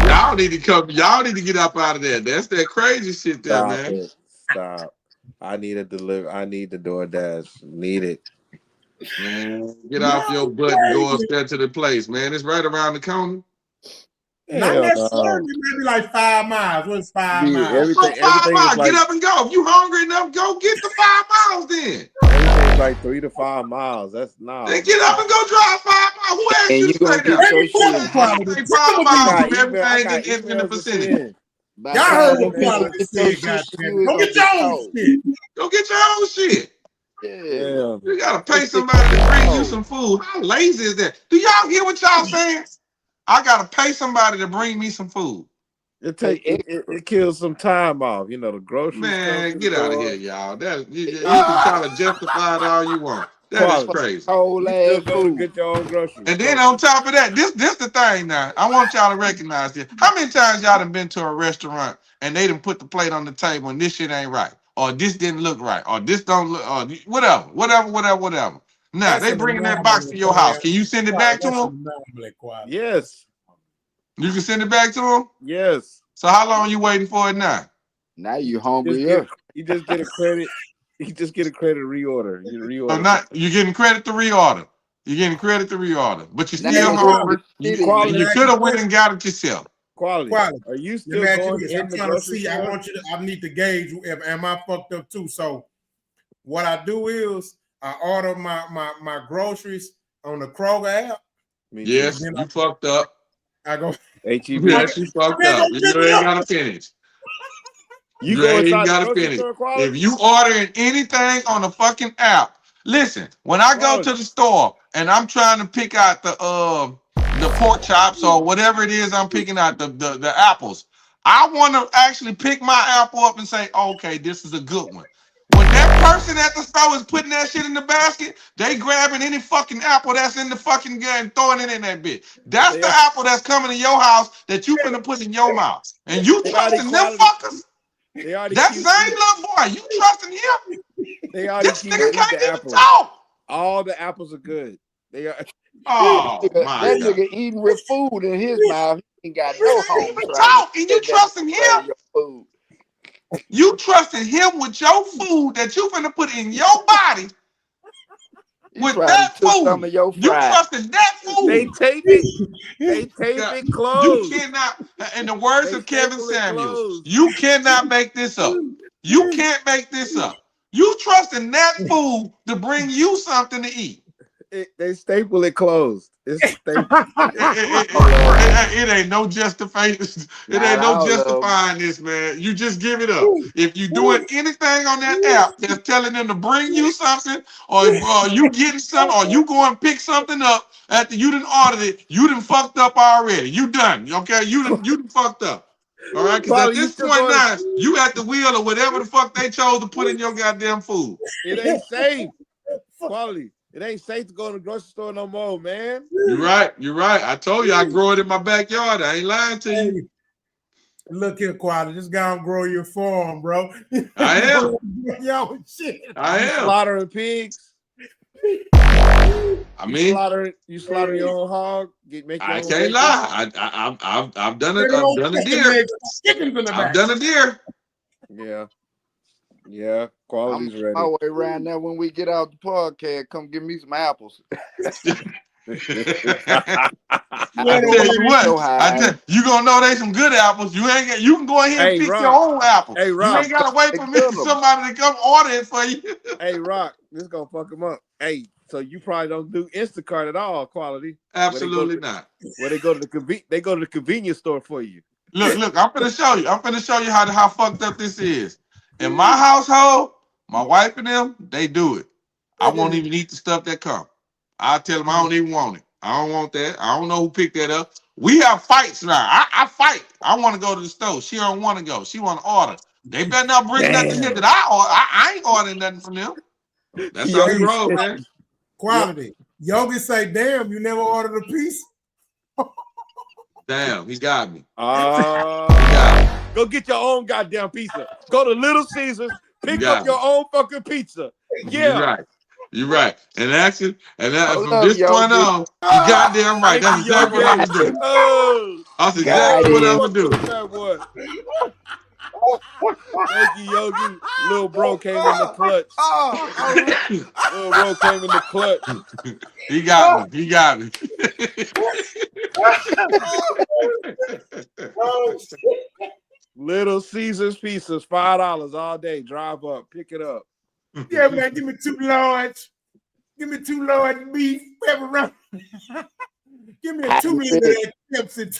Y'all need to come. Y'all need to get up out of there. That's that crazy shit there, man. Stop. I need a deliver. I need the DoorDash. Need it. Man, get off your butt and go upstairs to the place, man. It's right around the corner. Not necessarily, maybe like 5 miles. What's 5 miles? Everything 5 miles. Get up and go. If you hungry enough, go get the 5 miles then. Everything's like 3 to 5 miles. That's Then get up and go drive 5 miles. Who asked you to stay there? Take 5 miles from everything in the vicinity. Y'all heard what quality said, goddamn. Go get your own shit. Go get your own shit. Yeah. You gotta pay somebody to bring you some food. How lazy is that? Do y'all hear what y'all saying? I gotta pay somebody to bring me some food. It kills some time off. You know, the groceries. Man, get out of here, y'all. You can try to justify it all you want. That is crazy. Whole ass food. Get your own groceries. And then on top of that, this the thing now. I want y'all to recognize this. How many times y'all done been to a restaurant and they done put the plate on the table and this shit ain't right, or this didn't look right, or this don't look, or whatever. Now they bringing that box to your house. Can you send it back to them? Yes. You can send it back to them? Yes. So how long you waiting for it now? Now you hungry. You just get a credit. You just get a credit reorder. You reorder. So not you're getting credit to reorder. You're getting credit to reorder, but you're still hungry. You could have went and got it yourself. Quality. Are you still going in the grocery store? I need to gauge. Am I fucked up too? So what I do is I order my groceries on the Kroger app. Yes, you fucked up. I go. HEB. Yes, you fucked up. You ain't gotta finish. You ain't gotta finish. If you ordering anything on the fucking app, listen. When I go to the store and I'm trying to pick out the pork chops or whatever it is I'm picking out, the apples, I want to actually pick my apple up and say, okay, this is a good one. When that person at the store is putting that shit in the basket, they grabbing any fucking apple that's in the fucking gun and throwing it in that bitch. That's the apple that's coming to your house that you finna put in your mouth. And you trusting them fuckers? That same little boy, you trusting him? This nigga can't even talk. All the apples are good. They are. Oh, that nigga eating with food in his mouth. ain't got no home. Talk, and you trusting him? You trusting him with your food that you finna put in your body with that food. You trusting that food. They tape it. They tape it closed. You cannot, in the words of Kevin Samuels, you cannot make this up. You can't make this up. You trusting that food to bring you something to eat. They staple it closed. It's it ain't no justification. It ain't no justifying this, man. You just give it up. If you doing anything on that app that's telling them to bring you something, or you getting something, or you go and pick something up after you done ordered it, you done fucked up already. You done, okay? You done fucked up. All right, because at this point now, you at the wheel of whatever the fuck they chose to put in your goddamn food. It ain't safe. Quality. It ain't safe to go to the grocery store no more, man. You're right. You're right. I told you I grow it in my backyard. I ain't lying to you. Look here, Quality. Just go and grow your farm, bro. I am. Yo, shit. I am. Slaughtering pigs. I mean, you slaughter your own hog. I can't lie. I've done it. I've done a deer. I've done a deer. Yeah. Quality's ready. My way around there when we get out the podcast, come give me some apples. I tell you what, you gonna know they some good apples. You can go ahead and pick your own apples. Hey, Rock, you ain't gotta wait for somebody to come order it for you. Hey, Rock, this is gonna fuck them up. Hey, so you probably don't do Instacart at all, Quality. Absolutely not. Where they go to the convenience store for you. Look, I'm finna show you. I'm finna show you how fucked up this is. In my household, my wife and them, they do it. I won't even eat the stuff that come. I tell them I don't even want it. I don't want that. I don't know who picked that up. We have fights now. I fight. I want to go to the store. She don't want to go. She want to order. They better not bring nothing here that I order. I ain't ordering nothing from them. That's how we roll, man. Quality. Yogi say, damn, you never ordered a piece? Damn, he got me. Go get your own goddamn pizza. Go to Little Caesars, pick up your own fucking pizza. Yeah. You're right. And actually, from this point on, you goddamn right. That's exactly what I'm gonna do. That's exactly what I'm gonna do. Thank you, Yogi. Little bro came in the clutch. Little bro came in the clutch. He got me. He got me. Little Caesars pizzas, $5 all day. Drive up, pick it up. Yeah, man, give me 2 large. Give me 2 large beef pepperoni. Give me a 2 minute chips.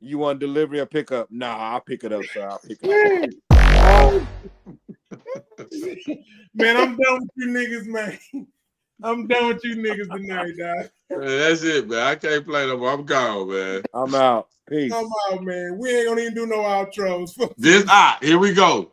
You want delivery or pickup? Nah, I'll pick it up, sir. I'll pick it up. Man, I'm done with you niggas, man. I'm done with you niggas tonight, dog. Man, that's it, man. I can't play no more. I'm gone, man. I'm out. Peace. I'm out, man. We ain't gonna even do no outros. Here we go.